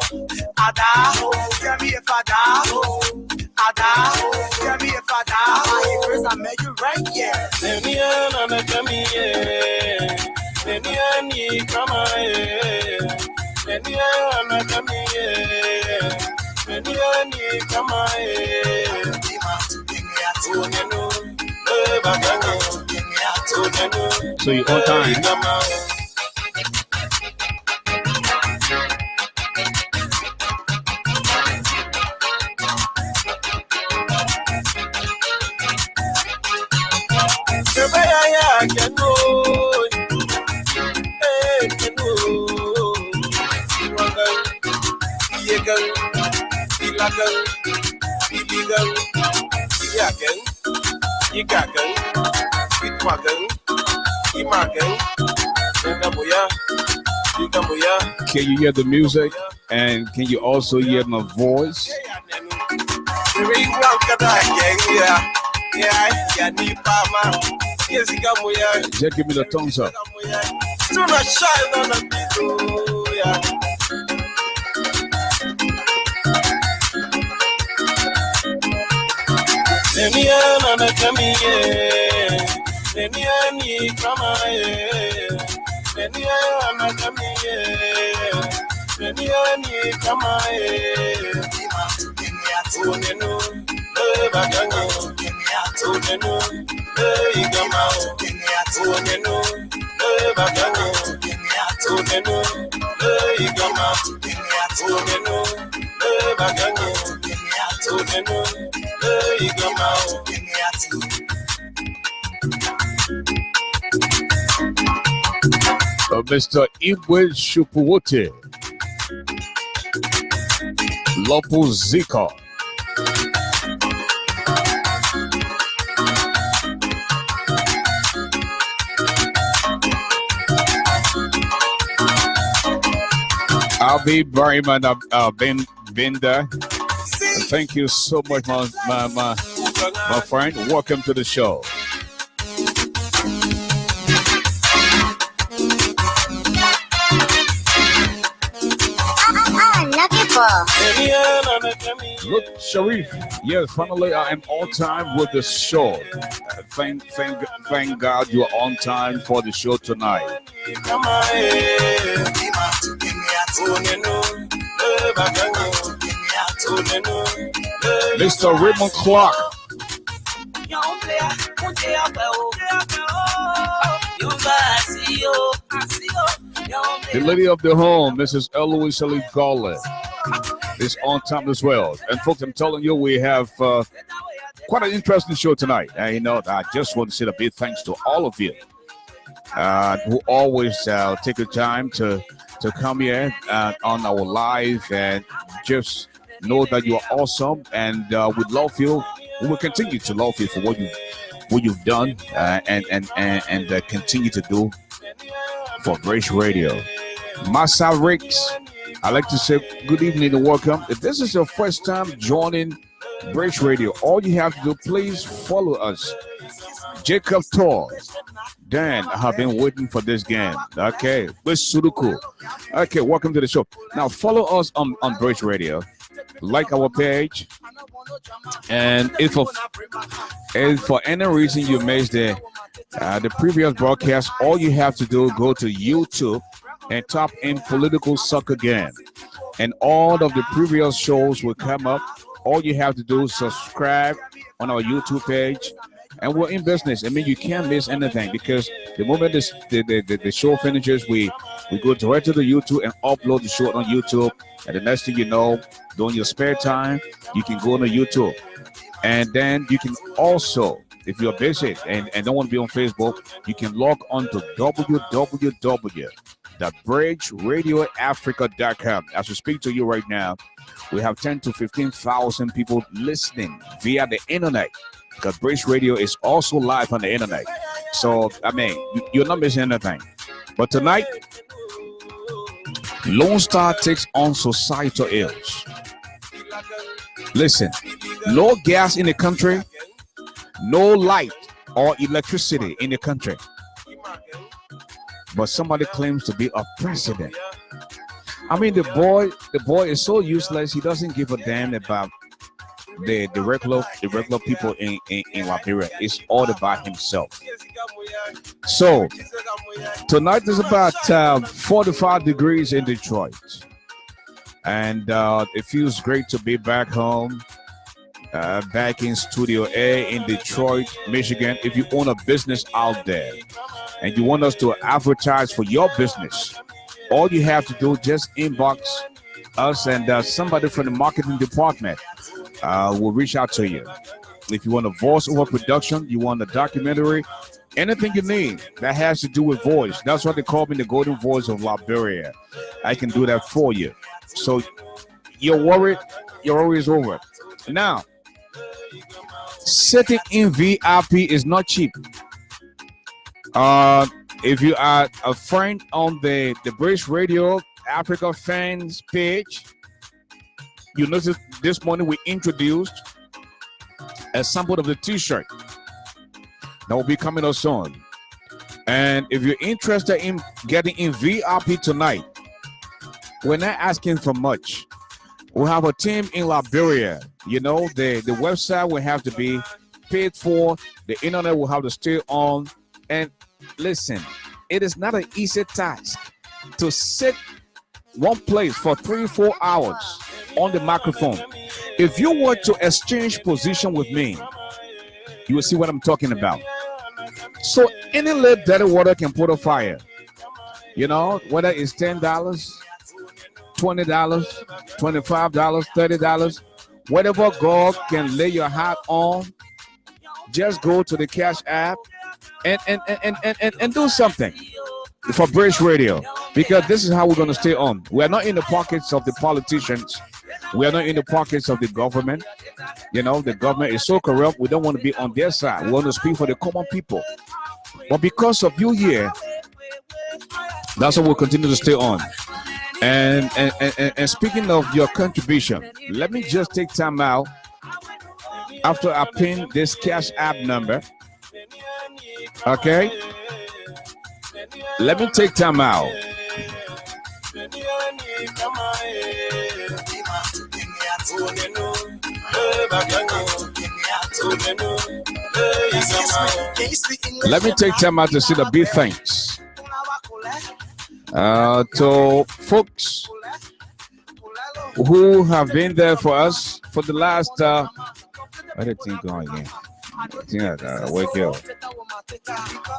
Adaho, tell me if I die. Adaho, tell me if I die. First I met you right, yeah. Neniana Kamiye, Neniani Kamaye, Neniana Kamiye, Neniani Kamaye, so you on time. Can you hear the music? And can you also hear my voice? Just give me the thumbs up. Mr. Igwe Shupuwote Lopo Zika. I'll be very much Bender. Thank you so much, my friend. Welcome to the show. Look, Sharif, yes, finally I am on time with the show. Thank God you are on time for the show tonight. Mr. Raymond Clark. The lady of the home, Mrs. Eloise Garley, is on time as well. And folks, I'm telling you, we have quite an interesting show tonight. I just want to say a big thanks to all of you who always take the time to come here on our live, and just know that you are awesome, and we love you. We will continue to love you for what you've done and continue to do for Brace Radio. Massa Ricks, I'd like to say good evening and welcome. If this is your first time joining Brace Radio, all you have to do, please follow us. Jacob Tor. Dan, I have been waiting for this game. Okay, with Sudoku. Okay, welcome to the show. Now follow us on Brace Radio. Like our page. And if for any reason you missed the previous broadcast, all you have to do, go to YouTube and type in Political Soccer Game, and all of the previous shows will come up. All you have to do is subscribe on our YouTube page, and we're in business. I mean, you can't miss anything, because the moment the show finishes, we go direct to the YouTube and upload the show on YouTube. And the next thing you know, during your spare time, you can go on YouTube. And then you can also, if you're busy and don't want to be on Facebook, you can log on to www.bridgeradioafrica.com. As we speak to you right now, we have 10 to 15,000 people listening via the internet, because Bridge Radio is also live on the internet. So, I mean, you're not missing anything. But tonight, Lone Star takes on societal ills. Listen, no gas in the country, no light or electricity in the country. But somebody claims to be a president. I mean, the boy is so useless. He doesn't give a damn about the regular people in Liberia. It's all about himself. So tonight is about 45 degrees in Detroit, and it feels great to be back home, back in Studio A in Detroit, Michigan. If you own a business out there and you want us to advertise for your business, all you have to do just inbox us, and somebody from the marketing department will reach out to you. If you want a voiceover production, you want a documentary, anything you need that has to do with voice. That's what they call me, the golden voice of Liberia. I can do that for you. So your worry is over. Now, sitting in VIP is not cheap. If you are a friend on the British Radio Africa fans page, you notice this morning we introduced a sample of the t-shirt that will be coming up soon. And if you're interested in getting in VIP tonight, we're not asking for much. We have a team in Liberia. You know, the website will have to be paid for. The internet will have to stay on. And listen, it is not an easy task to sit one place for 3-4 hours on the microphone. If you were to exchange position with me, you will see what I'm talking about. So any little dirty water can put a fire. You know, whether it's $10, $20, $25, $30, whatever God can lay your heart on, just go to the Cash App and do something for British Radio, because this is how we're going to stay on. We are not in the pockets of the politicians. We are not in the pockets of the government. You know, the government is so corrupt. We don't want to be on their side. We want to speak for the common people. But because of you here, that's why we'll continue to stay on. And speaking of your contribution, let me just take time out after I pin this Cash App number. Okay? Let me take time out. Let me take time out to say the big thanks to folks who have been there for us for the last where did thing go again? Wake up.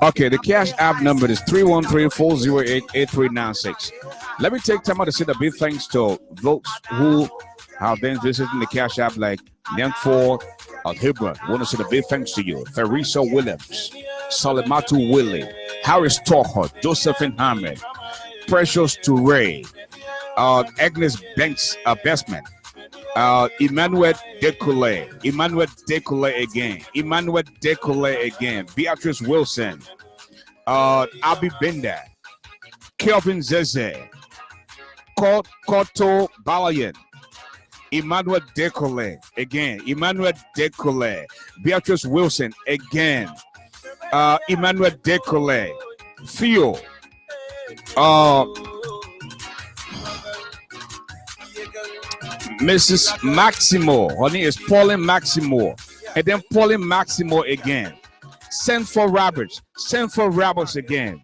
Okay, the Cash App number is 313-408-8396. Let me take time out to say the big thanks to folks who have been visiting the Cash App, like Nyanfor Al-Hibra. Want to say the big thanks to you. Theresa Williams, Salimatu Willie, Harris Torhot, Josephine Hammond, Precious Toure, Agnes Banks Bestman, Emmanuel Decole again, Beatrice Wilson, Abby Bender, Kelvin Zeze, Koto Balayan, Emmanuel Decole again, Beatrice Wilson again, Emmanuel Decole, Theo, Mrs. Maximo, her name is Pauline Maximo, and then Pauline Maximo again. Send for Roberts again.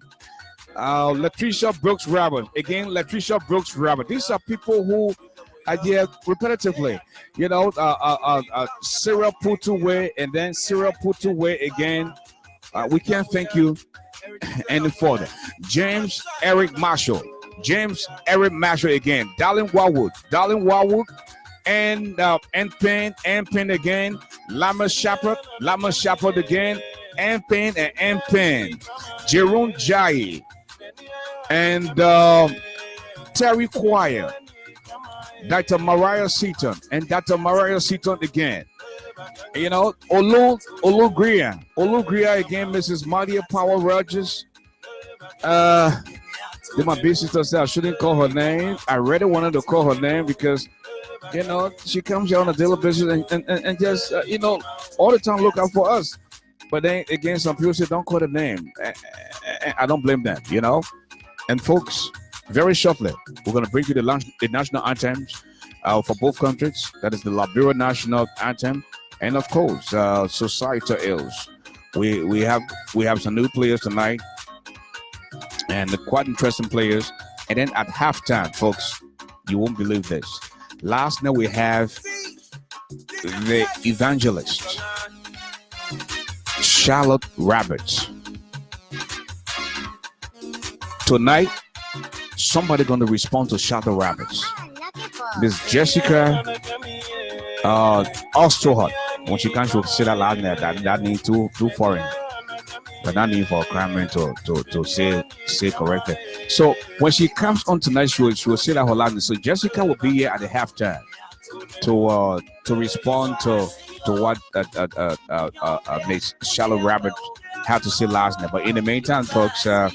Latricia Brooks Roberts again. These are people who are here repetitively. You know, Cyril Putuwe and then Cyril Putuwe again. We can't thank you any further. James Eric Marshall again. Darlene Warwood, and Penn again. Lama Shepard again. And Penn. Jerome Jai and Terry Choir. Dr. Mariah Seaton again. You know, Olugria again. Mrs. Madia Power Rogers. My business said I shouldn't call her name. I really wanted to call her name because, you know, she comes here on a daily basis and just, you know, all the time look out for us. But then again, some people say don't call the name. I don't blame them, you know. And folks, Very shortly, we're going to bring you the national anthems for both countries. That is the Liberia national anthem, and of course, Societal Ills. We have some new players tonight, and quite interesting players. And then at halftime, folks, you won't believe this. Last night we have the evangelist, Charlotte Rabbits. Tonight, somebody going to respond to Charlotte Rabbits. Miss Jessica Osterhut. When she comes, she'll say that loud there. That means too foreign. But not need for a crime to say correctly. So when she comes on tonight, she will say that whole loudly. So Jessica will be here at the halftime to respond to what Miss Charlotte Rabbit had to say last night. But in the meantime, folks, I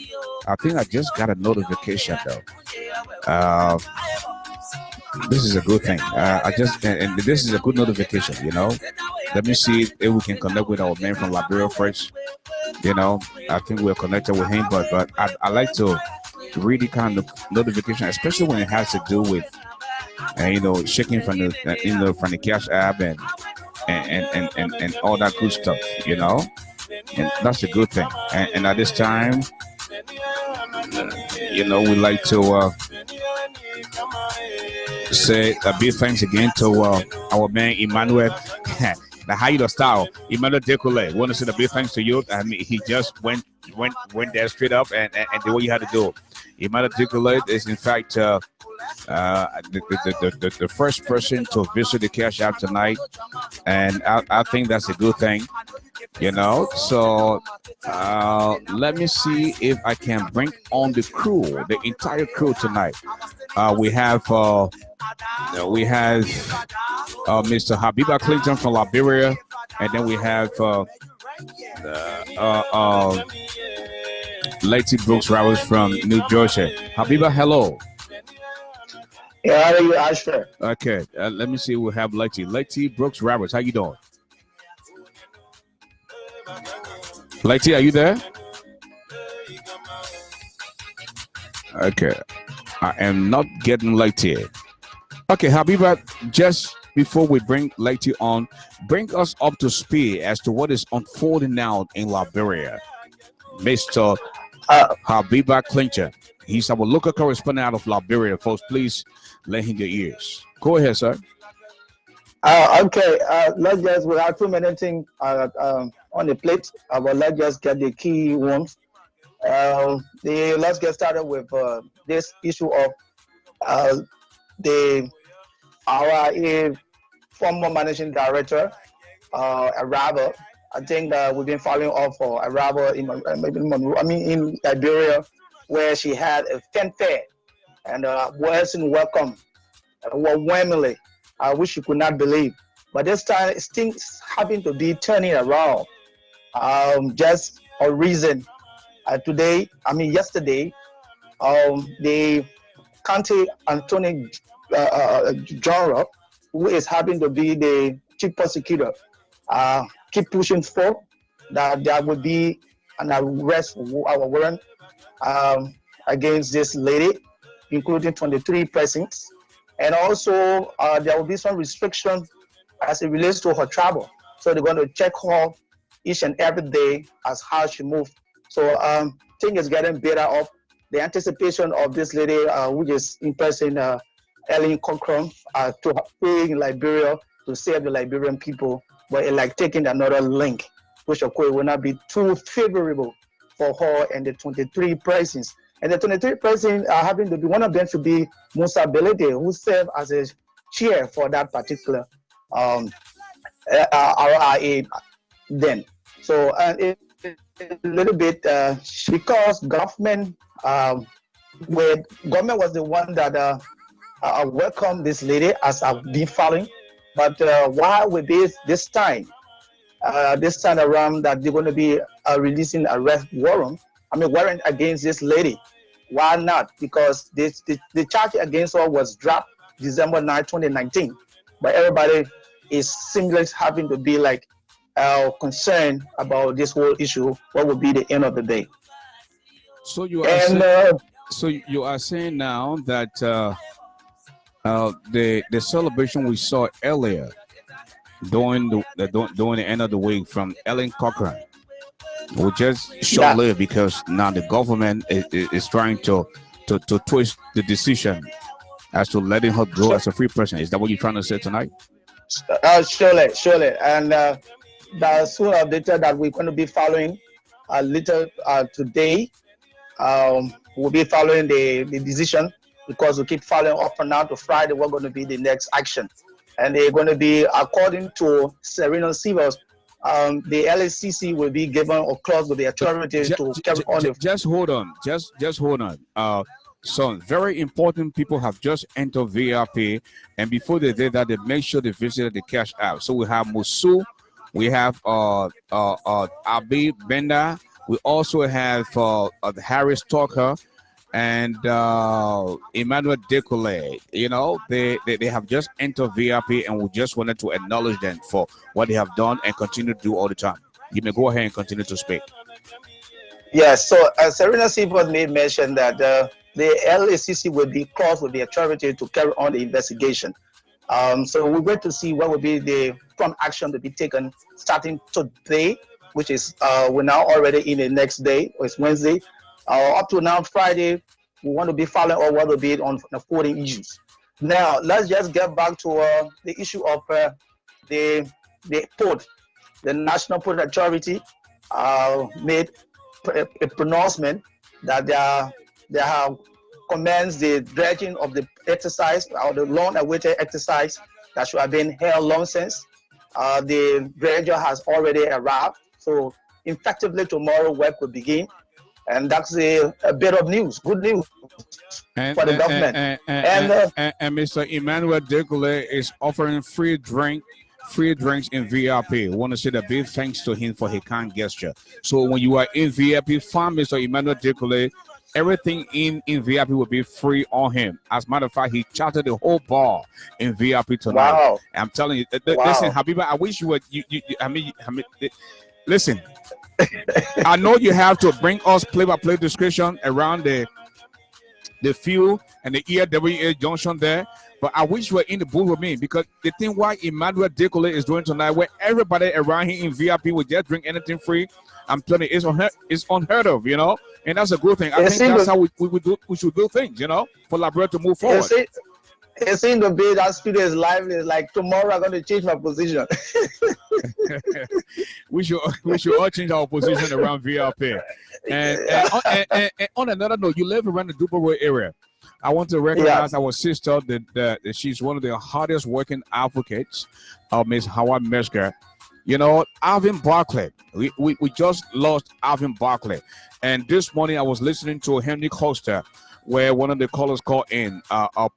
think I just got a notification though. This is a good thing. And this is a good notification. Let me see if we can connect with our man from Liberia first. I think we're connected with him, but I like to read the kind of notification, especially when it has to do with shaking from the cash app and all that good stuff, and that's a good thing. And at this time, we like to say a big thanks again to our man Emmanuel. The higher style, Emmanuel Decole. Want to say a big thanks to you. I mean, he just went there straight up and the way you had to do. Emmanuel Decole is in fact the first person to visit the cash app tonight, and I think that's a good thing. So let me see if I can bring on the crew, the entire crew tonight. We have Mr. Habiba Clinton from Liberia, and then we have Lady Brooks Roberts from New Jersey. Habiba, hello. Yeah, how are you, Ashford? Okay, let me see. We have Lady Brooks Roberts. How you doing? Lady, are you there? Okay, I am not getting Lady. Okay, Habiba, just before we bring Lady on, bring us up to speed as to what is unfolding now in Liberia. Mr. Habiba Clinton. He's our local correspondent out of Liberia. Folks, please lend him your ears. Go ahead, sir. Okay, let's just, without too many things on the plate, but let's just get the key ones. Let's get started with this issue of our former managing director, Araba. I think we've been following up for Araba in Liberia, where she had a fanfare and welcome overwhelmingly, which you could not believe. But this time, things happen to be turning around. Just a reason. Yesterday, the county attorney general, who is having to be the chief prosecutor, keep pushing for that there would be an arrest warrant against this lady, including 23 persons. And also, there will be some restriction as it relates to her travel. So they're going to check her each and every day as how she moves. So thing is getting better off. The anticipation of this lady, which is in person, Ellen Cochran, to be in Liberia to save the Liberian people, but it like taking another link, which of course will not be too favorable for her and the 23 persons. And the 23 persons having to be, one of them should be Musa Belede, who served as a chair for that particular RIA then. So a little bit because government was the one that welcomed this lady, as I've been following. But why with this time around that they're going to be releasing arrest warrant against this lady? Why not? Because the charge against her was dropped December 9, 2019. But everybody is simply having to be like concerned about this whole issue. What will be the end of the day? So you are saying, So you are saying now that the celebration we saw earlier during during the end of the week from Ellen Cochran will just short Yeah. lived because now the government is trying to twist the decision as to letting her go as a free person. Is that what you're trying to say tonight? Surely. And the soon updated that we're going to be following a little today. We'll be following the decision because we keep following up and now to Friday. What going to be the next action? And they're going to be, according to Serena Sivers, the LACC will be given a clause with the authority to carry on. Just hold on. Just hold on. So very important people have just entered VIP, and before they did that, they make sure they visited the cash app. So we have Musu, we have Abi Benda, we also have Harris Talker and Emmanuel Decole. You know, they have just entered VIP, and we just wanted to acknowledge them for what they have done and continue to do all the time. You may go ahead and continue to speak. Yes, so Serena Sivers made mention that the LACC will be crossed with the authority to carry on the investigation. So we wait to see what will be the prompt action to be taken starting today, which is we're now already in the next day, or it's Wednesday. Up to now, Friday, we want to be following all what will be on the 40 issues. Now, let's just get back to the issue of the port. The National Port Authority made a pronouncement that they have commenced the dredging of the exercise, or the long-awaited exercise that should have been held long since. The dredger has already arrived, so effectively tomorrow work will begin, and that's a bit of news, good news for the government. And Mr. Emmanuel Decole is offering free drinks in VIP. I want to say a big thanks to him for his kind gesture. So when you are in VIP, find Mr. Emmanuel Decole. Everything in VIP will be free on him. As a matter of fact, he chartered the whole bar in VIP tonight. Wow. I'm telling you. Wow. Listen, Habiba, I wish you would. Listen. I know you have to bring us play-by-play description around the fuel and the ERWA junction there. But I wish you were in the booth with me, because the thing why Emmanuel Decole is doing tonight, where everybody around here in VIP will just drink anything free, I'm telling you, it's unheard of, you know, and that's a good thing. I think that's how we should do things, you know, for Liberia to move forward. It seems to be that spirit is lively. Like tomorrow, I'm going to change my position. we should all change our position around VIP. And on another note, you live around the Dubai area. I want to recognize our sister that she's one of the hardest working advocates, Miss Howard Mesker. You know, Alvin Barclay. We just lost Alvin Barclay. And this morning I was listening to Henry Costa, where one of the callers called in,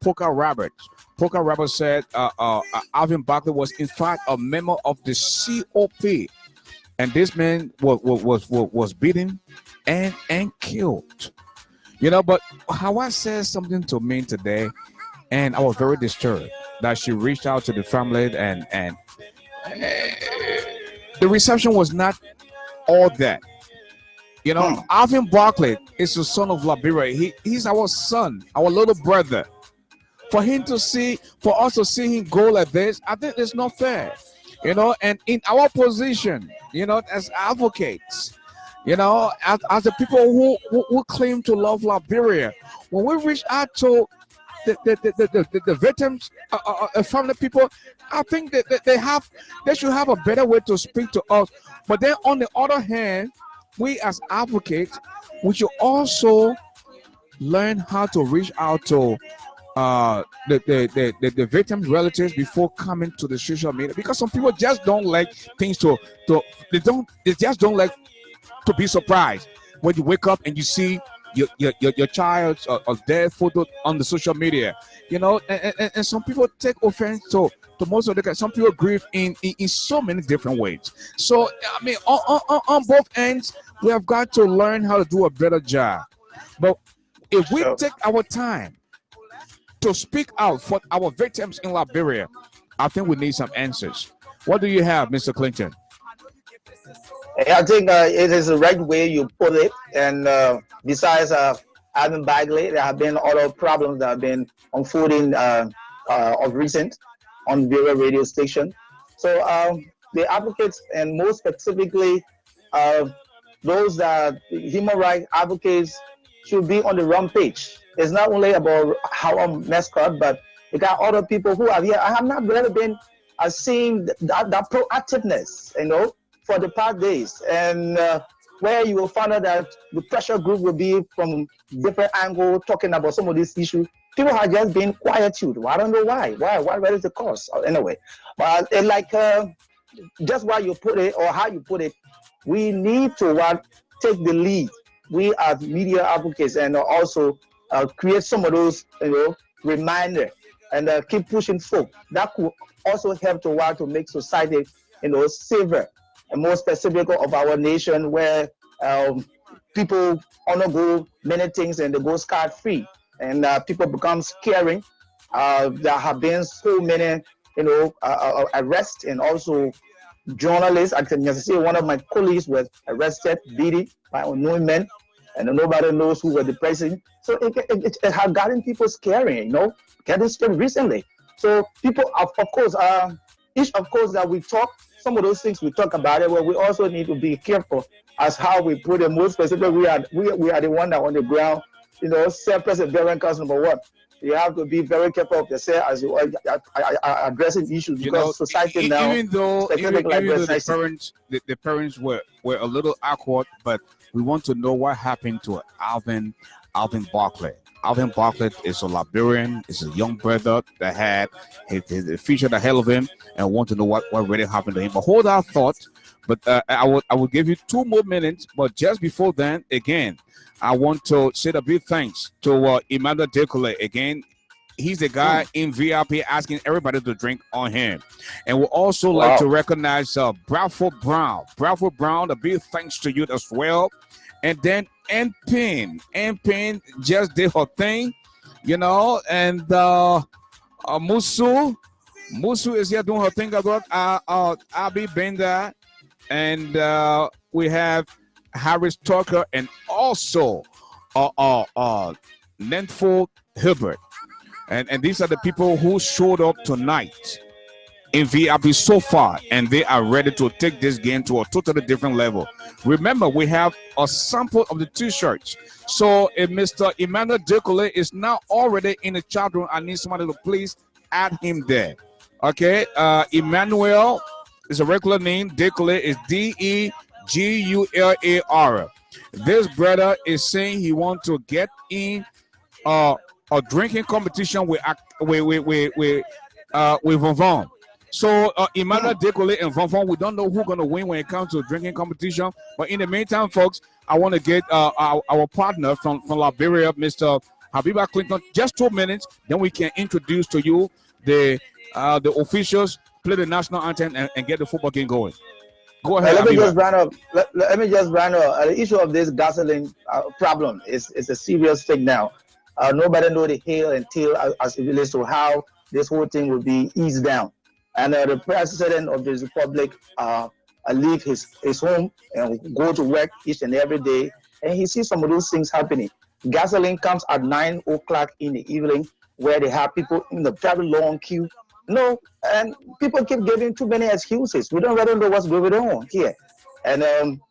Poker Rabbit. Poker Rabbit said Alvin Barclay was in fact a member of the COP. And this man was beaten and killed. You know, but Howard said something to me today, and I was very disturbed that she reached out to the family, and the reception was not all that. You know, Alvin Barclay is the son of Liberia. He's our son, our little brother. For us to see him go like this, I think it's not fair. You know, and in our position, you know, as advocates, you know, as the people who claim to love Liberia, when we reach out to the victims, family people, I think that they should have a better way to speak to us. But then on the other hand, we as advocates, we should also learn how to reach out to the victims' relatives before coming to the social media, because some people just don't like things they just don't like to be surprised when you wake up and you see your child's death photo on the social media, you know, and some people take offense to most of the. Some people grieve in so many different ways. So I mean, on both ends, we have got to learn how to do a better job. But if we take our time to speak out for our victims in Liberia, I think we need some answers. What do you have, Mr. Clinton? I think it is the right way you put it, and besides, Alvin Bagley. There have been other problems that have been unfolding of recent on various radio station. So the advocates, and more specifically, those that human rights advocates, should be on the wrong page. It's not only about how I'm messed up, but you got other people who are here. I have not really been seeing that proactiveness, for the past days, and where you will find out that the pressure group will be from different angles talking about some of these issues. People have just been quietude. Well, I don't know why. What is the cause? Anyway, but just why you put it or how you put it, we need to take the lead. We as media advocates, and also create some of those reminder, and keep pushing folk. That could also help to make society safer, and more specific of our nation, where people undergo many things and they go scot-free, and people become caring. There have been so many arrests, and also journalists. I can just say one of my colleagues was arrested, beaten by unknown men, and nobody knows who were the person. So it has gotten people scary, getting scared recently. So people, of course, that we talk, some of those things we talk about it, well, we also need to be careful as how we put it. More specifically, we are the one that on the ground, self-perseverance comes number one. You have to be very careful of yourself as you are addressing issues, because society now, even though the parents were a little awkward, but we want to know what happened to Alvin Barkley. Alvin Barkley is a Liberian, is a young brother that had his featured ahead of him, and want to know what really happened to him. But hold our thought. But I will give you 2 more minutes. But just before then, again, I want to say a big thanks to Emmanuel Dekole. Again, he's the guy in VIP asking everybody to drink on him. And we'll also like to recognize Bradford Brown. Bradford Brown, a big thanks to you as well. And then Pin just did her thing, and Musu is here doing her thing as well. Abby Bender, and we have Harris Tucker, and also Nenford Hilbert. And these are the people who showed up tonight in VIP so far, and they are ready to take this game to a totally different level. Remember, we have a sample of the t-shirts. So if Mr. Emmanuel Dekole is now already in the chat room, I need somebody to please add him there. Okay, Emmanuel is a regular name. Dekole is Degular. This brother is saying he wants to get in a drinking competition with Vaughn. So Emmanuel Dekole and Vaughn, we don't know who's going to win when it comes to drinking competition. But in the meantime, folks, I want to get our partner from Liberia, Mr. Habiba Clinton, just 2 minutes. Then we can introduce to you the officials, play the national anthem, and get the football game going. Go ahead. Let me just round up. Let me just round up. The issue of this gasoline problem is a serious thing now. Nobody know the hill and tail as it relates to how this whole thing will be eased down. And the president of the republic leave his home and go to work each and every day, and he sees some of those things happening. Gasoline comes at 9 o'clock in the evening, where they have people in the very long queue. And people keep giving too many excuses. We don't really know what's going on here, and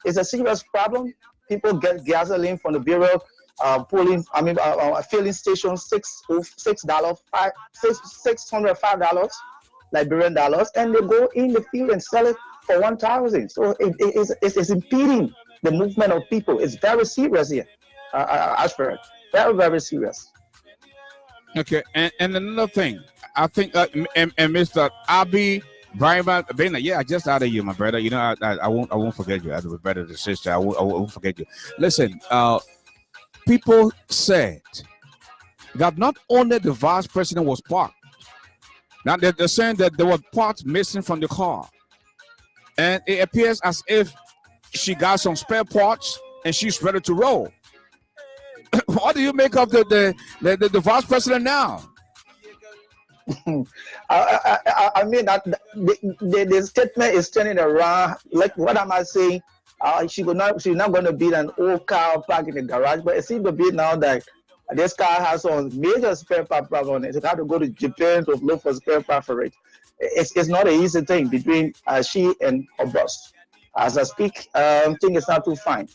it's a serious problem. People get gasoline from the bureau. Filling station, $605 Liberian dollars, and they go in the field and sell it for 1,000. So it's impeding the movement of people. It's very serious here, Ashford. Very, very serious. Okay, and another thing, I think, and Mr. Abi Brian Bena, yeah, I just out of you, my brother. I won't forget you. As a brother and sister, I won't forget you. Listen, people said that not only the vice president was parked. Now they're saying that there were parts missing from the car, and it appears as if she got some spare parts and she's ready to roll. What do you make of the vice president now? I mean that the statement is turning around. Like, what am I saying? She's not going to beat an old car parked in the garage, but it seems to be now that this car has some major spare part problem on it. It have to go to Japan to look for spare part for it. It's not an easy thing between she and her boss. As I speak, I think it's not too fine.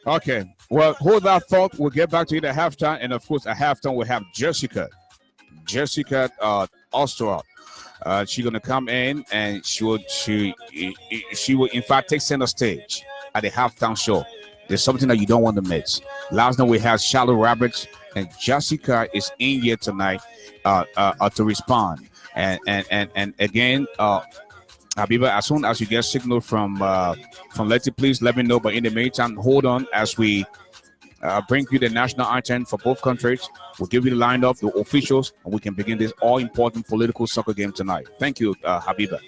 Okay. Well, hold that thought. We'll get back to it at halftime. And of course, at halftime, we'll have Jessica Oswald. She's gonna come in and she will in fact take center stage at the halftime show. There's something that you don't want to miss. Last night we had Charlotte Rabbits, and Jessica is in here tonight to respond. And again, Habiba, as soon as you get signal from Letty, please let me know. But in the meantime, hold on as we bring you the national anthem for both countries. We'll give you the lineup, the officials, and we can begin this all-important political soccer game tonight. Thank you, Habiba.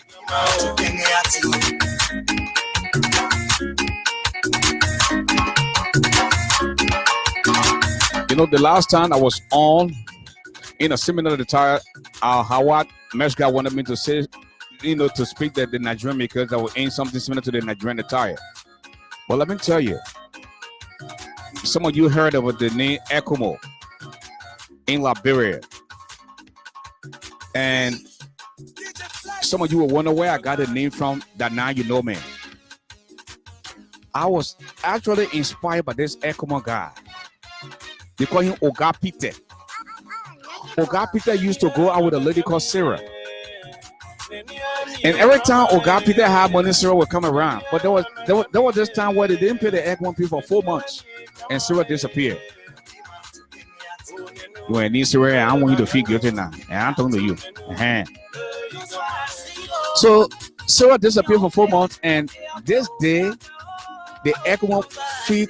You know, the last time I was on in a seminar at the time, Howard Meshga wanted me to say, to speak that the Nigerian makers that will aim something similar to the Nigerian attire. Well, let me tell you, some of you heard about the name Ekomo in Liberia, and some of you will wonder where I got the name from. That now you know me. I was actually inspired by this Ekomo guy. They call him Oga Peter. Oga Peter used to go out with a lady called Sarah. And every time Oga Peter had money, Sarah would come around. But there was this time where they didn't pay the F1P for 4 months. And Sarah disappeared. When this Sarah, I want you to feel guilty now. And I'm talking to you. So Sarah disappeared for 4 months. And this day, the F1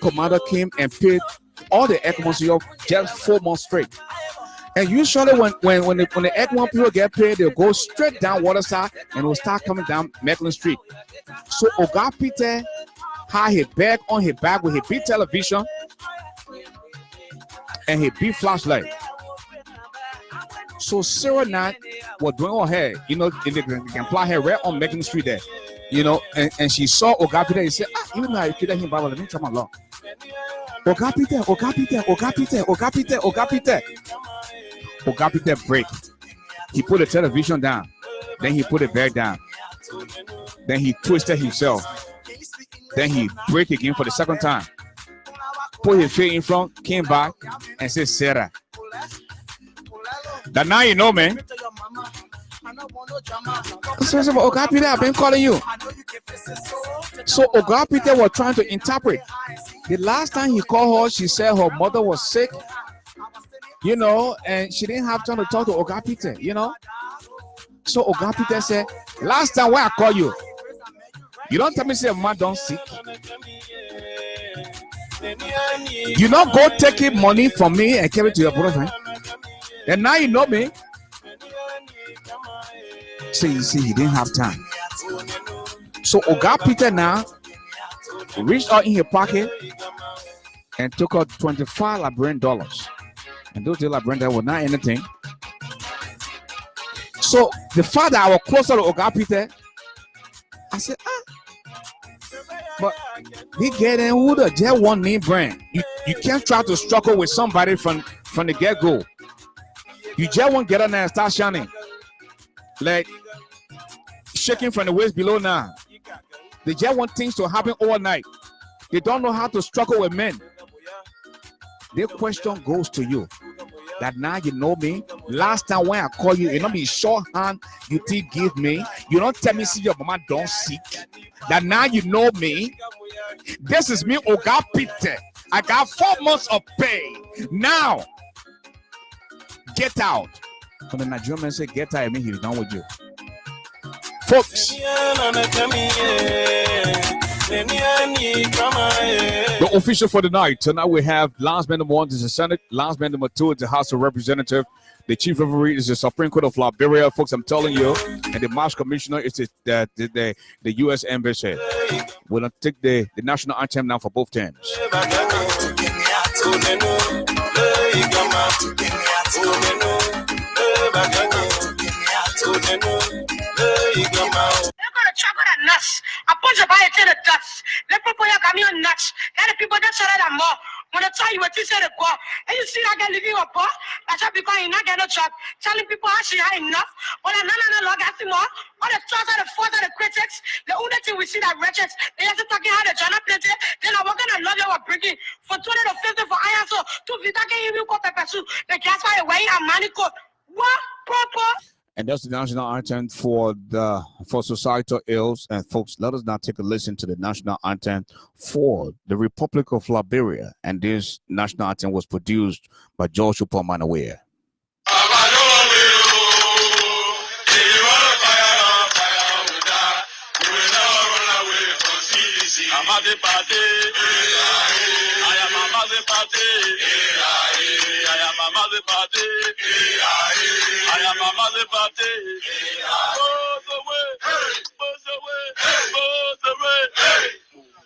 commander came and paid all the F1 just 4 months straight. And usually when the F1 people get paid, they'll go straight down Waterside and will start coming down Macklin Street. So Oga Peter had his bag on his back with his big television and his big flashlight. So Sarah Nat was doing her hair, if they can apply her right on Macklin Street there, and she saw Oga Peter and said, even though I killed him, but let me try my luck. Oga Peter, Oga Peter, Oga Peter, Oga Peter, Oga Peter. Oga Peter break. He put the television down. Then he put it back down. Then he twisted himself. Then he break again for the second time. Put his feet in front, came back, and said, Sarah. That now you know, man. So Oga Peter, I've been calling you. So Oga Peter was trying to interpret. The last time he called her, she said her mother was sick, and she didn't have time to talk to Oga Peter, So Oga Peter said, last time when I call you, you don't tell me say mama don't sick. You not go taking money from me and give it to your boyfriend. And now you know me. So you see, he didn't have time. So Oga Peter now reached out in his pocket and took out $25 Liberian dollars. And those Liberian dollars were not anything. So the fact that I was closer to Oga Peter, I said, but he get in who the just one name brand. You can't try to struggle with somebody from the get-go. You just won't get in there and start shining. Like shaking from the waist below now. They just want things to happen overnight. They don't know how to struggle with men. The question goes to you. That now you know me. Last time when I call you, you know me shorthand, you did give me. You don't tell me see your mama don't sick. That now you know me. This is me, Oga Peter. I got 4 months of pay. Now, get out. When the Nigerian man say get out, I mean he's done with you. Folks, the official for the night. Tonight we have last man number 1 is the Senate, last man number 2 is the House of Representatives. The chief referee is the Supreme Court of Liberia, folks. I'm telling you, and the March Commissioner is the U.S. Embassy. We're gonna take the national anthem now for both teams. They're gonna chuck at us. propose about it in the dust. Let propose your camion nuts. Let the people that shut out more. When I tell you what you said, and you see that guy living up, that's because you're not getting a job. Telling people how she had enough. But I'm not log at more. All the trust of the force of the critics. The only thing we see that wretches, they have to talking how the journal plenty. Then I'm working on log you were bringing for 250 for iron. So, to Vita can you go pepper soup. The gas fire away and money code. What proper? And that's the national anthem for societal ills. And folks, let us now take a listen to the national anthem for the Republic of Liberia. And this national anthem was produced by George Upamanawea. I am a mother party. Both away, both away, both away.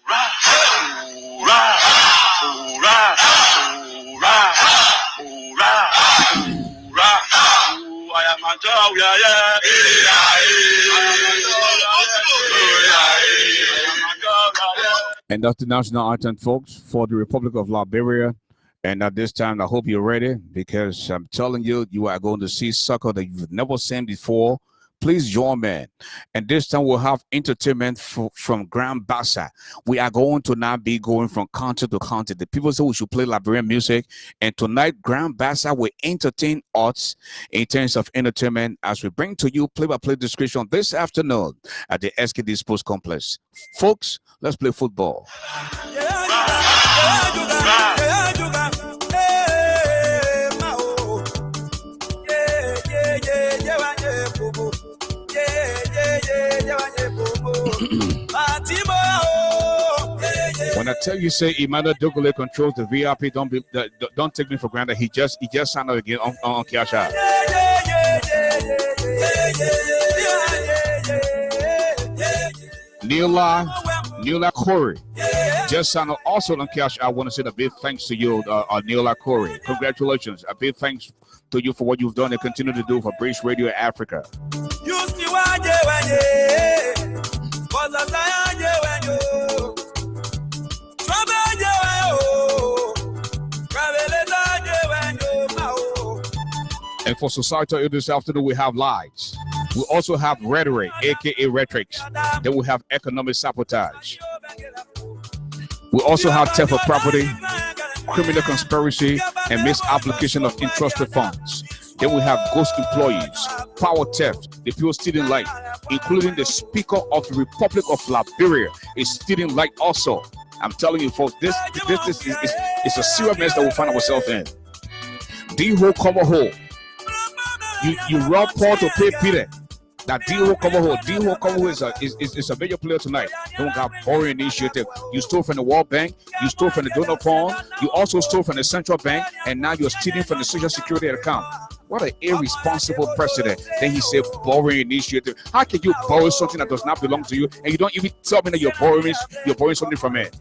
Hoorah, hoorah, hoorah, hoorah, hoorah, hoorah. I am a dog, And that's the national anthem, folks, for the Republic of Liberia. And at this time, I hope you're ready, because I'm telling you, you are going to see soccer that you've never seen before. Please join me. And this time we'll have entertainment from Grand Bassa. We are going to now be going from country to country. The people say we should play Liberian music. And tonight, Grand Bassa will entertain us in terms of entertainment as we bring to you play-by-play description this afternoon at the SKD Sports Complex. Folks, let's play football. When I tell you, say Emmanuel Dogole controls the VIP, don't take me for granted. He just signed up again on Cash App. Neela Corey just signed up also on Cash App. I want to say a big thanks to you, Neela Corey. Congratulations. A big thanks to you for what you've done and continue to do for British Radio Africa. And for societal this afternoon, we have lies. We also have rhetoric, aka rhetorics. Then we have economic sabotage. We also have theft of property, criminal conspiracy, and misapplication of entrusted funds. Then we have ghost employees, power theft, the people stealing light, including the Speaker of the Republic of Liberia is stealing light also. I'm telling you, folks, this is a serious mess that we find ourselves in. D-hole cover hole. You rob Paul to pay Peter. That D-hole cover hole. D-hole cover hole is a major player tonight. Don't got borrowing initiative. You stole from the World Bank. You stole from the donor fund. You also stole from the Central Bank. And now you're stealing from the Social Security account. What an irresponsible president. Then he said borrowing initiative. How can you borrow something that does not belong to you and you don't even tell me that you're borrowing something from it?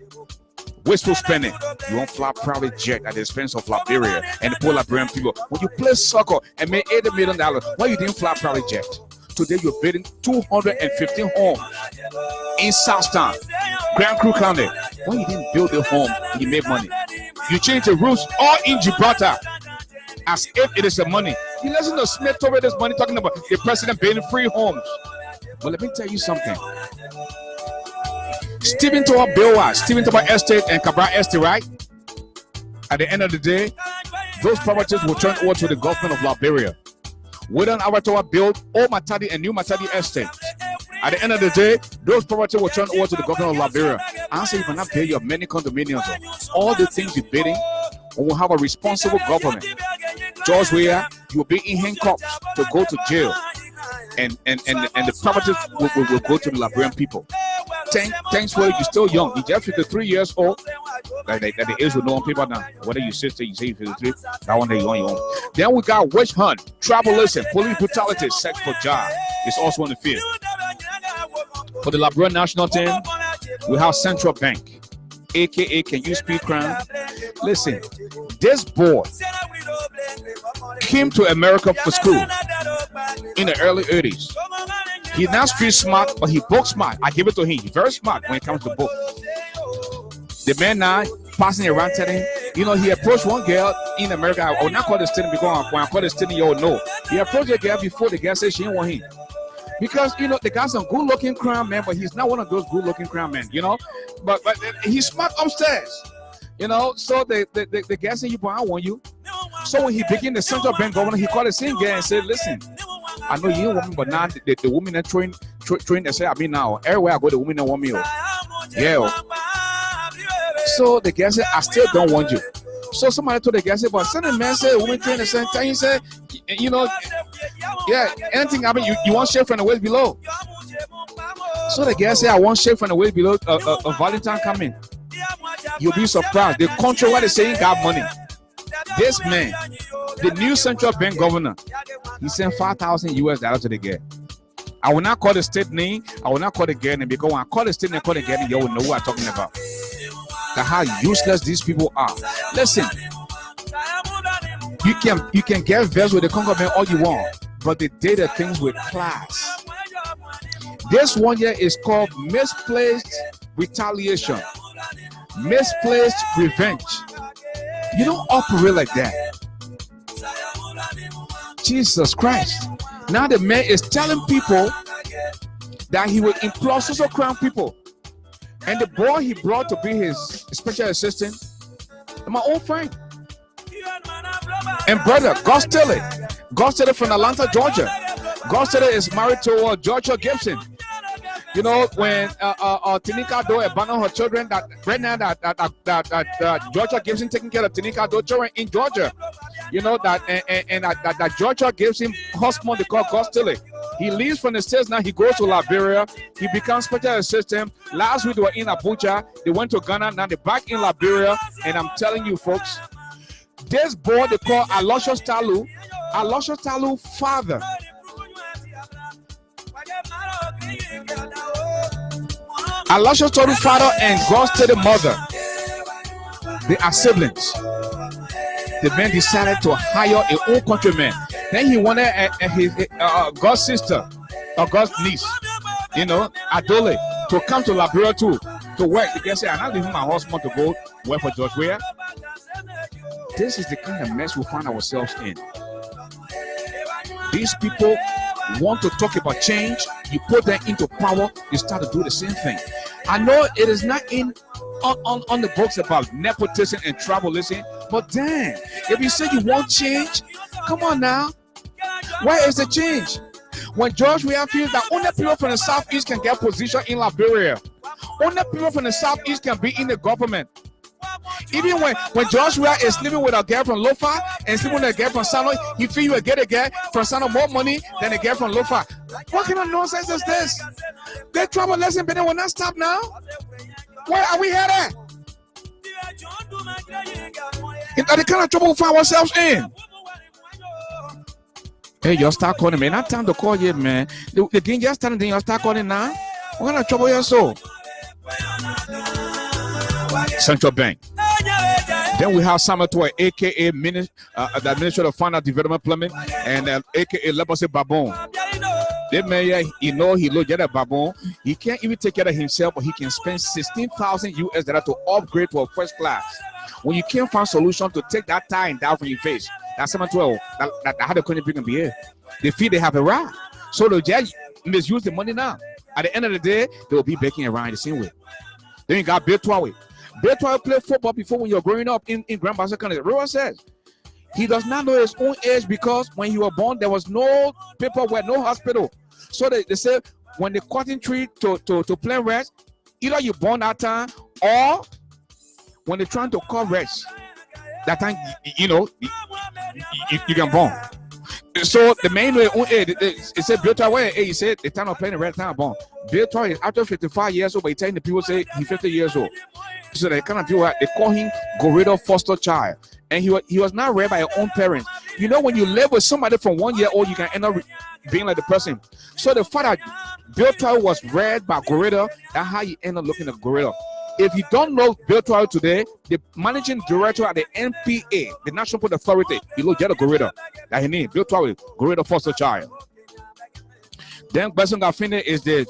Wasteful spending. You won't fly private jet at the expense of Liberia and the poor Liberian people. When you play soccer and make $80 million, why you didn't fly private jet? Today you're building 215 homes in Southtown, Grand Crew County. Why you didn't build a home and you made money? You changed the rules all in Gibraltar as if it is the money. You listen to Smith over this money talking about the president building free homes. But let me tell you something. Stephen Tower Bill, Stephen Tower Estate and Cabral Estate, right? At the end of the day, those properties will turn over to the government of Liberia. Whether our tower build Old Matadi and New Matadi Estate. At the end of the day, those properties will turn over to the government of Liberia. Answer, you cannot pay your many condominiums. All the things you're bidding, we will have a responsible government. George Weah, you will be in handcuffs to go to jail. And the properties will go to the Liberian people. Thanks for you're still young. You're just 53 years old. Like the age will know on paper now. Whether you sister, you say 53, that one day you on your own. Then we got witch hunt, tribalism, police brutality, sex for job. It's also on the field. For the Liberian national team, we have Central Bank, aka Can You Speak Crown? Listen, this boy came to America for school in the early 80s. He's not street smart, but he book smart. I give it to him. He's very smart when it comes to book. The man now passing around telling, you know, he approached one girl in America. I will not call the student because when I call the student, you all know. He approached the girl before the girl said she didn't want him. Because, you know, the guy's a good-looking crown man, but he's not one of those good-looking crown men, you know. But he's smart upstairs, you know. So the guy said, "You boy, I want you." So when he became the central bank governor, he called the same guy and said, "Listen, I know you don't want me, but now the women are train. They say, I mean now, everywhere I go, the women don't want me. Yeah. So the guy said, I still don't want you. So somebody told the guy, said, but send a man say, women train the same time. He said, you know, yeah, anything happen, you want shave from the waist below. So the guy said, I want shave from the waist below. A Valentine coming. You'll be surprised. The country where they saying got money. This man, the new central bank governor, he sent $5,000 to the guy. I will not call the state name. I will not call the girl name, because when I call the state name, call the girl name, you will know what I'm talking about. That's how useless these people are. Listen, you can get vexed with the Congo man all you want, but they did the things with class. This one here is called misplaced retaliation, misplaced revenge. You don't operate like that. Jesus Christ. Now the man is telling people that he will employ social crime people. And the boy he brought to be his special assistant, my old friend. And brother, God Stiller from Atlanta, Georgia. God Stiller is married to Georgia Gibson. You know, when Tanika Doe abandoned her children, that right now that Georgia Gibson taking care of Tanika Doe children in Georgia. You know that that Georgia gives him husband they call God Stiller. He leaves from the States now. He goes to Liberia. He becomes special assistant. Last week they were in Abuja. They went to Ghana. Now they're back in Liberia. And I'm telling you, folks, this boy they call Aloysius Talu father. Aloysius Talu father and God Stiller mother. They are siblings. The man decided to hire an old countryman. Then he wanted his God's sister or God's niece, you know, Adole, to come to Liberia too, to work. The guy said, I'm not leaving my husband to go work for George Weah. This is the kind of mess we find ourselves in. These people want to talk about change. You put them into power, you start to do the same thing. I know it is not on the books about nepotism and tribalism, but damn, if you say you want change, come on now. Where is the change? When George Weah feels that only people from the southeast can get position in Liberia, only people from the southeast can be in the government. Even when George Weah is living with a girl from Lofa and sleeping with a girl from Sano, he feel you will get a girl from Sano more money than a girl from Lofa. What kind of nonsense is this? The trouble lesson, but they will not stop now. Where are we headed? Into the kind of trouble we find ourselves in. Hey, y'all start calling me. Not time to call yet, man. The game just started, then y'all start calling now. What kind of trouble you're so? Central Bank. Then we have Samuel Toy, aka the Minister of Finance Development Plumbing, and aka Lebose Babon. That man, you know, he looked at a Babon. He can't even take care of himself, but he can spend $16,000 to upgrade to a first class. When you can't find solution to take that tie and down from your face, that's 712. That how the country can be here. They feel they have a right. So the judge misuse the money now. At the end of the day, they will be baking around the same way. Then you got Bill Twawe. Bill Twawe played football before when you're growing up in Grand Bassa County. Roa says he does not know his own age because when he was born, there was no paperwork, no hospital. So they say when the cutting tree to plan rest, either you born that time or when they're trying to call rest, that time, you know, you can born. So the main way, it said Bill Twawe, he said the time of playing the red time born. Bill Twawe is after 55 years old, but he's telling the people say he's 50 years old. So they kind of people, they call him Gorilla foster child. And he was not reared by your own parents. You know, when you live with somebody from 1 year old, you can end up being like the person. So the fact that Bill Twawe was reared by Gorilla, that's how you end up looking at Gorilla. If you don't know Bill Twawe today, the managing director at the NPA, the National Port Authority, you look at a Gorilla. That he named Bill Twawe, Gorilla foster child. Then person got finished is the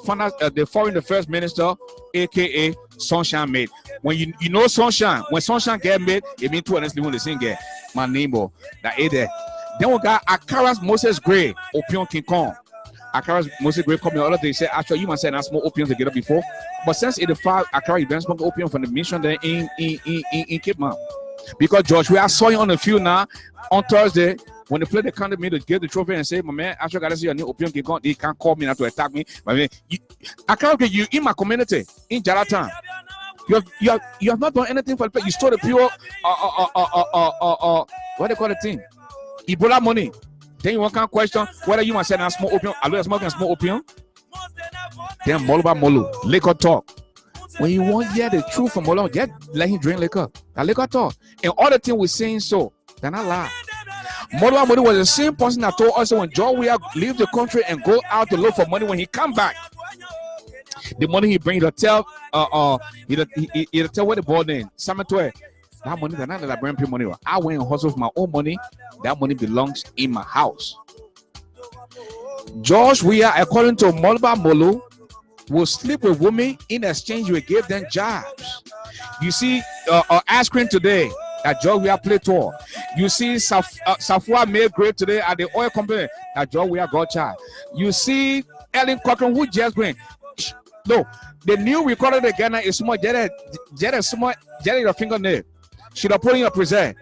foreign affairs minister, aka Sunshine Mate. When you know Sunshine, when Sunshine get made, it means two honestly when they sing get my name or that is there. Then we got Akaras Moses Gray, Opium King Kong. Akaras Moses Gray come the other day, say actually you must say that's more opium together before. But since 85, Akara events smoke opium from the mission there in Cape Mount. Because George, we are saw you on the field now on Thursday. When they play the country me to give the trophy and say, my man, actually gotta see your new opium King Kong. They can't call me now to attack me. My man, Akara, you in my community in Jaratan. You have not done anything for the people. You stole the pure what they call the thing? Ebola money. Then you can't question whether you must say small opium. Are you smoking small opium? Then Moluba Molu, liquor talk. When you want to hear the truth from Molu, just let him drink liquor. That liquor talk. And all the things we're saying so, they're not lie. Moluba Molu was the same person that told us when John Weah leave the country and go out to look for money. When he come back, the money he bring, he'll tell he'll tell what the boy name. Samatwe. That money, that not that I bring people money. I went and hustle for my own money. That money belongs in my house. George Weah, according to Moluba Molu, will sleep with women in exchange we give them jobs. You see, Ashford today at George Weah play tour. You see, Safua made great today at the oil company at George Weah got charged. You see, Ellen Cochran who just went. No, the new recorder the Ghana is small. Get your fingernail. Should have put in a present.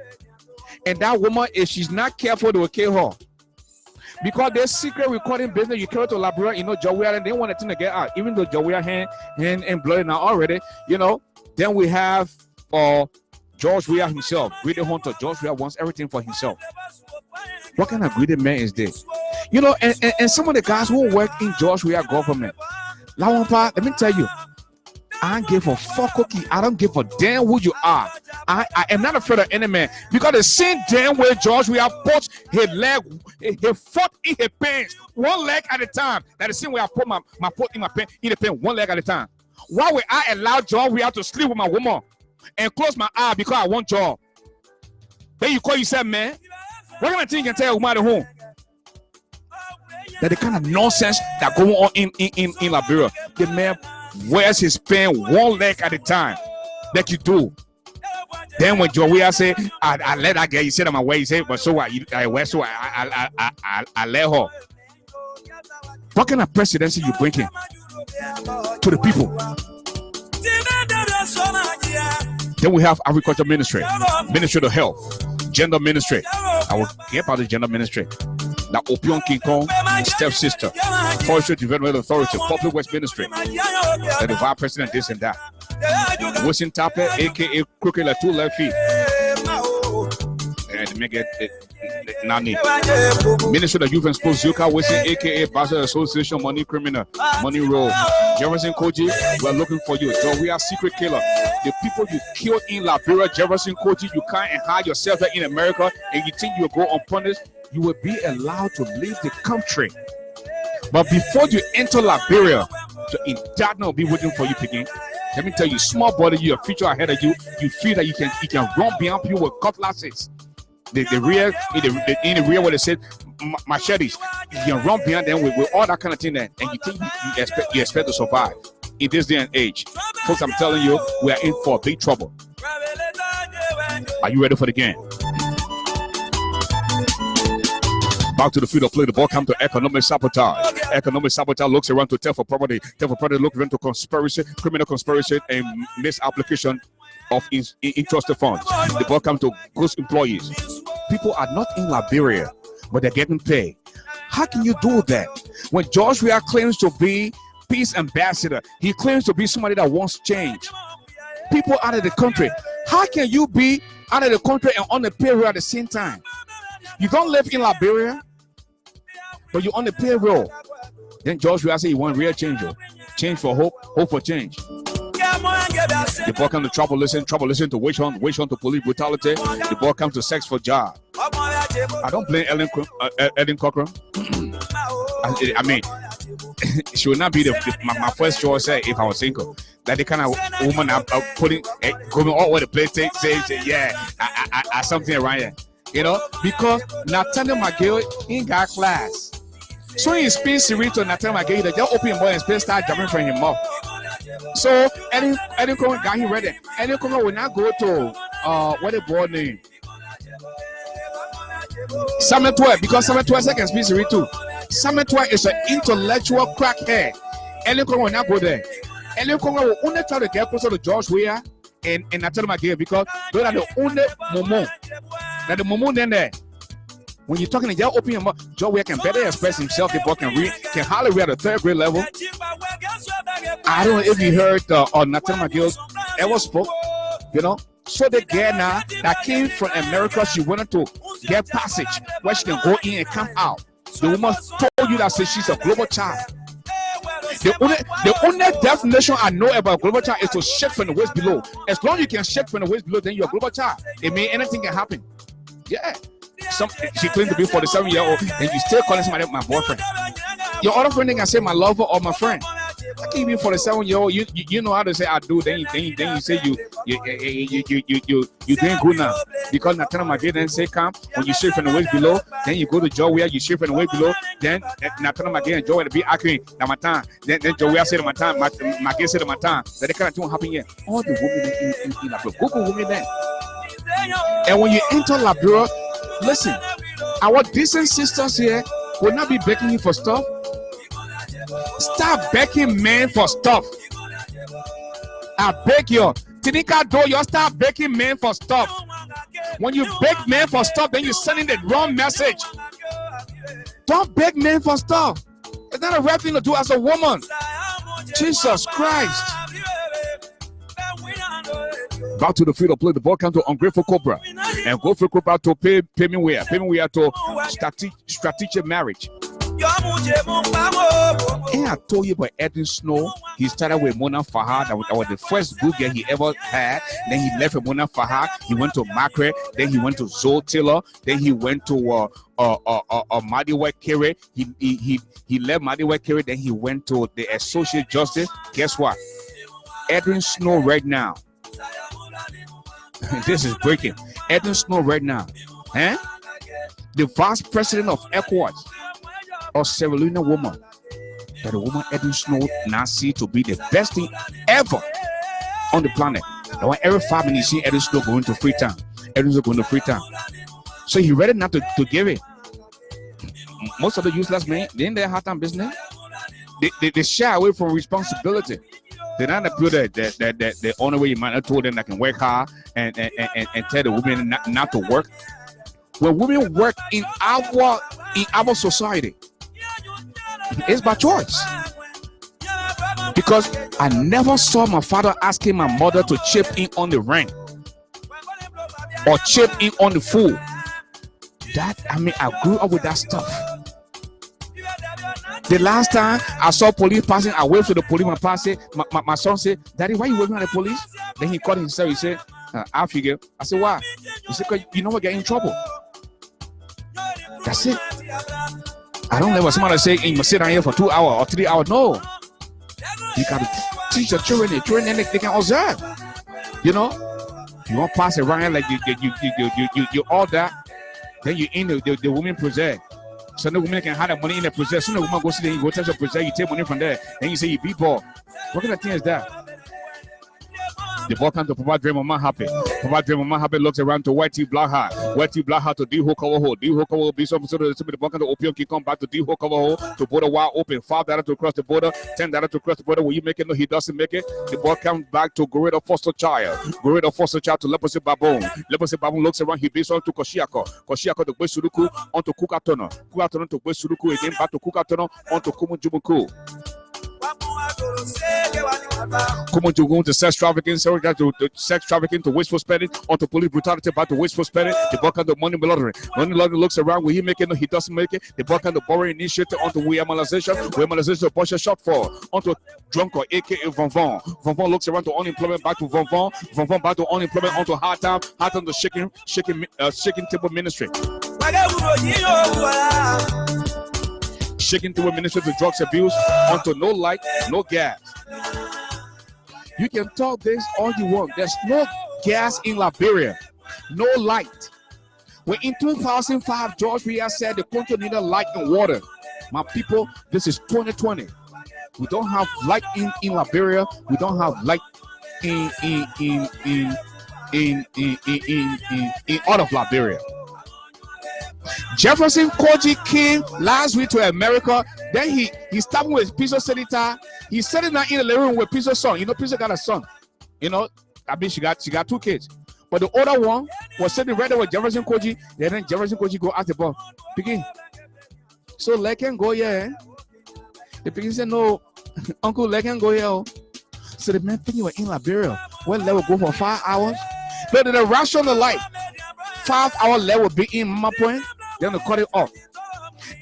And that woman, if she's not careful, they will kill her. Because there's secret recording business, you carry to Liberia, you know, George Weah, and they want the thing to get out. Even though George Weah hand and blood now already, you know. Then we have George Weah himself, greedy hunter. George Weah wants everything for himself. What kind of greedy man is this? You know, and some of the guys who work in George Weah government, let me tell you, I don't give a fuck cookie. I don't give a damn who you are. I am not afraid of any man because the same damn way George Weah put his leg, he fought in his pants, one leg at a time. That the same way I put my foot in my pants, in the pants, one leg at a time. Why would I allow George Weah to sleep with my woman and close my eye because I want job? Then you call yourself man? What kind of thing you can tell a woman at home? That the kind of nonsense that going on in Liberia. The man wears his pen one leg at a time, like you do. Then when George Weah say, I let that girl, you said on my way, he said, but so what? I wear so I let her. What kind of presidency you bringing to the people? Then we have agriculture ministry, ministry of health, gender ministry. I will get about the gender ministry. Now, Opium King Kong, stepsister, Forestry Development Authority, Public Works Ministry, and the vice president, this and that. Wilson Tape, aka Crooked like 2 left feet. And make it Nani. Ministry of Youth and Sports, Zuka Wilson, aka Basel Association, Money Criminal, Money Roll. Jefferson Koji, we're looking for you. So we are secret killer. The people you killed in Liberia, Jefferson Koji, you can't hide yourself in America and you think you'll go unpunished. You will be allowed to leave the country. But before you enter Liberia, the indictment will be waiting for you, picking. Let me tell you, small body, you have future ahead of you. You feel that you can run beyond people with cutlasses. In the rear where they said machetes, you can run beyond them with all that kind of thing there, and you think you expect to survive in this day and age. Folks, I'm telling you, we are in for big trouble. Are you ready for the game? Back to the field of play. The ball comes to economic sabotage. Economic sabotage looks around to theft for property. Theft for property looks around to conspiracy, criminal conspiracy, and misapplication of entrusted funds. The ball comes to ghost employees. People are not in Liberia, but they're getting paid. How can you do that? When George Weah claims to be peace ambassador, he claims to be somebody that wants change. People out of the country. How can you be out of the country and on the payroll at the same time? You don't live in Liberia, but you're on the payroll. Then George Weah say he want real change. Change for hope, hope for change. The ball comes to trouble listen to witch hunt to police brutality. The ball comes to sex for job. I don't blame Ellen Cochran. I mean, she would not be my first choice if I was single. That the kind of woman I'm putting, going all over the place, say yeah, I something around here. You know, because Nathaniel McGill ain't got class. So he spins Siri to Natal Magay, they just open him and space start jumping from him up. So any guy he read it. Any will not go to what the board name. Summit 12, because Summit 12 seconds spin Siri too. Summit 12 is an intellectual crackhead. Any will not go there. Any will only try to get closer to George Weah and Natal Magay because those are the only moment. That the moment then there. When you're talking, you open your mouth. Joe Weah can better express himself. The boy can read, can hardly read at the 3rd grade level. I don't know if you heard Natal McGill ever spoke, you know. So the girl now that came from America, she wanted to get passage where she can go in and come out. The woman told you that says she's a global child. The only definition I know about global child is to shake from the waist below. As long as you can shake from the waist below, then you're a global child. It means anything can happen. Yeah. She claimed to be 47-year-old, and you still calling somebody my boyfriend. Your other friend can say my lover or my friend. I can't be 47-year-old. You know how to say I do. Then you say you doing good now because Natana Magay then say come when you shift from the waist below. Then you go to Joe Weah, you shift from the waist below. Then Natana Magay and Joe Weah be arguing. Now my time. Then Joe Weah say my time. Magay say my time. That the kind of thing happen here. All the women in Labrador, Google women then. And when you enter Labrador, listen, our decent sisters here will not be begging you for stuff. Stop begging men for stuff. I beg you. Tinika do you start begging men for stuff. When you beg men for stuff, then you're sending the wrong message. Don't beg men for stuff. It's not a right thing to do as a woman. Jesus Christ. Back to the field of play. The ball comes to Ungrateful Cobra. And Ungrateful Cobra to pay me where. Pay me where to strategic marriage. And I told you about Edwin Snow. He started with Mona Fahad. That was the first good girl he ever had. Then he left with Mona Fahad. He went to Margaret. Then he went to Zoe Taylor. Then he went to Madiwek Kere. He left Madiwek Kere. Then he went to the Associate Justice. Guess what? Edwin Snow right now. This is breaking. Edwin Snow right now. The vice president of ECOWAS, or Sierra Leone woman, that the woman Edwin Snow now see to be the best thing ever on the planet. Now when every 5 minutes you see Edwin Snow going to Freetown. Edwin Snow going to Freetown. So he ready not to give it. Most of the useless men, they in their hard time business. They shy away from responsibility. They're not the people that the only way you might have told them that can work hard and tell the women not to work. When women work in our society, it's by choice. Because I never saw my father asking my mother to chip in on the rent or chip in on the food. I grew up with that stuff. The last time I saw police passing, I waved to the policeman passing. My son said, "Daddy, why you waving at the police?" Then he called himself. He said, "I figure." I said, "Why?" He said, "Cause you know what, get in trouble." That's it. I don't let somebody say, "You must sit down here for 2 hours or 3 hours." No, you got to teach your children. The children they can observe. You know, you won't pass around like you all that. Then you in the women preserve. So the woman can have that money in the preserve. So the woman goes to there, you go touch the preserve, you take money from there, then you say you beat ball. What kind of thing is that? The ball comes to Papa Dre Mama Happy. Papa Dre Mama Happy looks around to Whitey Blackheart. Whitey Blackheart to D Hokowo. D Hokowo be something so the ball comes to Opium can come back to D Hokowo to border wide open. $5 to cross the border, $10 to cross the border. Will you make it? No, he doesn't make it. The ball comes back to Gorilla Foster Child. Gorilla Foster Child to Leprosy Baboon. Leprosy Baboon looks around, he beats on to Koshiako. Koshiako to Besuruku onto Kukatono. Kukatono to Besuruku again back to Kukatono onto Kumujumuku. Come on to go into sex trafficking, to sex trafficking, to wasteful spending, onto police brutality, back to wasteful spending. The buck on the money laundering. Money laundering looks around. Will he make it? No, he doesn't make it. The buck on the borrowing initiative onto Weamonization. Weamonization to push a shot for onto drunk or aka Vonvon. Vonvon looks around to unemployment, back to Vonvon. Vonvon back to unemployment onto hard time to shaking table ministry. Shaking table ministry to drugs abuse onto no light, no gas. You can talk this all you want. There's no gas in Liberia, no light. When in 2005, George Weah said the country needed light and water, My people, this is 2020. We don't have light in Liberia. We don't have light in all of Liberia. Jefferson Koji came last week to America. Then he started with Pizzo Senator. He sitting down in the living room with Pizzo's son. You know, Pizzo got a son. You know, I mean, she got 2 kids. But the older one was sitting right there with Jefferson Koji. And then Jefferson Koji go ask the boy, Piggy, so let him go here. The Piggy said, no, Uncle, let him go here. So the man thinking we're in Liberia. Well, let will go for 5 hours. But in the rush on the light, 5 hour level will be in my point. Then they cut it off.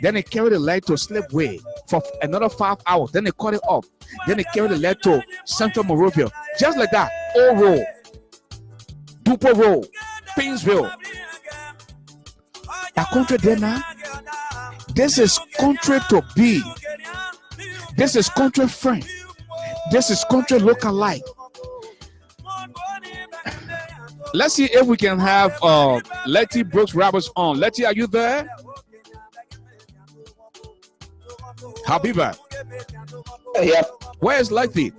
Then they carry the light to Slipway for another 5 hours. Then they cut it off. Then they carry the light to Central Monrovia. Just like that. Old Road, Duper Road, Painesville. That country there now. This is country to be. This is country friend. This is country local life. Let's see if we can have Letty Brooks Roberts on. Letty, are you there? Habiba. Yep. Where is Letty?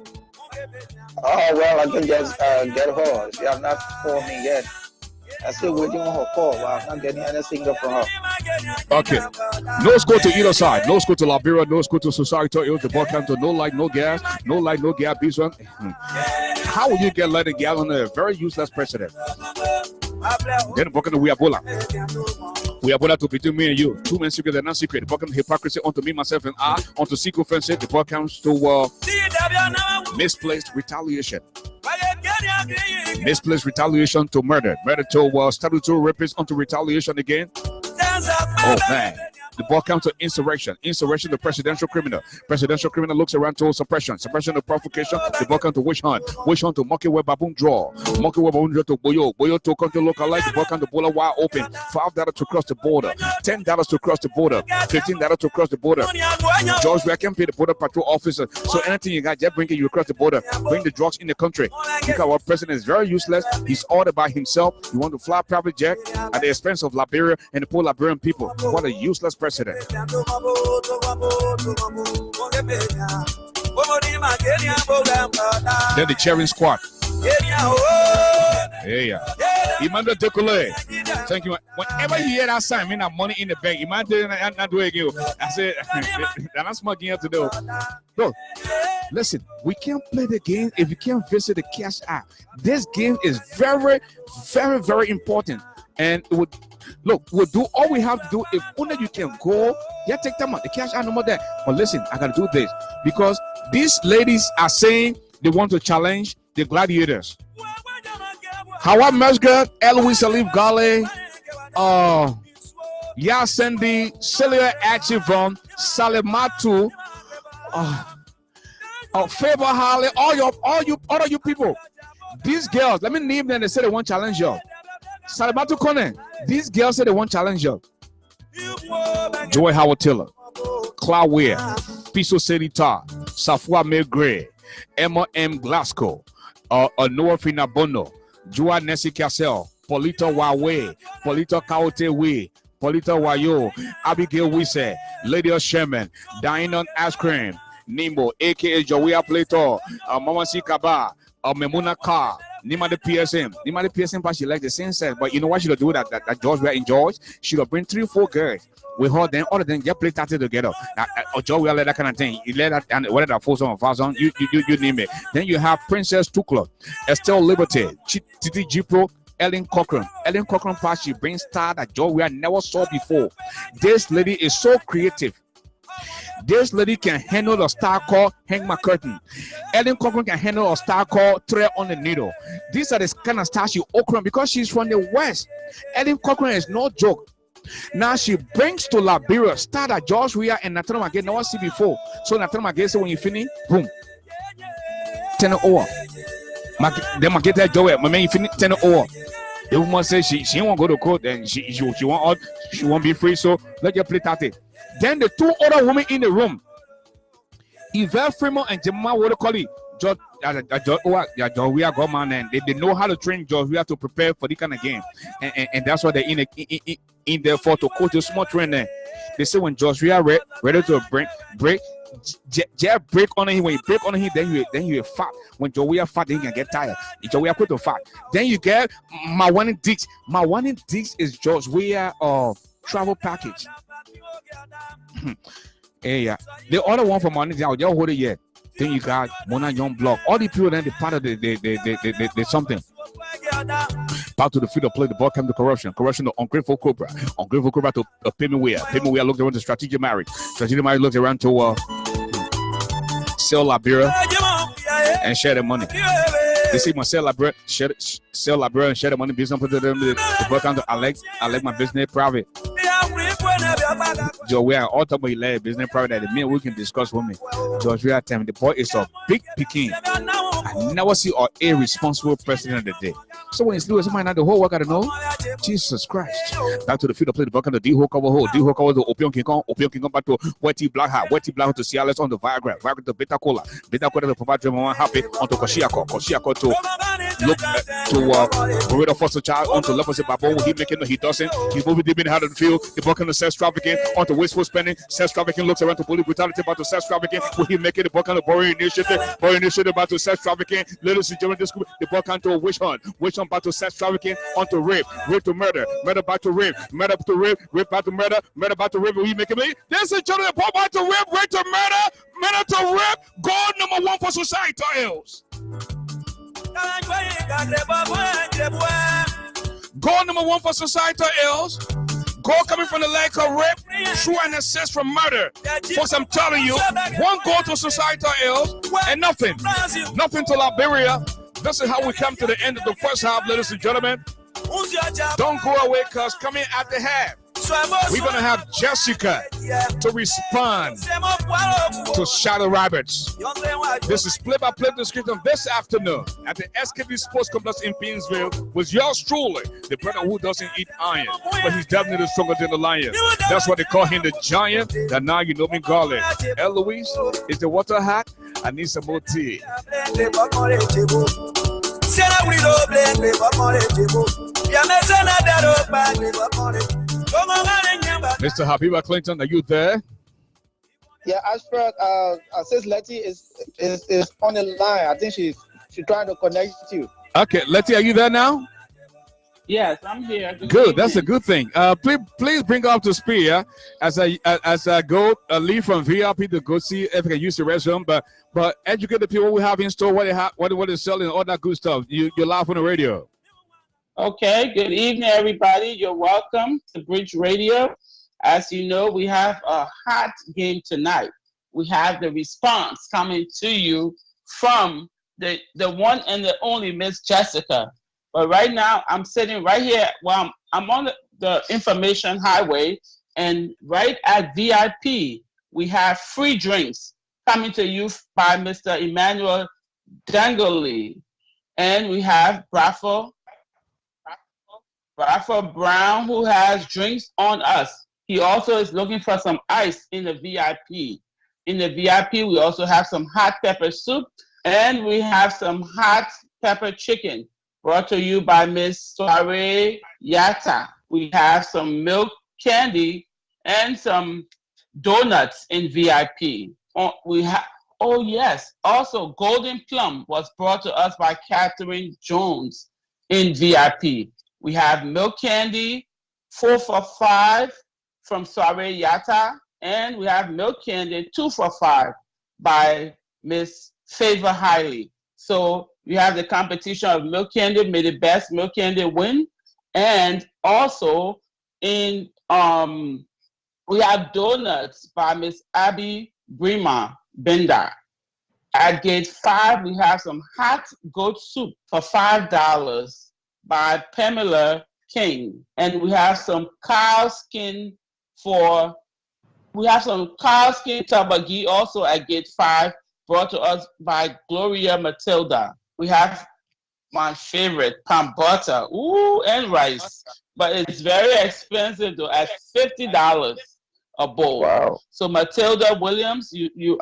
Oh, well, I can just get her. She has not called me yet. I'm still waiting on her call. Well, I'm not getting anything from her. Okay. No score to either side. No score to Liberia. No score to Society. It was the ball to no light, no gas. No light, no gas. This one. How will you get light and gas on a very useless president? Then Bokan we Ebola. We Ebola to between me and you. 2 men secret and non secret. Bokan hypocrisy onto me, myself, and I. Onto seek offensive. The ball comes to misplaced retaliation. Misplaced retaliation to murder. Murder to statutory rapist onto retaliation again. Oh man. The ball comes to insurrection. Insurrection, the presidential criminal. Presidential criminal looks around to suppression. Suppression to provocation. The ball comes to witch hunt. Witch hunt to monkey web baboon draw. Monkey web baboon draw to boyo. Boyo to country local life. The ball comes to bola wide open. $5 to cross the border. $10 to cross the border. $15 to cross the border. George, we can pay the border patrol officer. So anything you got, just bring it you across the border. Bring the drugs in the country. Look, our president is very useless. He's ordered by himself. You want to fly private jet at the expense of Liberia and the poor Liberian people. What a useless president. Then the cheering squad. Yeah. Emmanuel Dekole. Thank you. Whenever he hear that sign, mean that money in the bank. Emmanuel not doing it. I said that's my game to do. No, listen, we can't play the game if you can't visit the cash app. This game is very, very, very important. And it would we'll do all we have to do. If only you can go, take them out. The cash out no more there. But listen, I gotta do this because these ladies are saying they want to challenge the gladiators. Howard Mesger, Eloise Salif Garley, Yasendi, Celia Achivon, Salimatu, Faber Harley, all you people. These girls, let me name them. They say they want to challenge you. Salimatu Kone, these girls say they want to challenge you. Joy Howard Tiller, Cloud Weir, Piso Sedita, Safua May Gray, Emma M. Glasgow, Noah Finabono, Joa Nessie Cassell, Polito Wawe, Polito Kaote We, Polito Wayo, Abigail Wise, Lady Sherman, Diane Ashcream, Nimbo, aka Joia Plato, Mama Sikaba, Memuna Car. Nima the PSM. Nima the PSM, but she like the same set. But you know what she do that George were in George? She will bring 3-4 girls. We hold them, all of them get play 30 together. Or George will let that kind of thing. You let that, and whether that falls on, you name it. Then you have Princess Tukla, Estelle Liberty, Titi Gipro, Ellen Cochran. Ellen Cochran, she brings star that George we never saw before. This lady is so creative. This lady can handle a star called Hang My Curtain. Ellen Cochran can handle a star called Thread on the Needle. These are the kind of stars she okran because she's from the West. Ellen Cochran is no joke. Now she brings to Liberia star that George Weah and Nathan Magay never see before. So Nathan Magay say when you finish, boom, 10 over. Then Magay tell Joey, my man, you finish 10 over. The woman says she won't go to court and she won't be free. So let you play 30. Then the two other women in the room, Yvette Fremont and Jemima Wodokoli, George Weah Gorman, and they know how to train George Weah to prepare for the kind of game, and that's what they're in there for, to coach a small trainer. They say when Joshua ready to break, just break on him. When you break on him, then you fat. When Joshua fat, then he can get tired. If Joshua quit to fat, then you get my one in Dix. My one in Dix is Joshua travel package. Yeah, the other one from money down, just hold it yet. Then you got Mona Young Block. All the people then the part of the something. Back to the field of play, the ball came to corruption to ungrateful Cobra to payment where looked around to strategic marriage looked around to sell Liberia and share the money. They say my sell Liberia and share the money business put them the ball comes to I like my business private. Joe, we are ultimately business private that the men we can discuss with me. George, we are telling the boy is a big picking. I never see an irresponsible president of the day. So when it's Lewis, it might not the whole work. I don't know. Jesus Christ. Back to the field of play, the ball on the D-Ho cover hole. D-Ho cover the Opium King Kong back to Wetty Black Hat. Wetty Black to Cialis on the Viagra to Beta Cola to provide them one happy onto Koshiako to look to Burrito Foster Child onto Leprosy Babo. He making he doesn't. He's moving deep in the heart of the field. The ball on the sex trafficking onto wasteful spending. Sex trafficking looks around to bully brutality about to sex trafficking. Will he make it the ball on the Boring initiative about to sex trafficking. Ladies and gentlemen, the ball on to a witch hunt about to sex trafficking onto rape to murder back to rape back to murder back to rape. Will he make it? Ladies and gentlemen, the ball back to rape to murder to rape. Goal number 1 for society else. Goal number 1 for society else. Goal coming from the leg of rape, true and assess from murder. Folks, I'm telling you, 1 goal to society else and nothing to Liberia. This is how we come to the end of the first half, ladies and gentlemen. Don't go away, cuz coming at the half, we're going to have Jessica to respond to Shadow Rabbits. This is play-by-play description this afternoon at the SKB Sports Complex in Painesville with yours truly, the brother who doesn't eat iron, but he's definitely stronger than the lion. That's why they call him the giant. That now you know me, Garley. Eloise, is the water hot? I need some more tea. Mr. Habiba Clinton, are you there? Yeah, Ashford, says Letty is on the line. I think she's trying to connect you. Okay, Letty, are you there now? Yes, I'm here. Good, that's a good thing. Please bring up to speed, yeah? As I go leave from VIP to go see if I can use the restroom, but educate the people we have in store, what they're selling, all that good stuff. You're live on the radio. Okay, good evening, everybody. You're welcome to Bridge Radio. As you know, we have a hot game tonight. We have the response coming to you from the one and the only Miss Jessica. But right now, I'm sitting right here. Well, I'm on the information highway, and right at VIP, we have free drinks coming to you by Mr. Emmanuel Garley. And we have Bradford Brown, who has drinks on us. He also is looking for some ice in the VIP. In the VIP, we also have some hot pepper soup, and we have some hot pepper chicken brought to you by Miss Soiree Yata. We have some milk candy and some donuts in VIP. Oh yes, also Golden Plum was brought to us by Catherine Jones in VIP. We have milk candy, 4 for $5 from Soiree Yata, and we have milk candy, 2 for $5 by Miss Favor Hiley. So we have the competition of milk candy. May the best milk candy win. And also in we have donuts by Miss Abby Brima Bender. At gate 5, we have some hot goat soup for $5 by Pamela King. And we have some cow skin tabagi also at gate 5, brought to us by Gloria Matilda. We have my favorite, pan butter, and rice. But it's very expensive though, at $50 a bowl. Wow. So Matilda Williams,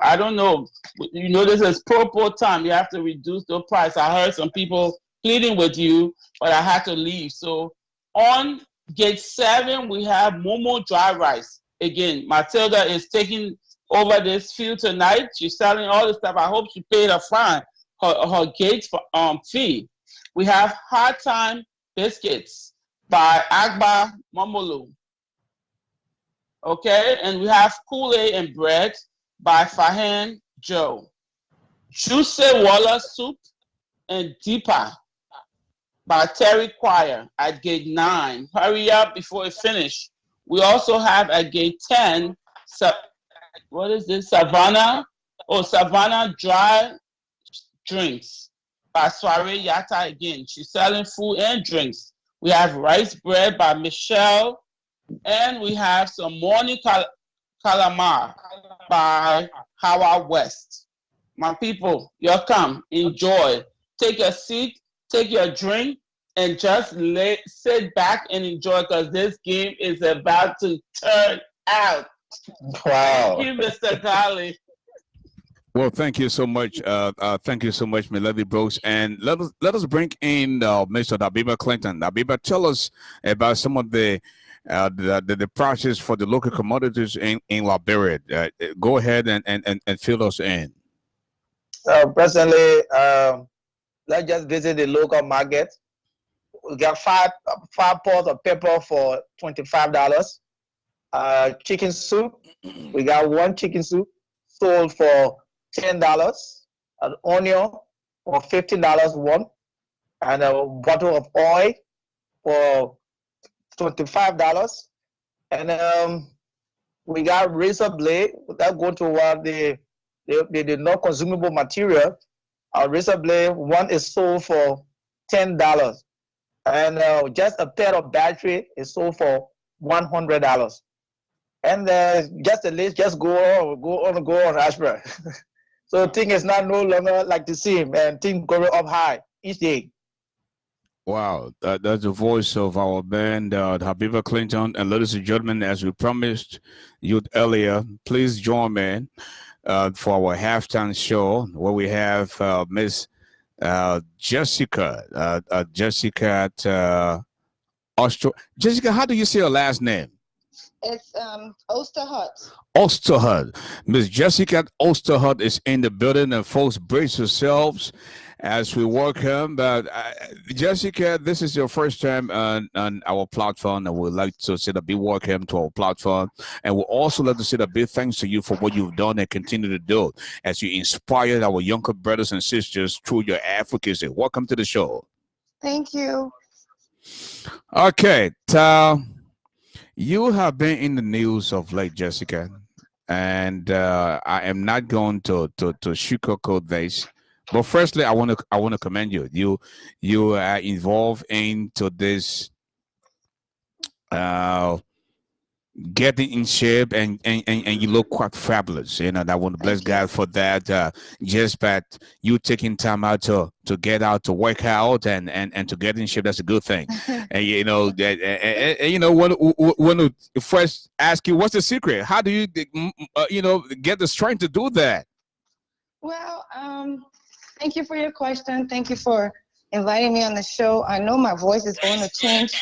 I don't know. You know this is purple time. You have to reduce the price. I heard some people pleading with you, but I had to leave. So on gate 7, we have Momo dry rice Again, Matilda is taking over this field tonight. She's selling all the stuff. I hope she paid her fine, her gate fee. We have Hard Time Biscuits by Agba Momolu. Okay, and we have Kool-Aid and Bread by Fahan Joe. Juice Walla Soup and Deepa by Terry Choir at gate 9. Hurry up before it finish. We also have at gate 10, what is this? Savannah Dry Drinks by Soiree Yata again. She's selling food and drinks. We have Rice Bread by Michelle, and we have some Morning Calamar by Howard West. My people, y'all come, enjoy. Take a seat, take your drink, and just sit back and enjoy, because this game is about to turn out. Wow. Thank you, Mr. Garley. Well, thank you so much. Thank you so much, Milady Brooks. And let us bring in Mr. Dabiba Clinton. Dabiba, tell us about some of the prices for the local commodities in Liberia. Go ahead and fill us in. Presently, let's just visit the local market. We got five pots of pepper for $25. Chicken soup, we got one chicken soup sold for $10. An onion for $15 one, and a bottle of oil for $25. And we got razor blade that go toward the non consumable material. Our razor blade one is sold for $10, and just a pair of battery is sold for $100. And just the list just go on, Ashford. So thing is not no longer like the same, and things going up high each day. Wow, that's the voice of our band, Habiba Clinton. And ladies and gentlemen, as we promised you earlier, please join me for our halftime show, where we have Miss Jessica. Jessica, Jessica, how do you say your last name? It's Osterhut. Osterhut. Miss Jessica Osterhut is in the building, and folks, brace yourselves as we welcome. Jessica, this is your first time on our platform, and we'd like to say a big welcome to our platform. And we'd also like to say a big thanks to you for what you've done and continue to do as you inspired our younger brothers and sisters through your advocacy. Welcome to the show. Thank you. Okay, you have been in the news of late, Jessica, and I am not going to sugarcoat this. But firstly, I want to commend you. You are involved into this getting in shape, and you look quite fabulous. You know, I want to bless God for that. Just that you taking time out to get out to work out and to get in shape, that's a good thing. And you know that, you know, when to first ask you, what's the secret? How do you get the strength to do that? Well, thank you for your question. Thank you for inviting me on the show. I know my voice is going to change.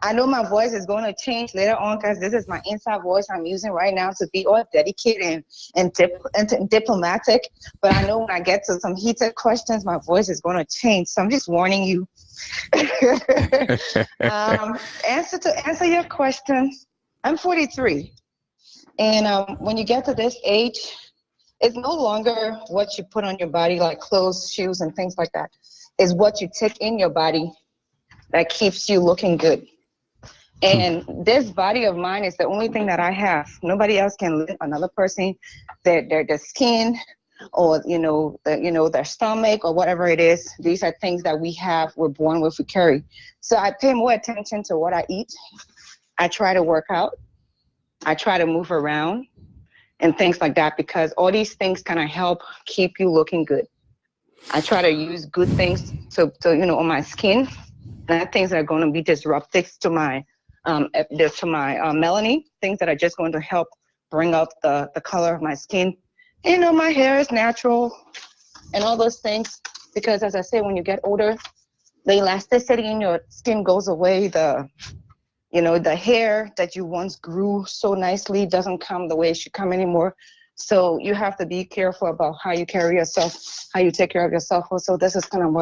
Later on, because this is my inside voice I'm using right now to be all dedicated and diplomatic. But I know when I get to some heated questions, my voice is going to change. So I'm just warning you. Answer your question, I'm 43. And when you get to this age, it's no longer what you put on your body, like clothes, shoes, and things like that. It's what you take in your body that keeps you looking good. And this body of mine is the only thing that I have. Nobody else can live another person, their skin, or their stomach, or whatever it is. These are things that we have, we're born with, we carry. So I pay more attention to what I eat. I try to work out. I try to move around and things like that, because all these things kind of help keep you looking good. I try to use good things to on my skin, not things that are going to be disruptive to my melanin, things that are just going to help bring out the color of my skin. My hair is natural and all those things, because as I say, when you get older, the elasticity in your skin goes away, the You know, the hair that you once grew so nicely doesn't come the way it should come anymore. So you have to be careful about how you carry yourself, how you take care of yourself. So this is kind of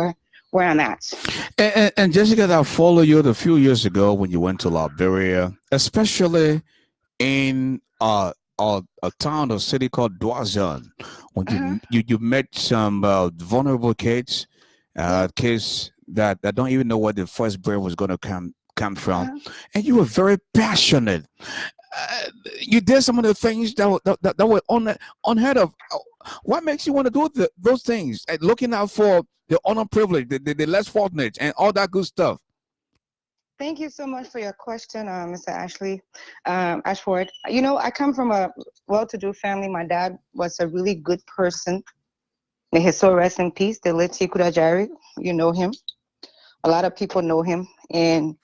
where I'm at. And Jessica, I followed you a few years ago when you went to Liberia, especially in a town or city called Douazan, when you met some vulnerable kids, kids that don't even know where the first breath was going to come from, and you were very passionate. You did some of the things that were unheard of. What makes you want to do those things? Looking out for the unprivileged, the less fortunate, and all that good stuff. Thank you so much for your question, Mr. Ashford. You know, I come from a well-to-do family. My dad was a really good person. May his soul rest in peace. The late Kudajari, you know him. A lot of people know him. And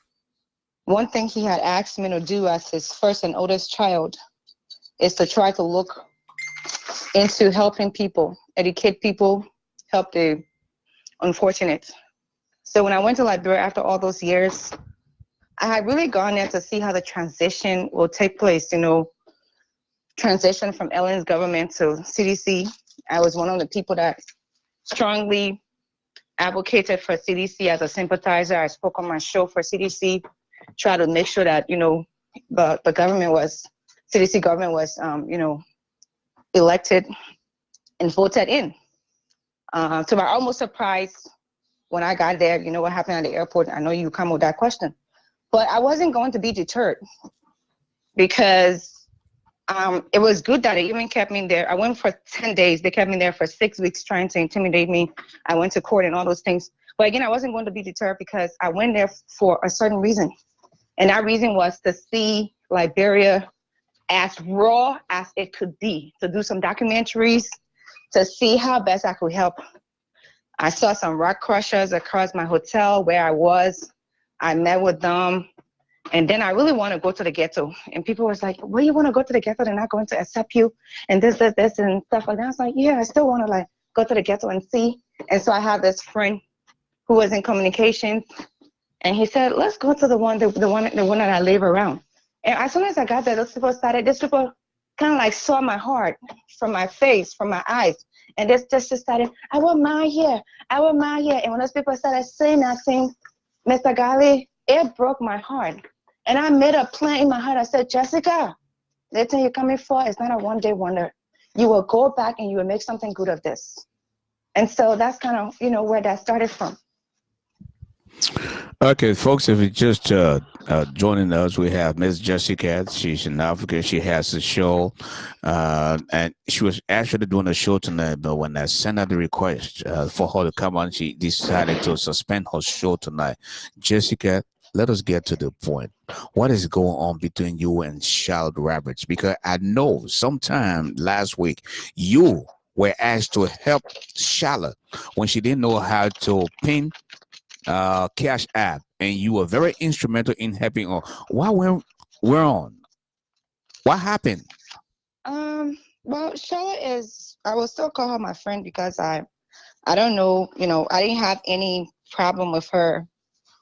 one thing he had asked me to do as his first and oldest child is to try to look into helping people, educate people, help the unfortunate. So when I went to Liberia after all those years, I had really gone there to see how the transition will take place, you know, transition from Ellen's government to CDC. I was one of the people that strongly advocated for CDC as a sympathizer. I spoke on my show for CDC, try to make sure that, you know, the CDC government was, you know, elected and voted in. To my almost surprise, when I got there, you know what happened at the airport? I know you come with that question. But I wasn't going to be deterred because it was good that they even kept me there. I went for 10 days. They kept me there for 6 weeks trying to intimidate me. I went to court and all those things. But again, I wasn't going to be deterred because I went there for a certain reason. And that reason was to see Liberia as raw as it could be, to do some documentaries, to see how best I could help. I saw some rock crushers across my hotel where I was. I met with them, and then I really want to go to the ghetto. And people was like, "Well, you want to go to the ghetto? They're not going to accept you," and this, and stuff like that. I was like, "Yeah, I still want to like go to the ghetto and see." And so I have this friend who was in communications, and he said, "Let's go to the one that I live around." And as soon as I got there, those people kind of like saw my heart from my face, from my eyes, and they just started, "I want mine here, I want mine here." And when those people started saying that thing, Mr. Garley, it broke my heart. And I made a plan in my heart. I said, "Jessica, the thing you're coming for is not a one-day wonder. You will go back and you will make something good of this." And so that's kind of, you know, where that started from. Okay, folks, if you're just joining us, we have Miss Jessica. She's in Africa. She has a show, and she was actually doing a show tonight, but when I sent her the request for her to come on, she decided to suspend her show tonight. Jessica, let us get to the point. What is going on between you and Charlotte Roberts? Because I know sometime last week you were asked to help Charlotte when she didn't know how to pin Cash App, and you were very instrumental in helping her. What went wrong? What happened? Well, Charlotte I will still call her my friend because I don't know, you know, I didn't have any problem with her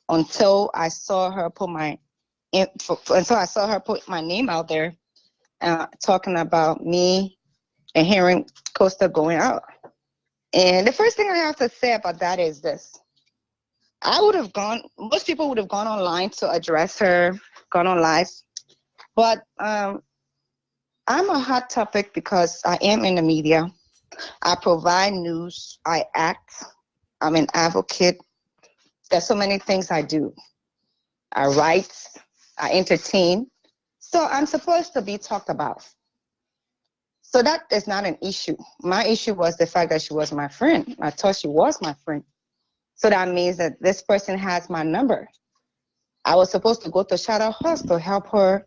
until I saw her put my name out there, talking about me and hearing Costa going out. And the first thing I have to say about that is this. Most people would have gone online to address her, gone on live. But I'm a hot topic because I am in the media. I provide news, I act, I'm an advocate. There's so many things I do. I write, I entertain. So I'm supposed to be talked about. So that is not an issue. My issue was the fact that she was my friend. I thought she was my friend. So that means that this person has my number. I was supposed to go to Shadow House to help her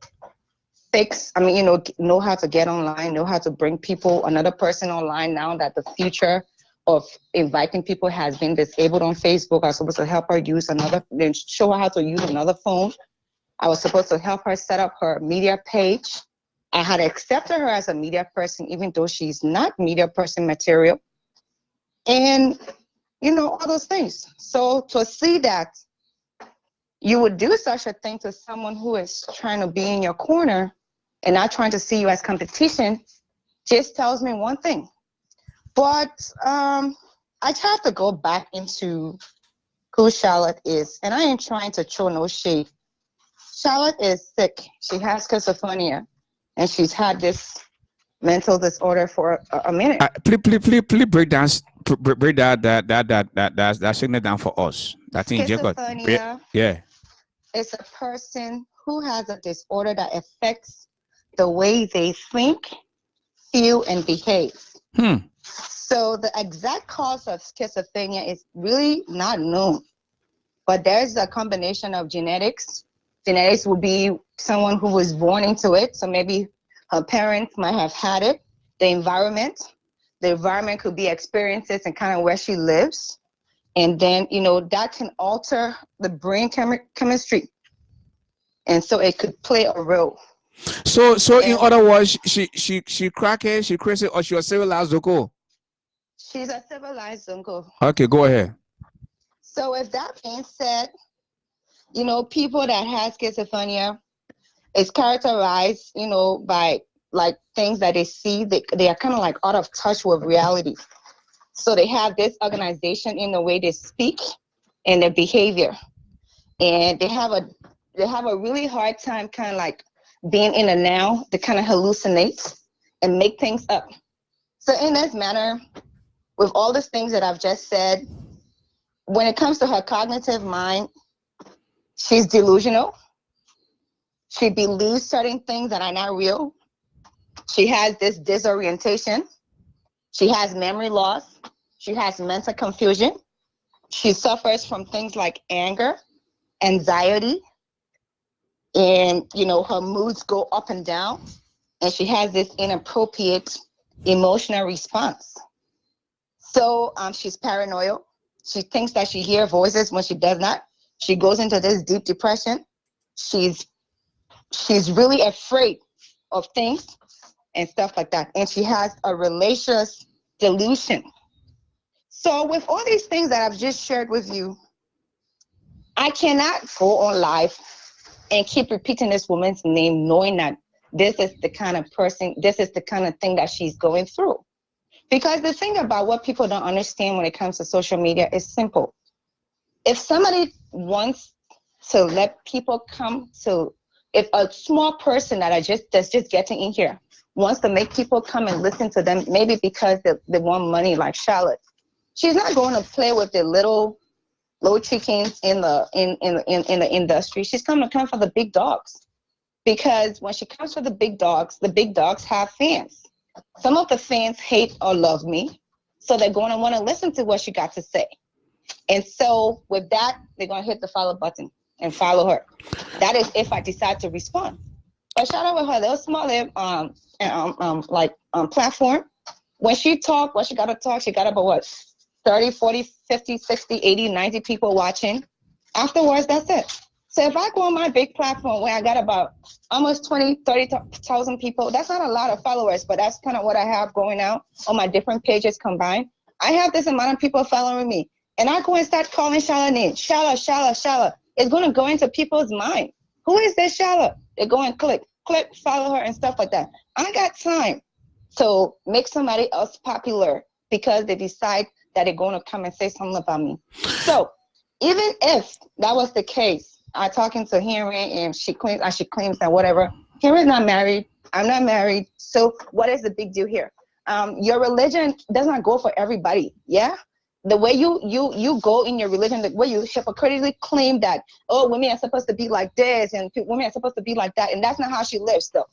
know how to get online, know how to bring another person online now that the future of inviting people has been disabled on Facebook. I was supposed to help her then show her how to use another phone. I was supposed to help her set up her media page. I had accepted her as a media person, even though she's not media person material. And, you know, all those things. So to see that, you would do such a thing to someone who is trying to be in your corner and not trying to see you as competition just tells me one thing. But I have to go back into who Charlotte is, and I ain't trying to throw no shade. Charlotte is sick. She has schizophrenia, and she's had this mental disorder for a minute. Please break down, break that signal down for us. That thing, Schizophrenia. yeah. It's a person who has a disorder that affects the way they think, feel, and behave. So the exact cause of schizophrenia is really not known, but there's a combination of genetics. Genetics will be someone who was born into it, so maybe her parents might have had it. The environment could be experiences and kind of where she lives. And then, that can alter the brain chemistry. And so it could play a role. So in other words, she cracked, she crazy, or she was civilized Zonko? She's a civilized Zonko. Okay, go ahead. So with that being said, people that have schizophrenia is characterized, by like things that they see. They are kind of like out of touch with reality. So they have this organization in the way they speak and their behavior. And they have a really hard time kind of like being in the now. They kind of hallucinate and make things up. So in this manner, with all the things that I've just said, when it comes to her cognitive mind, she's delusional. She believes certain things that are not real. She has this disorientation. She has memory loss. She has mental confusion. She suffers from things like anger, anxiety, and, her moods go up and down. And she has this inappropriate emotional response. So she's paranoid. She thinks that she hears voices when she does not. She goes into this deep depression. She's really afraid of things and stuff like that. And she has a religious delusion. So with all these things that I've just shared with you, I cannot go on live and keep repeating this woman's name, knowing that this is the kind of person, this is the kind of thing that she's going through. Because the thing about what people don't understand when it comes to social media is simple. If somebody wants to let people come to, if a small person that's just getting in here wants to make people come and listen to them, maybe because they want money like Charlotte, she's not going to play with the little chickens in the industry. She's going to come for the big dogs. Because when she comes for the big dogs have fans. Some of the fans hate or love me, so they're going to want to listen to what she got to say. And so with that, they're going to hit the follow button and follow her. That is if I decide to respond. But shout out with her little small platform. When she talk, what she got to talk, she got about what? 30, 40, 50, 60, 80, 90 people watching. Afterwards, that's it. So if I go on my big platform where I got about almost 20, 30,000 people, that's not a lot of followers, but that's kind of what I have going out on my different pages combined. I have this amount of people following me. And I go and start calling Charlotte names. Charlotte. It's going to go into people's mind. Who is this Charlotte? They go and click, follow her and stuff like that. I got time to make somebody else popular because they decide that they're going to come and say something about me. So even if that was the case, I'm talking to Henry and she claims that whatever. Henry's not married. I'm not married. So what is the big deal here? Your religion does not go for everybody. Yeah. The way you go in your religion, the way you hypocritically claim that, oh, women are supposed to be like this and women are supposed to be like that. And that's not how she lives though.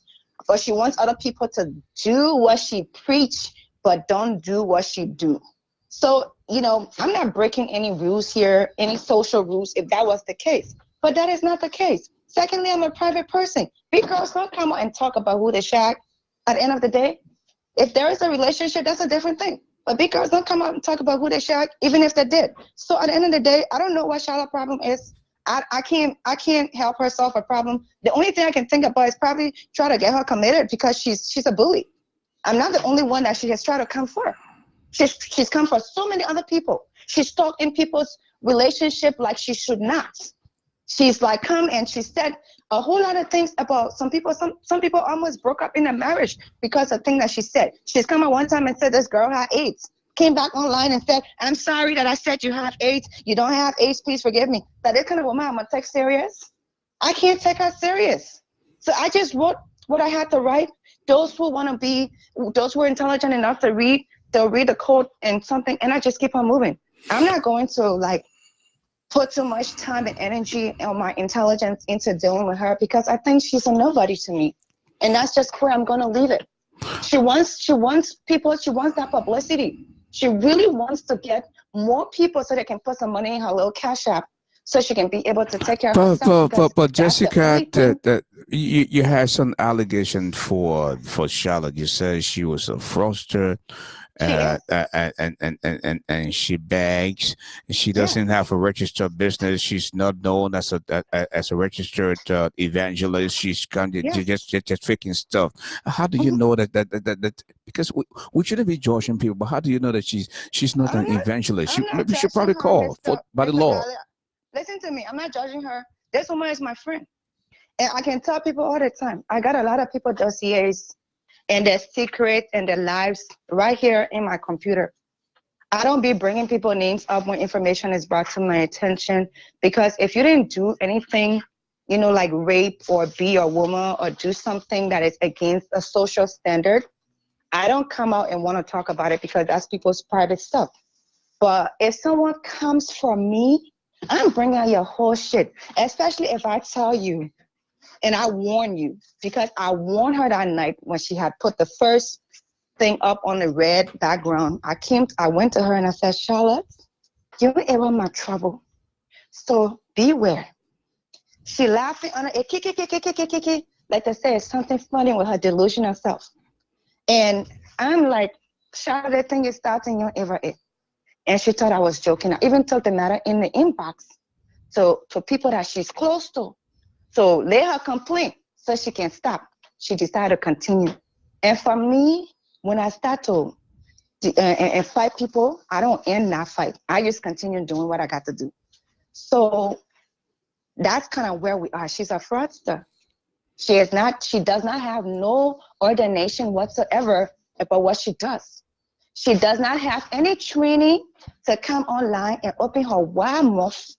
But she wants other people to do what she preach, but don't do what she do. So, I'm not breaking any rules here, any social rules, if that was the case. But that is not the case. Secondly, I'm a private person. Big girls don't come out and talk about who they shag. At the end of the day, if there is a relationship, that's a different thing. But big girls don't come out and talk about who they shag, even if they did. So at the end of the day, I don't know what Charlotte's problem is. I can't help her solve a problem. The only thing I can think about is probably try to get her committed because she's a bully. I'm not the only one that she has tried to come for. She's come for so many other people. She's talked in people's relationship like she should not. She's like come and she said a whole lot of things about some people. Some people almost broke up in a marriage because of things that she said. She's come out one time and said this girl had AIDS. Came back online and said, I'm sorry that I said you have AIDS. You don't have AIDS, please forgive me. That this kind of woman I'm gonna take serious. I can't take her serious. So I just wrote what I had to write. Those who are intelligent enough to read, they'll read the code and something, and I just keep on moving. I'm not going to like put too much time and energy on my intelligence into dealing with her because I think she's a nobody to me. And that's just where I'm gonna leave it. She wants that publicity. She really wants to get more people so they can put some money in her little cash app so she can be able to take care of herself. But Jessica, you had some allegation for Charlotte. You said she was a fraudster, and she begs. She doesn't have a registered business. She's not known as a registered evangelist. She's kind of just faking stuff. How do you know that because we shouldn't be judging people, but how do you know that she's not an evangelist? Maybe she probably called by the law. Listen to me. I'm not judging her. This woman is my friend. And I can tell people all the time. I got a lot of people dossiers and their secrets and their lives right here in my computer. I don't be bringing people names up when information is brought to my attention because if you didn't do anything, like rape or be a woman or do something that is against a social standard, I don't come out and want to talk about it because that's people's private stuff. But if someone comes from me, I'm bringing out your whole shit, especially if I tell you and I warn you, because I warned her that night when she had put the first thing up on the red background. I went to her and I said, Charlotte, you are my trouble. So beware. She laughing on it, like they say, something funny with her delusional self. And I'm like, Charlotte, that thing is starting your ever it. And she thought I was joking. I even took the matter in the inbox to people that she's close to. So lay her complaint so she can stop. She decided to continue. And for me, when I start to and fight people, I don't end that fight. I just continue doing what I got to do. So that's kind of where we are. She's a fraudster. She does not have no ordination whatsoever about what she does. She does not have any training to come online and open her wide mouth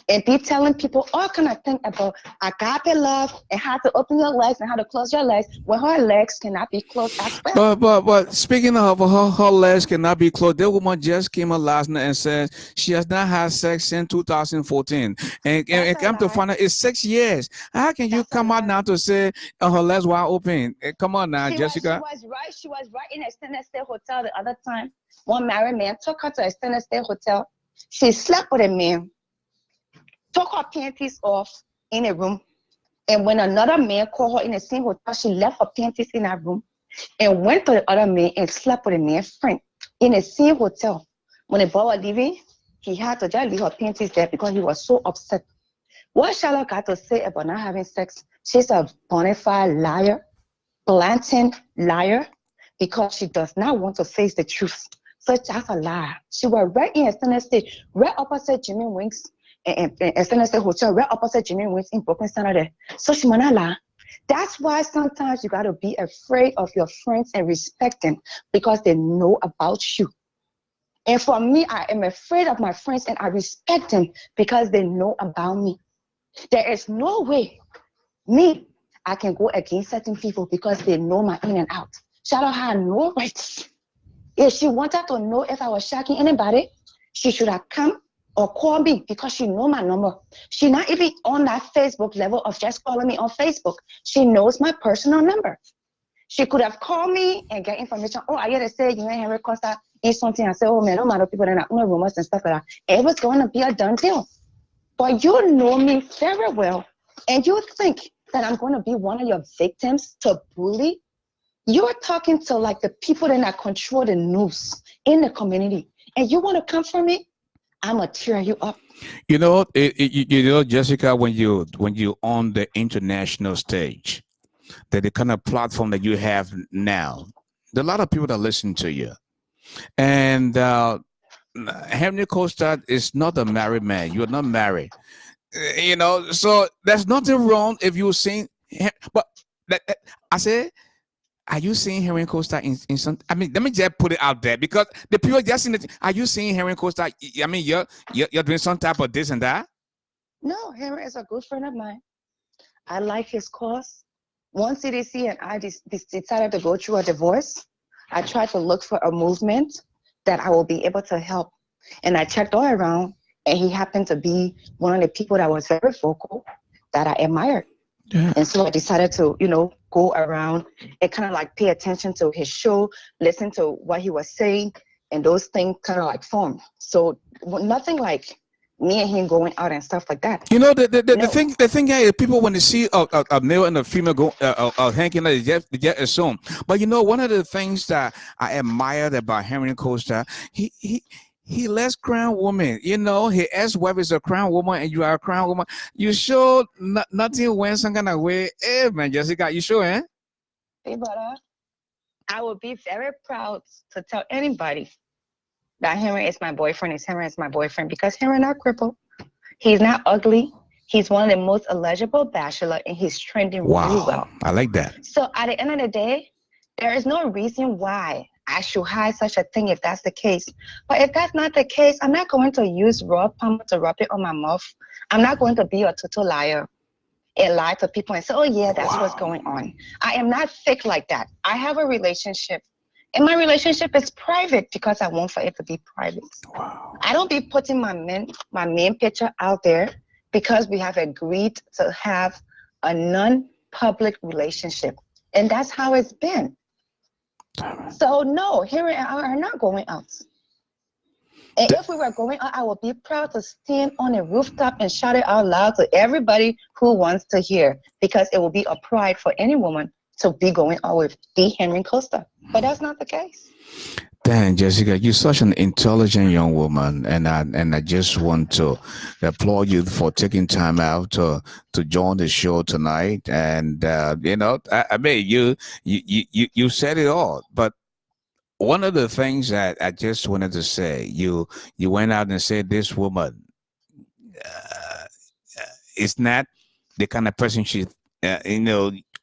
and be telling people all kind of things about agape love and how to open your legs and how to close your legs when her legs cannot be closed as well. But speaking of her legs cannot be closed, that woman just came out last night and said she has not had sex since 2014 and come to find out it's 6 years. How can you come out now to say her legs wide open? Come on now, Jessica. She was right in a extended stay hotel the other time. One married man took her to a extended stay hotel. She slept with a man, took her panties off in a room, and when another man called her in the same hotel, she left her panties in that room and went to the other man and slept with a man's friend in the same hotel. When the boy was leaving, he had to just leave her panties there because he was so upset. What Charlotte got to say about not having sex? She's a bona fide liar, blatant liar, because she does not want to face the truth. So that's a lie. She was right in Extended Stay, right opposite Jimmy Wink's and Extended Stay Hotel, right opposite Jimmy Wink's in Brooklyn Center there. So she might not lie. That's why sometimes you got to be afraid of your friends and respect them because they know about you. And for me, I am afraid of my friends and I respect them because they know about me. There is no way I can go against certain people because they know my in and out. Charlotte had no rights. If she wanted to know if I was shacking anybody, she should have come or called me because she know my number. She not even on that Facebook level of just calling me on Facebook. She knows my personal number. She could have called me and get information. Oh, I gotta say, you and Henry Costa is something. I said, oh man, no matter people that are rumors and stuff like that. It was going to be a done deal. But you know me very well, and you think that I'm going to be one of your victims to bully? You're talking to like the people that control the news in the community, and you want to come for me? I'm gonna tear you up. You know, Jessica, when you on the international stage, the kind of platform that you have now, there are a lot of people that listen to you, and Henry Costa is not a married man. You're not married. You know, so there's nothing wrong if you sing. But I said, are you seeing Henry Costa in some? I mean, let me just put it out there because the people just in it. Are you seeing Henry Costa? I mean, you're doing some type of this and that. No, Henry is a good friend of mine. I like his cause. Once CDC and I decided to go through a divorce, I tried to look for a movement that I will be able to help. And I checked all around, and he happened to be one of the people that was very vocal that I admired. Yeah. And so I decided to, go around and kind of like pay attention to his show, listen to what he was saying, and those things kind of like formed. So nothing like me and him going out and stuff like that. You know, the thing is, people when they see a male and a female go hanging out, they just assume. But you know, one of the things that I admired about Henry Costa, he lets crown woman. You know, his ex-wife is a crown woman, and you are a crown woman. You sure nothing went some kind of way? Hey, man, Jessica, you sure, eh? Hey, brother, I would be very proud to tell anybody that Henry is my boyfriend. Henry is my boyfriend because Henry not crippled. He's not ugly. He's one of the most eligible bachelor, and he's trending really well. I like that. So at the end of the day, there is no reason why I should hide such a thing if that's the case. But if that's not the case, I'm not going to use raw palm to rub it on my mouth. I'm not going to be a total liar and lie to people and say, oh yeah, that's what's going on. I am not fake like that. I have a relationship, and my relationship is private because I want for it to be private. Wow. I don't be putting my main picture out there because we have agreed to have a non-public relationship. And that's how it's been. So no, here and I are not going out. And if we were going out, I would be proud to stand on a rooftop and shout it out loud to everybody who wants to hear, because it will be a pride for any woman to be going out with the Henry Costa. But that's not the case. Damn, Jessica, you're such an intelligent young woman, and I just want to applaud you for taking time out to join the show tonight. And I mean, you said it all. But one of the things that I just wanted to say, you went out and said this woman is not the kind of person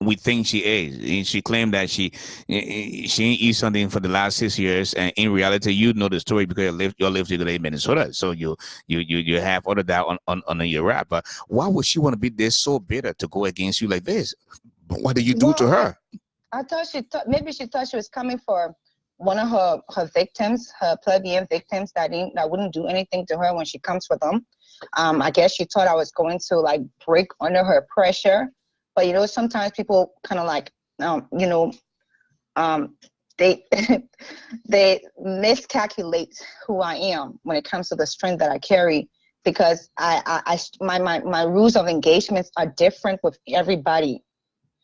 we think she is. And she claimed that she ain't eat something for the last 6 years, and in reality, you know the story because you live together in Minnesota, so you have all of that on your rap. But why would she want to be this so bitter to go against you like this? What did you do to her? I thought maybe she thought she was coming for one of her victims, her plebeian victims that wouldn't do anything to her when she comes for them. I guess she thought I was going to like break under her pressure. But sometimes people kind of like, they they miscalculate who I am when it comes to the strength that I carry, because my rules of engagements are different with everybody.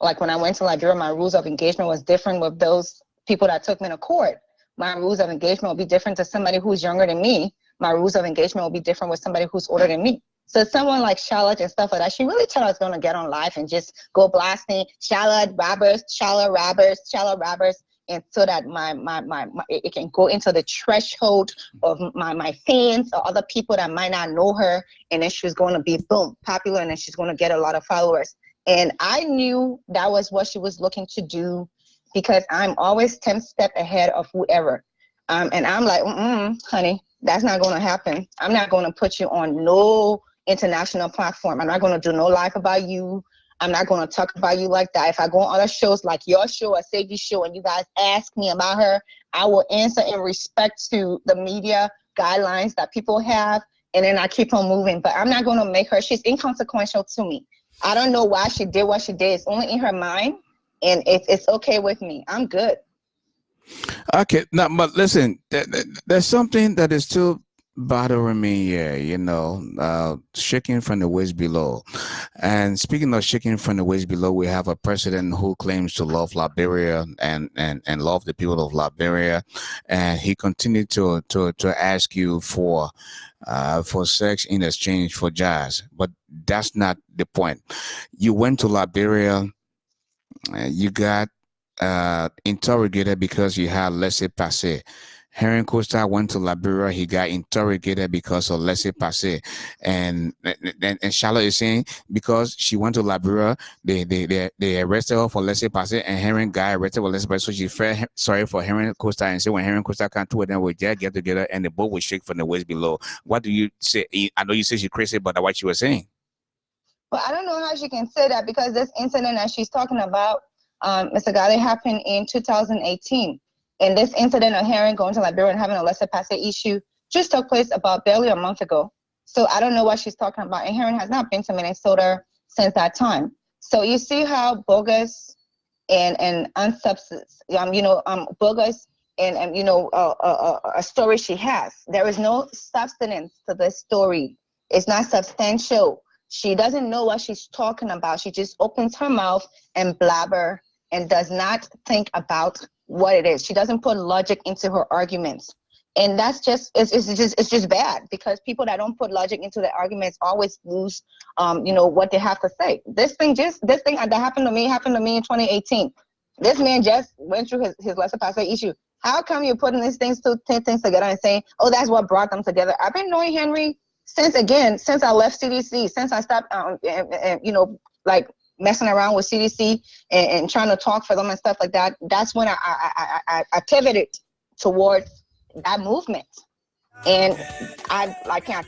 Like when I went to Liberia, my rules of engagement was different with those people that took me to court. My rules of engagement will be different to somebody who's younger than me. My rules of engagement will be different with somebody who's older than me. So someone like Charlotte and stuff like that, she really thought I was going to get on live and just go blasting Charlotte robbers, and so that it can go into the threshold of my fans or other people that might not know her, and then she's going to be boom popular, and then she's going to get a lot of followers. And I knew that was what she was looking to do, because I'm always 10 steps ahead of whoever. And I'm like, honey, that's not going to happen. I'm not going to put you on no international platform. I'm not going to do no live about you. I'm not going to talk about you like that. If I go on other shows like your show or Sadie's show and you guys ask me about her, I will answer in respect to the media guidelines that people have, and then I keep on moving. But I'm not going to make her, she's inconsequential to me. I don't know why she did what she did. It's only in her mind, and it's okay with me. I'm good. Okay, now, but listen, there's something that is still bothering me here, shaking from the waist below. And speaking of shaking from the waist below, we have a president who claims to love Liberia and love the people of Liberia, and he continued to ask you for sex in exchange for jazz. But that's not the point. You went to Liberia, you got interrogated because you had laissez-passer. Henry Costa went to Liberia. He got interrogated because of laissez-passer, and Charlotte is saying because she went to Liberia, they arrested her for laissez-passer, and Henry got arrested for laissez-passer. So she felt sorry for Henry Costa and said when Henry Costa come, two of them would get together and the boat would shake from the waist below. What do you say? I know you say she's crazy, but what you were saying. Well, I don't know how she can say that because this incident that she's talking about, Mr. Garley, happened in 2018. And this incident of Herring going to Liberia and having a laissez-passer issue just took place about barely a month ago. So I don't know what she's talking about. And Herring has not been to Minnesota since that time. So you see how bogus and unsubstance, bogus and a story she has. There is no substance to this story. It's not substantial. She doesn't know what she's talking about. She just opens her mouth and blabber and does not think about what it is. She doesn't put logic into her arguments. And that's just it's just bad because people that don't put logic into their arguments always lose what they have to say. This thing that happened to me in 2018. This man just went through his laissez-passer issue. How come you're putting these things together and saying, oh, that's what brought them together? I've been knowing Henry since I left CDC, since I stopped messing around with CDC and trying to talk for them and stuff like that. That's when I pivoted toward that movement. And I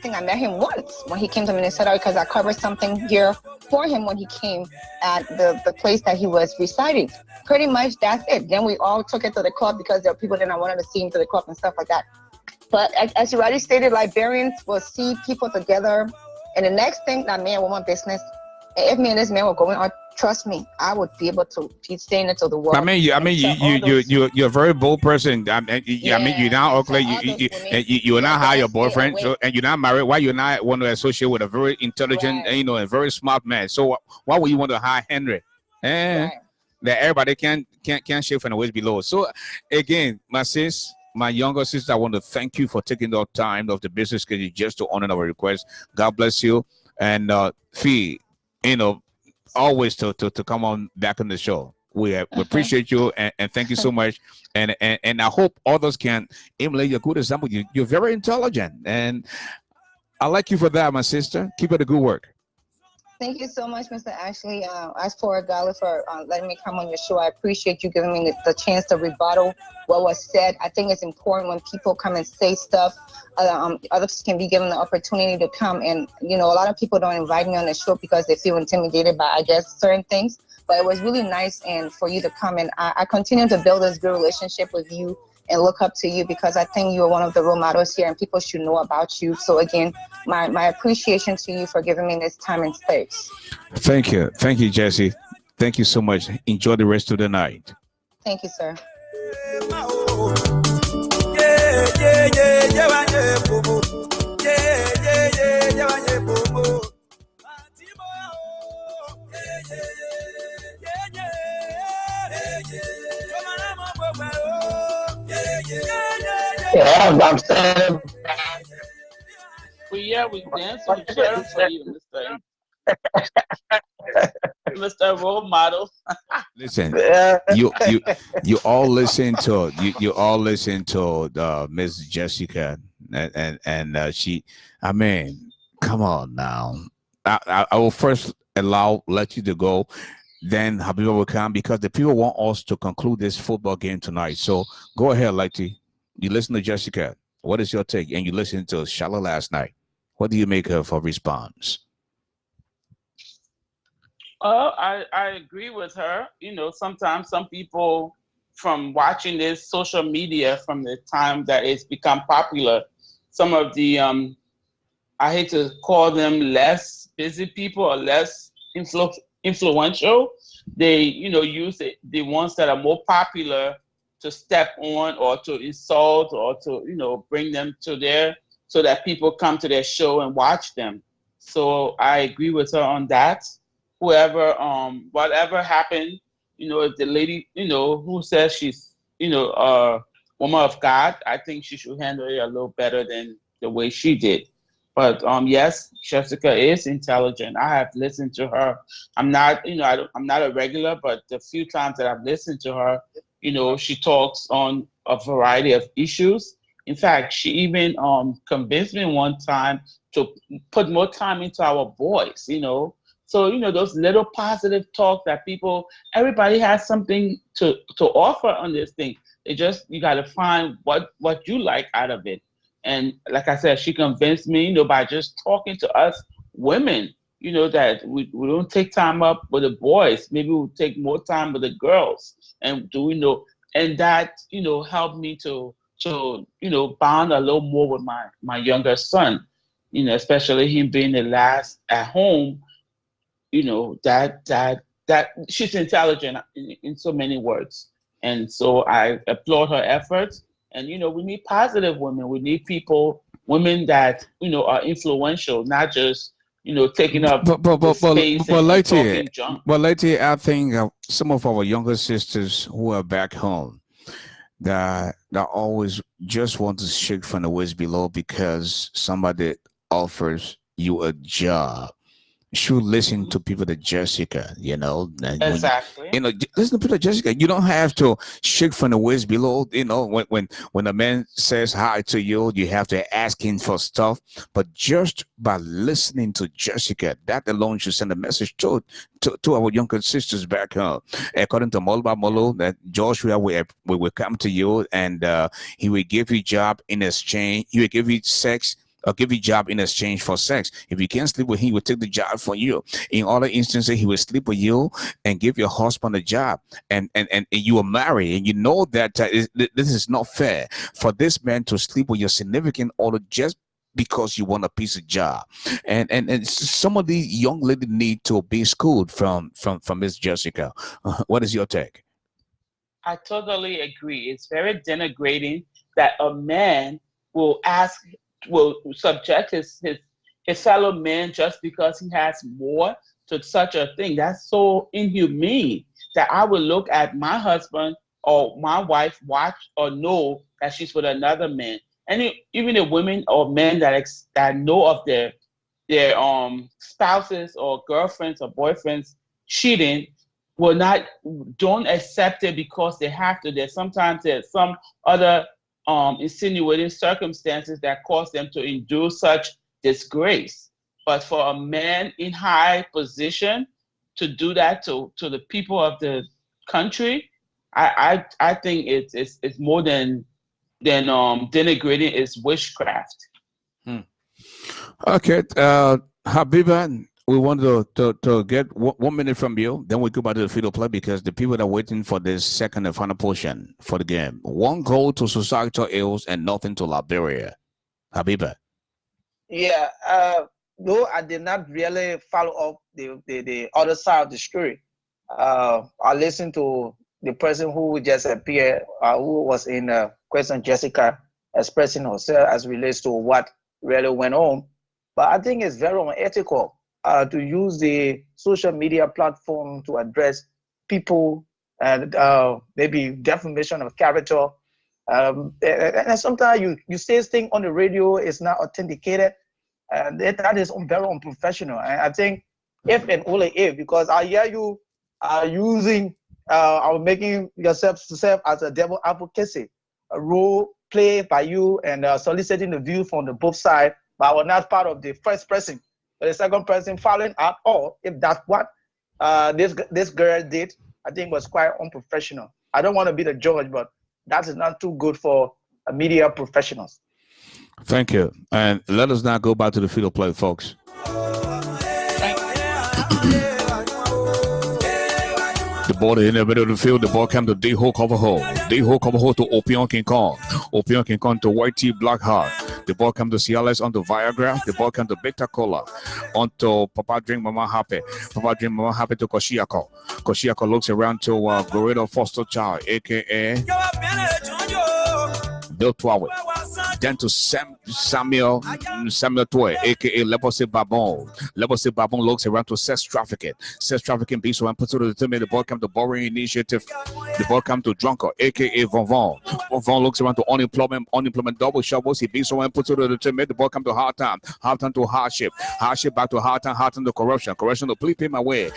think I met him once when he came to Minnesota because I covered something here for him when he came at the place that he was residing. Pretty much that's it. Then we all took it to the club because there were people that I wanted to see him to the club and stuff like that. But as you already stated, Liberians will see people together. And the next thing, that man woman business. And if me and this man were going on, trust me, I would be able to keep saying it to the world. You're a very bold person. You're not ugly. You're not hire your boyfriend, and you're not married. Why you not want to associate with a very intelligent, a very smart man? So why would you want to hire Henry? That everybody can shake from the waist below. So again, my younger sister, I want to thank you for taking the time of the business schedule just to honor our request. God bless you, and Fee, always to come on back on the show. We appreciate you and thank you so much. And I hope others can emulate your good example. You're very intelligent, and I like you for that, my sister. Keep up the good work. Thank you so much, Mr. Ashley. As for Garley, for letting me come on your show, I appreciate you giving me the chance to rebuttal what was said. I think it's important when people come and say stuff, others can be given the opportunity to come. And, a lot of people don't invite me on the show because they feel intimidated by, I guess, certain things. But it was really nice and for you to come. And I continue to build this good relationship with you and look up to you because I think you are one of the role models here and people should know about you. So again, my appreciation to you for giving me this time and space. Thank you. Thank you, Jesse. Thank you so much. Enjoy the rest of the night. Thank you, sir. Yeah, I'm saying. We dance, we cheer for you, Mr. Role Model. Listen, you all listen to Miss Jessica, and she. I mean, come on now. I will first let you to go. Then Habiba will come because the people want us to conclude this football game tonight. So go ahead, Lighty. You listen to Jessica. What is your take? And you listened to Shala last night. What do you make of her response? I agree with her. Sometimes some people from watching this social media from the time that it's become popular, some of the, I hate to call them less busy people or less influential, they, use the ones that are more popular to step on or to insult or to, bring them to so that people come to their show and watch them. So I agree with her on that. Whoever, whatever happened, if the lady, who says she's, a woman of God, I think she should handle it a little better than the way she did. But yes, Jessica is intelligent. I have listened to her. I'm not, I'm not a regular, but the few times that I've listened to her, she talks on a variety of issues, In fact, she even convinced me one time to put more time into our boys, So, those little positive talk that everybody has something to offer on this thing. You got to find what you like out of it. And like I said, she convinced me, by just talking to us women, that we don't take time up with the boys. Maybe we'll take more time with the girls. And and that, helped me to bond a little more with my younger son, especially him being the last at home, that she's intelligent in so many words. And so I applaud her efforts. And, we need positive women. We need women that, are influential, not just, taking up space and talking junk. But lately, I think some of our younger sisters who are back home, that always just want to shake from the waist below because somebody offers you a job. Should listen to people like Jessica, Exactly. Listen to people like Jessica. You don't have to shake from the waist below. When a man says hi to you, you have to ask him for stuff. But just by listening to Jessica, that alone should send a message to our younger sisters back home. According to Molba Molo, that Joshua will come to you and he will give you job in exchange. He will give you sex. Or give you job in exchange for sex. If you can't sleep with him, he will take the job for you. In other instances, he will sleep with you and give your husband a job, and you are married, and you know that this is not fair for this man to sleep with your significant other just because you want a piece of job. And some of these young ladies need to be schooled from Miss Jessica. What is your take? I totally agree. It's very denigrating that a man will subject his fellow man just because he has more to such a thing. That's so inhumane that I would look at my husband or my wife, watch or know that she's with another man. And even the women or men that know of their spouses or girlfriends or boyfriends cheating don't accept it because they have to. There's some other insinuating circumstances that cause them to endure such disgrace. But for a man in high position to do that to the people of the country, I think it's more than denigrating. It's witchcraft. Okay, Habiba, we want to get 1 minute from you. Then we go back to the field play because the people are waiting for this second and final portion for the game. 1 goal to societal ills and nothing to Liberia. Habiba. Yeah, no, I did not really follow up the other side of the story. I listened to the person who just appeared, who was in Question Jessica, expressing herself as relates to what really went on. But I think it's very unethical to use the social media platform to address people and maybe defamation of character. And sometimes you say things on the radio is not authenticated. That is very unprofessional. And I think if and only if, because I hear you using, making yourself as a devil advocacy, a role played by you and soliciting the view from the both sides, but I was not part of the first person. The second person following up, or if that's what this girl did, I think was quite unprofessional. I don't want to be the judge, but that is not too good for media professionals. Thank you. And let us now go back to the field of play, folks. The ball in the middle of the field. The ball comes to D-Ho cover hole. D-Ho cover hole to Opion King Kong. Opion King Kong to White T Blackheart. The ball comes to CLS onto Viagra. The ball comes to Beta Cola. Onto Papa Drink Mama Happy. Papa Drink Mama Happy to Koshiako. Koshiako looks around to Gorilla Foster Child, a.k.a. Bill Twawe. Then to Samuel Toy, aka Leprosy Babon. Leprosy Babon looks around to sex trafficking. Sex trafficking being so and put to the determine the boy come to borrowing initiative. The boy come to drunker, aka Von. Von looks around to unemployment double shovels. He being so and put to the determine the boy come to hard time to hardship back to hard time to corruption to plead him away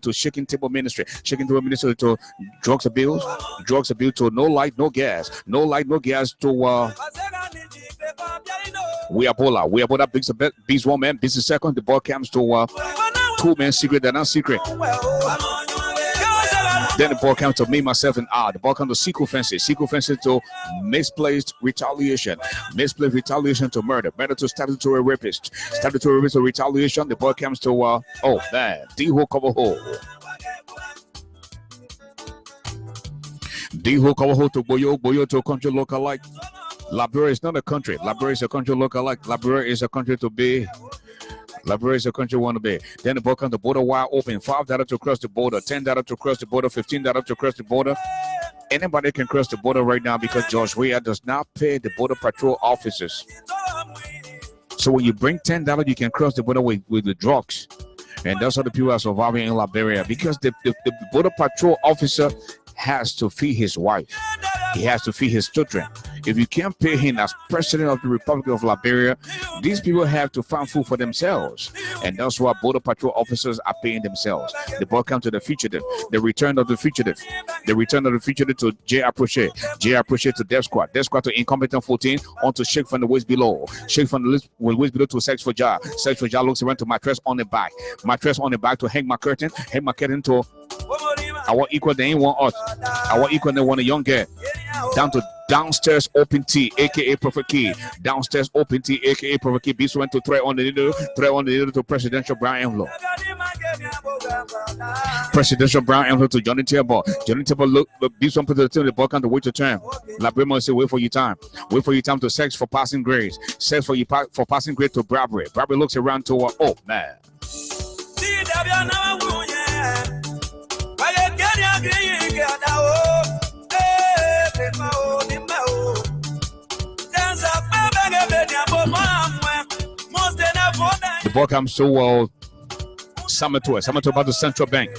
to shaking table ministry to drugs abuse to no light no gas to we Ebola beats one man beats the second. The ball comes to two men secret and non-secret. Then the ball comes to me, myself, and I. The ball comes to sequel fences to misplaced retaliation to murder to statutory rapist to retaliation. The ball comes to oh man, D-hole cover hole. D-hole cover hole to Boyo to a country local like. Liberia is not a country. Liberia is a country local like. Liberia is a country to be. Liberia is a country want to be. Then the ball comes the border wide open. $5 to cross the border, $10 to cross the border, $15 to cross the border. Anybody can cross the border right now because George Weah does not pay the border patrol officers. So when you bring $10, you can cross the border with the drugs. And that's how the people are surviving in Liberia because the border patrol officer has to feed his wife. He has to feed his children. If you can't pay him as president of the Republic of Liberia, these people have to find food for themselves. And that's why border patrol officers are paying themselves. The ball comes to the fugitive, the return of the fugitive to J. Approche to Death Squad to Incompetent 14, on to Shake from the waist below. Shake from the waist below to Sex for Jar. Sex for Jar looks around to mattress on the back to hang my curtain to I want equal, they ain't want us. I want equal, they want a young girl. Down to downstairs open T, aka Prophet Key. Downstairs open T, aka Prophet Key. Beast went to thread on the needle to presidential brown envelope. Presidential brown envelope to Johnny Table. Johnny Table look, Beast one put the ball on the wait to term. Labima say wait for your time. Wait for your time to sex for passing grades. Sex for passing grade to Bradbury. Bradbury looks around to oh man. The ball comes to Samatua about the Central Bank.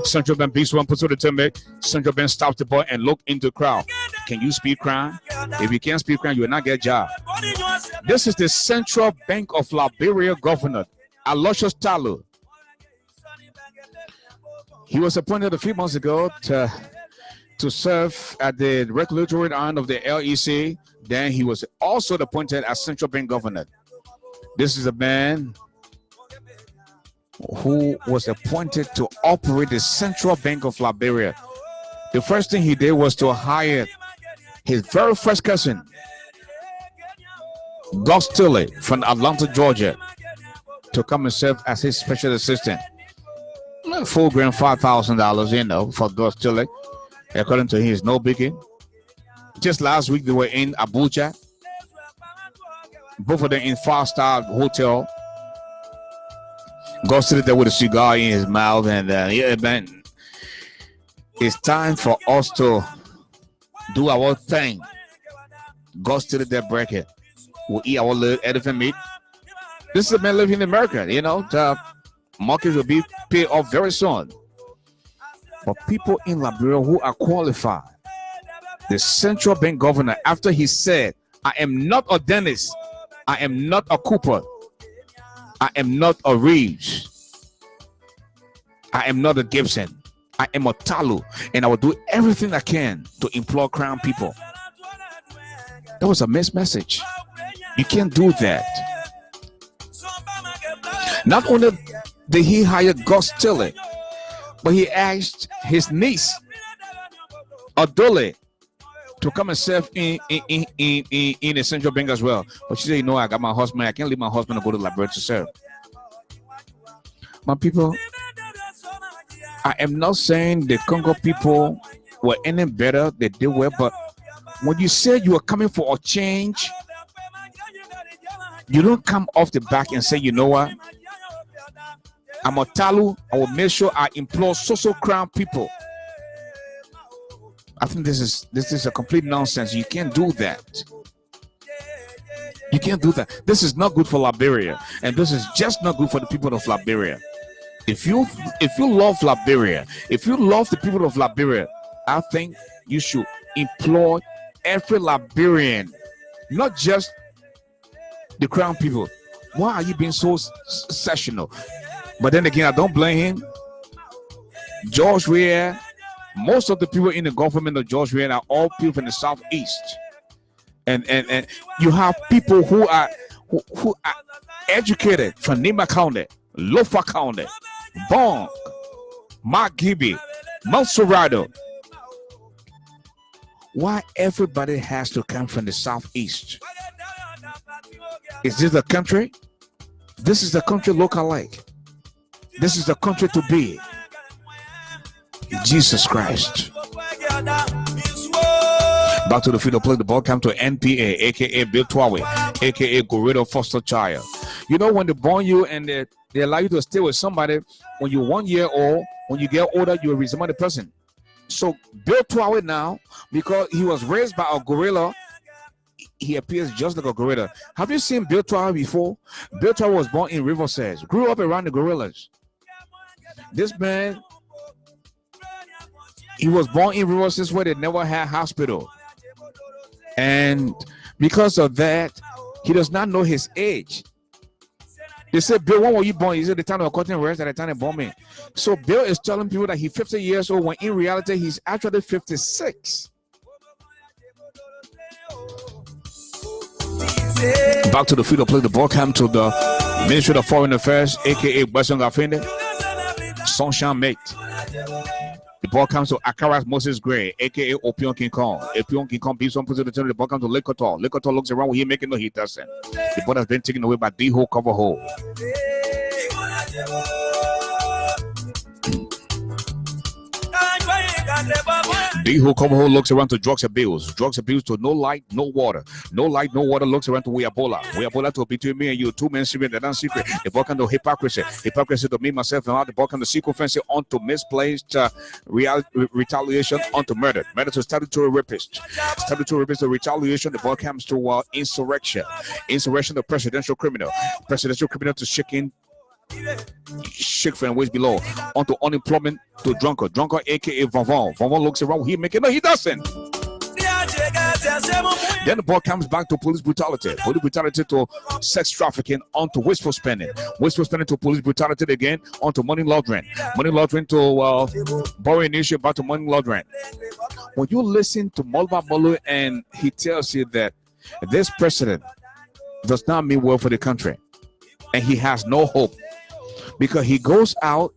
Central Bank beats one, puts to the teammate. Central Bank stops the ball and look into the crowd. Can you speak crime? If you can't speak crime, you will not get a job. This is the Central Bank of Liberia governor, Aloysius Talu. He was appointed a few months ago to serve at the regulatory arm of the LEC. Then he was also appointed as Central Bank governor. This is a man who was appointed to operate the Central Bank of Liberia. The first thing he did was to hire his very first cousin, Gus Tilley from Atlanta, Georgia, to come and serve as his special assistant. Full grand $5,000, for Gus Tilley. According to him, is no biggie. Just last week, they were in Abuja. Both of them in 5-star hotel. Gus Tilley there with a cigar in his mouth. And yeah, man, it's time for us to do our thing. Gus Tilley there bracket. We'll eat our little elephant meat. This is a man living in America, the markets will be paid off very soon. For people in Liberia who are qualified, the Central Bank governor, after he said, I am not a dentist, I am not a Cooper, I am not a Reeves, I am not a Gibson, I am a Talu, and I will do everything I can to employ crown people. That was a mixed message. You can't do that. Not only did he hire Gus Tilley, but he asked his niece, Adole, to come and serve in the Central Bank as well. But she said, I got my husband. I can't leave my husband and go to Liberia to serve. My people, I am not saying the Congo people were any better. They did well. But when you say you are coming for a change, you don't come off the back and say, you know what? I'm a Talu. I will make sure I employ social crown people. I think this is a complete nonsense. You can't do that. You can't do that. This is not good for Liberia, and this is just not good for the people of Liberia. If you love Liberia, if you love the people of Liberia, I think you should employ every Liberian, not just the crown people. Why are you being so sessional? But then again, I don't blame him. George Weah, most of the people in the government of George Weah are all people from the southeast, and you have people who are educated from Nima County, Lofa County, Bong, Mark Gibby, Monserrado. Why everybody has to come from the southeast? Is this the country? This is the country look alike. This is the country to be. Jesus Christ. Back to the field of play. The ball comes to NPA, aka Bill Twawe, aka Gorilla Foster Child. You know, when they born you and they allow you to stay with somebody, when you're 1 year old, when you get older, you resemble the person. So Bill Twawe now, because he was raised by a gorilla, he appears just like a gorilla. Have you seen Bill Twawe before? Bill Twawe was born in Riverside, grew up around the gorillas. This man, he was born in Riverside where they never had hospital. And because of that, he does not know his age. They said, Bill, when were you born? He said the time of cutting rest at the time of bombing. So Bill is telling people that he's 50 years old when in reality he's actually 56. Back to the field of play. The ball came to the Ministry of Foreign Affairs, aka Western Gafinde, Sunshine Mate. The ball comes to Akaras Moses Gray, aka Opion King Kong. Opion King Kong beats one person to the ball comes to Likotor. Likotor looks around when he making no hit doesn't. The ball has been taken away by D-Ho Cover Hole. D-Ho Cover Hole looks around to drugs abuse. Drugs abuse to no light, no water. No light, no water looks around to Weabola. Weabola to between me and you. Two men secret, they're not secret. The ball comes to hypocrisy. Hypocrisy to me, myself, and all. The ball comes to sequence onto misplaced retaliation onto murder. Murder to statutory rapist. Statutory rapist to retaliation. The ball comes to insurrection. Insurrection to presidential criminal. Presidential criminal to shake from waist below onto unemployment to drunkard aka Vavon looks around he making no he doesn't. Then the ball comes back to police brutality to sex trafficking onto wasteful spending to police brutality again onto money laundering to borrowing issue back to money laundering. When you listen to Molba Molu and he tells you that this president does not mean well for the country and he has no hope, because he goes out,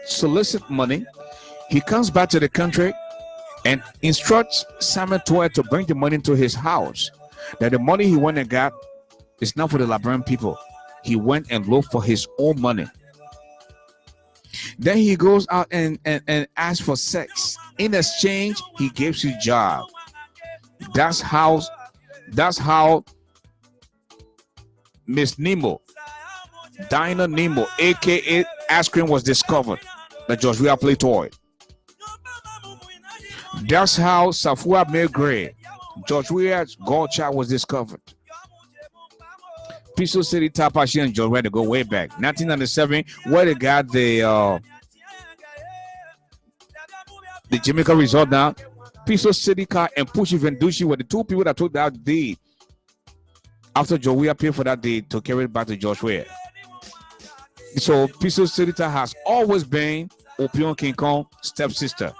solicit money, he comes back to the country and instructs Samuel Toy to bring the money into his house. That the money he went and got is not for the Liberian people. He went and looked for his own money. Then he goes out and asks for sex. In exchange, he gives you a job. That's how Miss Nemo, Dinah Nemo, aka ice cream, was discovered. The George Weah play toy. That's how Safua May Gray, George Weah's godchild, was discovered. Pistol City Tapashi and George Weah to go way back. 1997, where they got the Jamaica resort now. Pistol City Car and Pushi Vendushi were the two people that took that deed. After George Weah paid for that deed to carry it back to George Weah. So Pistol City has always been Opion King Kong's stepsister.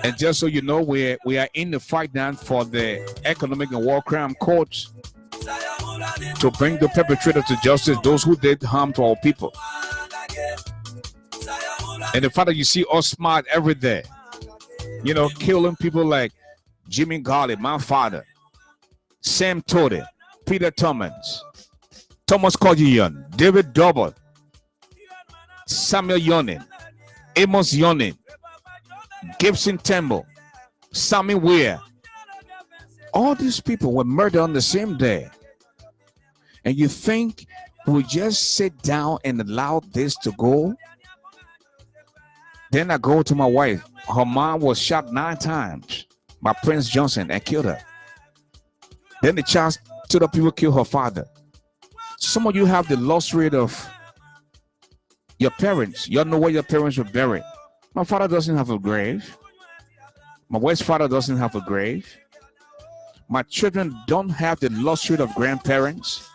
And just so you know, we are in the fight now for the Economic and War Crime Courts to bring the perpetrators to justice, those who did harm to our people. And the fact that you see us smart every day, you know, killing people like Jimmy Garley, my father, Sam Todd, Peter Thomas, Thomas Kojian, David Double, Samuel Yonin, Amos Yonin, Gibson Temple, Sammy Weir. All these people were murdered on the same day. And you think we just sit down and allow this to go? Then I go to my wife. Her mom was shot 9 times. by Prince Johnson and killed her. Then the child stood up, people killed her father. Some of you have the lost rate of your parents. You all know where your parents were buried. My father doesn't have a grave. My wife's father doesn't have a grave. My children don't have the luxury of grandparents.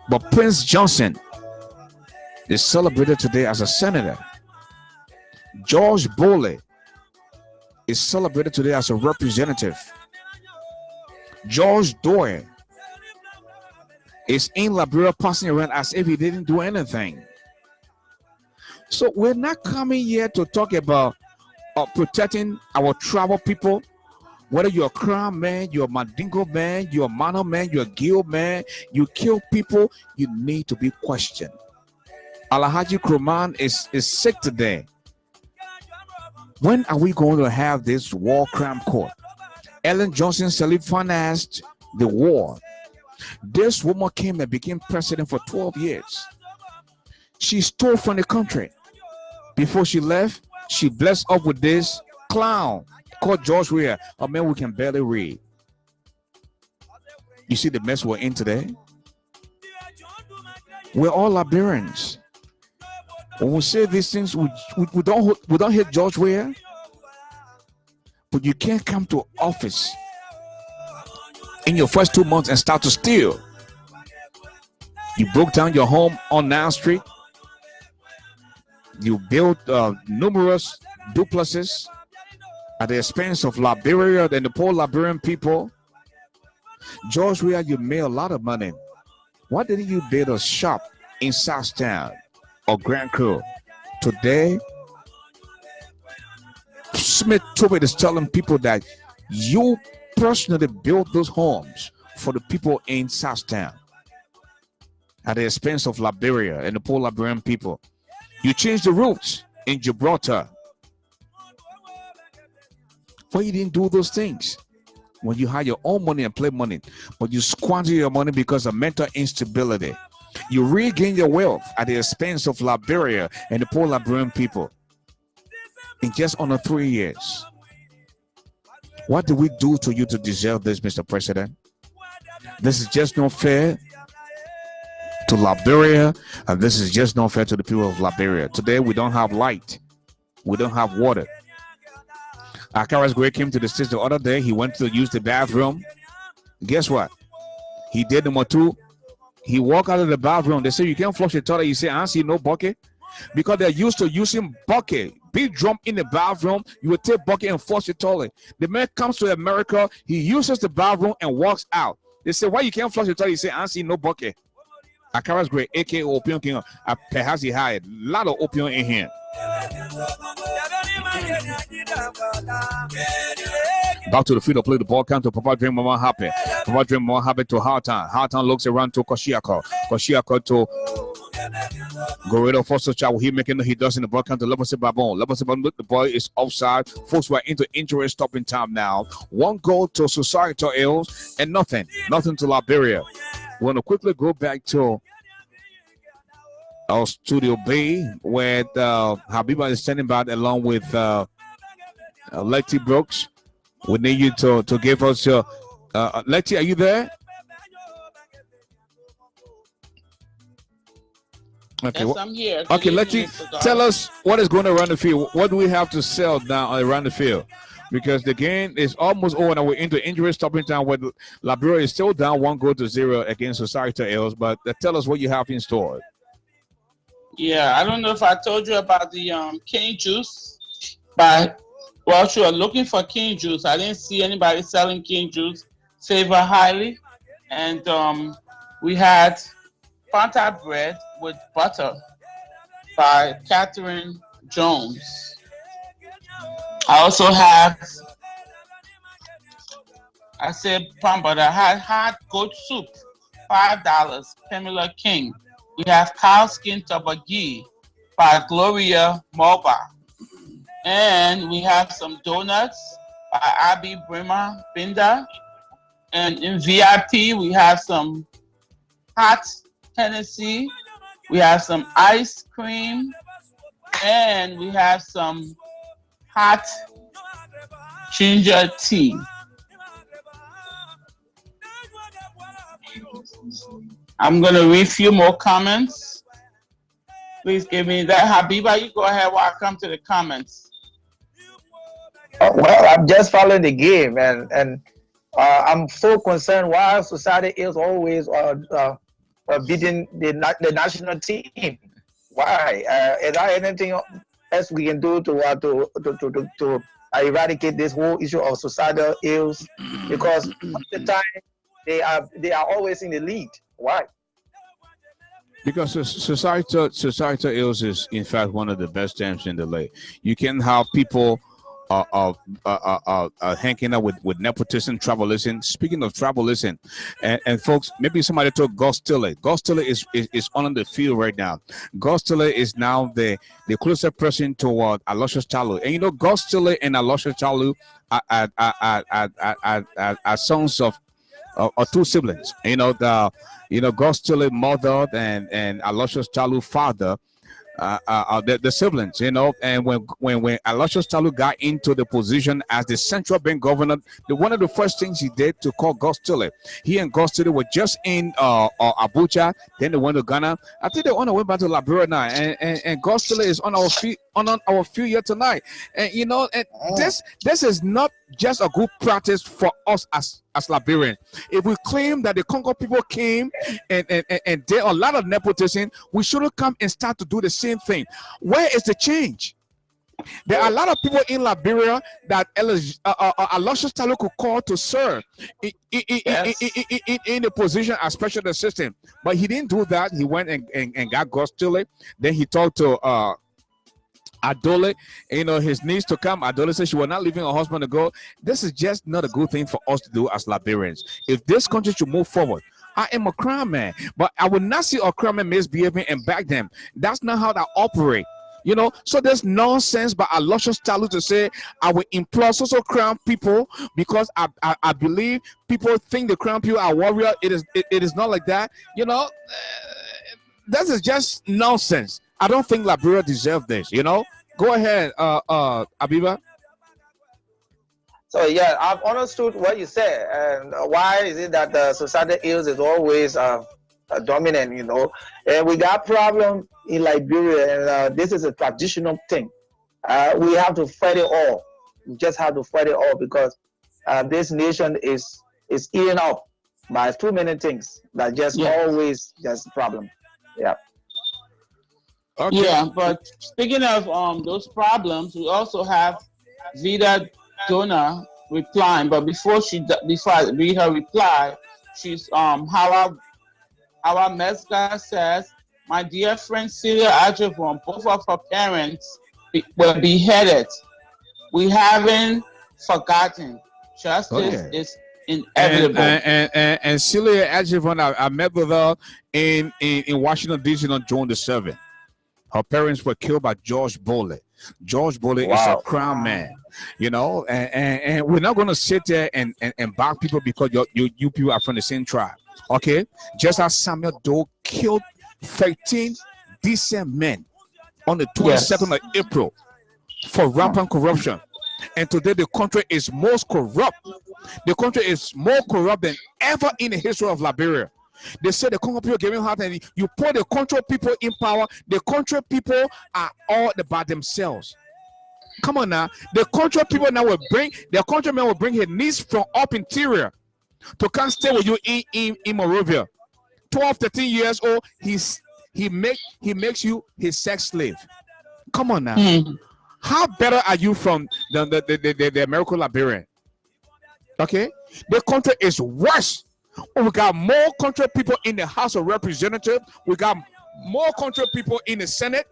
But Prince Johnson is celebrated today as a senator. George Bowley is celebrated today as a representative. George Doyle is in Liberia passing around as if he didn't do anything. So we're not coming here to talk about protecting our tribal people. Whether you're a Crown man, you're a Mandingo man, you're a Mano man, you're a Gil man, you kill people, you need to be questioned. Alhaji Kroman is sick today. When are we going to have this war crime court? Ellen Johnson Sirleaf financed the war. This woman came and became president for 12 years. She stole from the country. Before she left, she blessed up with this clown called George Weah, a man who can barely read. You see the mess we're in today? We're all Liberians. When we say these things, we don't hate George Weah, but you can't come to office in your first 2 months and start to steal. You broke down your home on 9th Street. You built numerous duplexes at the expense of Liberia and the poor Liberian people. George Weah, you made a lot of money. Why didn't you build a shop in Southtown or Grand Crew? Today, Smith Tobit is telling people that you personally built those homes for the people in Southtown at the expense of Liberia and the poor Liberian people. You changed the routes in Gibraltar. Why you didn't do those things when you had your own money and play money, but you squander your money because of mental instability? You regain your wealth at the expense of Liberia and the poor Liberian people in just under 3 years. What did we do to you to deserve this, Mr. President? This is just not fair to Liberia, and this is just not fair to the people of Liberia. Today, we don't have light. We don't have water. Akara's Gray came to the States the other day. He went to use the bathroom. Guess what? He did number 2. He walked out of the bathroom. They say, you can't flush the toilet. You say, I see no bucket. Because they're used to using bucket. Big drum in the bathroom. You would take bucket and flush the toilet. The man comes to America. He uses the bathroom and walks out. They say, why you can't flush the toilet? You say, I see no bucket. Akara's Great, aka Opium King, perhaps he had a lot of opium in him. Back to the field to play the ball count to Papa Dream Mama Happy. Papa Dream Mama Happy to Hartan. Hartan looks around to Koshiako. Koshiako to Gorilla Foster Child. He making he does in the ball count to Lebose Babon. Lebose Babon, the boy is offside. Folks were into injury stopping time now. 1 goal to Societal Ills and nothing to Liberia. We're going to quickly go back to our Studio B, where Habiba is standing by along with Letty Brooks. We need you to give us your Letty, are you there? Okay, yes, I'm here. Okay, Letty, tell us what is going around the field. What do we have to sell now around the field? Because the game is almost over and we're into injury stopping time where Liberia is still down 1-0 against Societal Ills. But tell us what you have in store. Yeah, I don't know if I told you about the cane juice, but well, you are looking for cane juice. I didn't see anybody selling cane juice. Savor highly, and we had Fanta bread with butter by Catherine Jones. I also have, I said palm butter. I had hot goat soup, $5, Pamela King. We have cow skin tabagi by Gloria Moba. And we have some donuts by Abby Bremer Binder. And in VIP, we have some hot Hennessy. We have some ice cream. And we have some hot ginger tea. I'm going to read a few more comments. Please give me that. Habiba, you go ahead while I come to the comments. Well, I'm just following the game, and I'm so concerned why society is always beating the national team. Why? Is there anything else we can do to eradicate this whole issue of societal ills? Because most of the time they are always in the lead. Why? Because societal ills is in fact one of the best terms in the lay. You can have people hanging out with nepotism, tribalism. Speaking of tribalism, and folks, maybe somebody told Gus Tilley. Gus Tilley is on the field right now. Gus Tilley is now the closest person to Aloysius Chalu. And you know, Gus Tilley and Aloysius Chalu are sons of two siblings. You know, Gus Tilley mother and Aloysius Chalu father. The siblings, you know, and when Aloysius Chalu got into the position as the central bank governor, one of the first things he did to call Gus Tilley. He and Gus Tilley were just in Abuja, then they went to Ghana. I think they on the way back to Liberia now, and Gus Tilley is on our field here tonight. And you know, and this is not just a good practice for us as Liberians. If we claim that the Congo people came and there are a lot of nepotism, we shouldn't come and start to do the same thing. Where is the change? There are a lot of people in Liberia that Aloysius Chalu could call to serve in the position as special assistant, but he didn't do that. He went and got Gus Tilley. Then he talked to Adole, you know, his niece to come. Adole said she was not leaving her husband to go. This is just not a good thing for us to do as Liberians. If this country should move forward, I am a crime man, but I will not see a crime man misbehaving and back them. That's not how that operate. You know, so there's nonsense by Aloysius Chalu to say I will implore social crown people because I believe people think the crown people are warrior. It is not like that. You know, this is just nonsense. I don't think Liberia deserves this, you know. Go ahead, Abiba. So yeah, I've understood what you said, and why is it that the societal ills is always dominant, you know? And we got problem in Liberia, and this is a traditional thing. We have to fight it all. We just have to fight it all because this nation is eaten up by too many things that just always just problem. Yeah. Okay. Yeah, but speaking of those problems, we also have Vida Donna replying. But before I read her reply, she's Hawa Mesga says, my dear friend Celia Ajivon, both of her parents were beheaded. We haven't forgotten. Justice is inevitable. And Celia Ajivon, I met with her in Washington D.C. on June the 7th. Her parents were killed by George Boley. George Boley is a crown man, you know, and we're not going to sit there and back people because you people are from the same tribe, okay? Just as Samuel Doe killed 13 decent men on the 22nd of April for rampant corruption. And today the country is most corrupt. The country is more corrupt than ever in the history of Liberia. They say the Congo people giving heart, and you put the control people in power. The control people are all about themselves. Come on now. The control people now will bring the control man will bring his niece from up interior to come stay with you in Morovia. 12, 13 years old, he makes you his sex slave. Come on now. How better are you from the American Liberian? Okay, the country is worse. We got more country people in the House of Representatives. We got more country people in the Senate.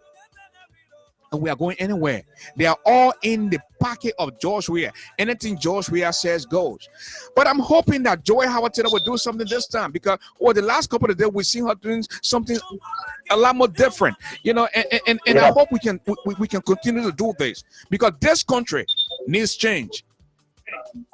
And we are going anywhere. They are all in the pocket of George Weah. Anything George Weah says goes. But I'm hoping that Joy Howard Taylor will do something this time because over the last couple of days we've seen her doing something a lot more different. You know, and I hope we can continue to do this because this country needs change.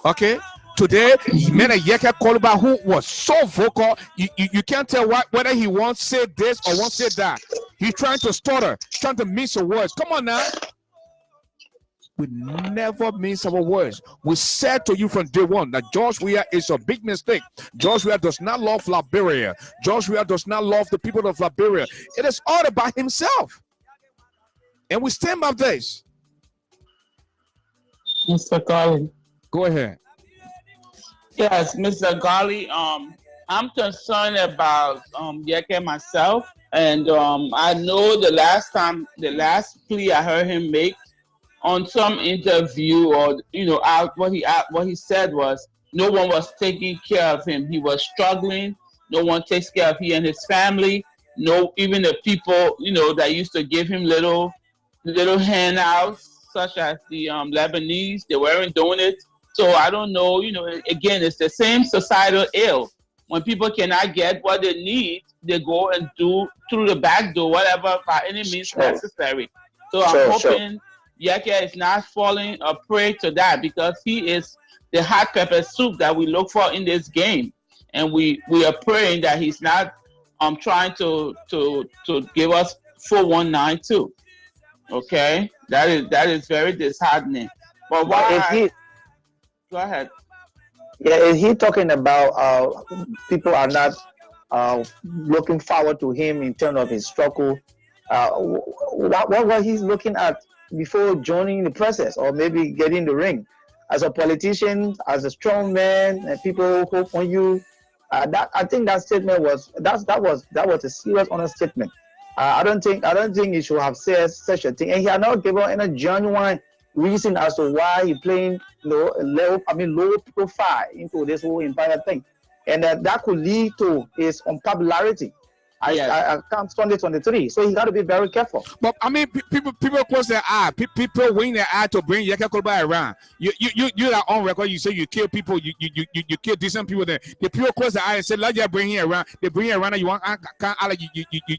Okay. Today, Mena Yeka Koluba, who was so vocal, you can't tell whether he wants to say this or wants to say that. He's trying to stutter, trying to miss the words. Come on now. We never mince our words. We said to you from day one that George Weah is a big mistake. George Weah does not love Liberia. George Weah does not love the people of Liberia. It is all about himself. And we stand by this. Mr. Garley. Go ahead. Yes, Mr. Garley. I'm concerned about Yeke myself, and I know the last plea I heard him make on some interview, or what he said was no one was taking care of him. He was struggling. No one takes care of him and his family. No, even the people that used to give him little handouts, such as the Lebanese, they weren't doing it. So I don't know. Again, it's the same societal ill. When people cannot get what they need, they go and do through the back door, whatever, by any means necessary. So I'm hoping Yeke is not falling a prey to that, because he is the hot pepper soup that we look for in this game. And we are praying that he's not trying to give us 4192. Okay? That is very disheartening. But go ahead. Yeah, is he talking about people are not looking forward to him in terms of his struggle? What was he looking at before joining the process, or maybe getting the ring? As a politician, as a strong man, and people hope on you. I think that statement was a serious understatement. I don't think he should have said such a thing, and he had not given any genuine reason as to why he playing low profile into this whole entire thing, and that could lead to his unpopularity. I can't 2023, so he got to be very careful. But I mean, people close their eye. People wing their eye to bring Yeke Koloba around. You are on record. You say you kill people. You kill decent people. There, the people close their eye and say, "Let you bring him around." They bring him around, and you want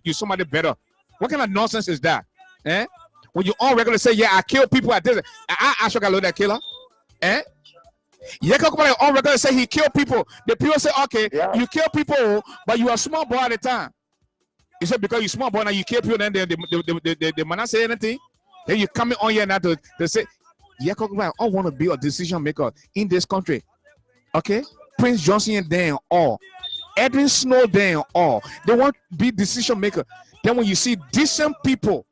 you somebody better. What kind of nonsense is that? Eh? When you on record say, "Yeah, I kill people at this," I should have that killer. Eh? Yeke Koloba on record say he killed people. The people say, "Okay, you kill people, but you are a small boy at the time." He said, because you small boy now, you kill people, then they might not say anything. Then you come on here now to say, I want to be a decision maker in this country. Okay? Prince Johnson and then all. Edwin Snowden all. They want to be decision maker. Then when you see decent people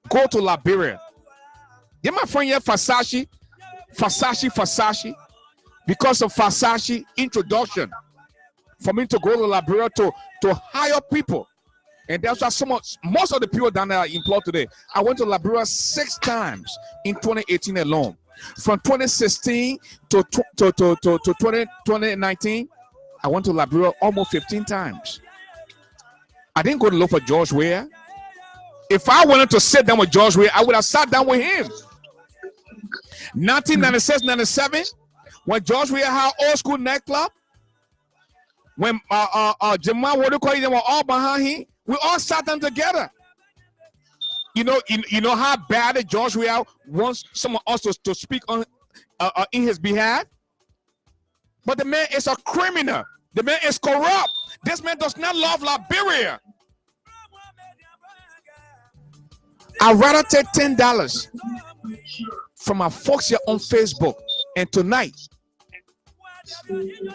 go to Liberia, then my friend here, Fasashi, because of Fasashi introduction, for me to go to Liberia to hire people. And that's why most of the people down there are employed today. I went to Liberia 6 times in 2018 alone. From 2016 to 2019, I went to Liberia almost 15 times. I didn't go to look for George Weah. If I wanted to sit down with George Weah, I would have sat down with him. 1996, 97, when George Weah had old school nightclub, when Jamal Wadukoyi, they were all behind him. We all sat down together. You know how bad George Weah wants someone else to speak on in his behalf. But the man is a criminal. The man is corrupt. This man does not love Liberia. I'd rather take $10 from my folks here on Facebook. And tonight,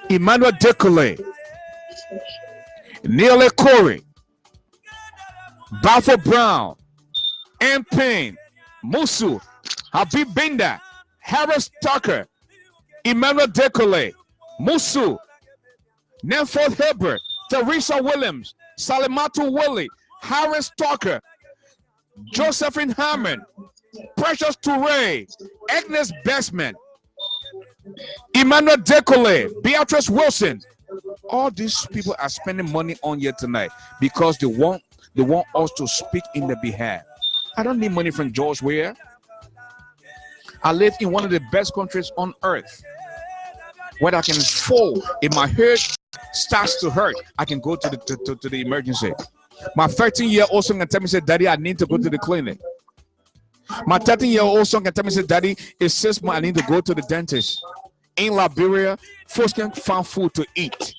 Emmanuel Dekole, Neil Corey, Balfour Brown, M. Payne, Musu, Habib Binda, Harris Tucker, Emmanuel Dekole, Musu, Nelford Herbert, Teresa Williams, Salimatu Willie, Harris Tucker, Josephine Hammond, Precious Toure, Agnes Bestman, Emmanuel Dekole, Beatrice Wilson. All these people are spending money on you tonight because they want us to speak in their behalf. I don't need money from George Weah. I live in one of the best countries on earth, where I can fall. If my head starts to hurt, I can go to the emergency. My 13-year-old son can tell me, say, "Daddy, I need to go to the clinic." My 13-year-old son can tell me, say, "Daddy, it's 6 months, I need to go to the dentist." In Liberia, folks can't find food to eat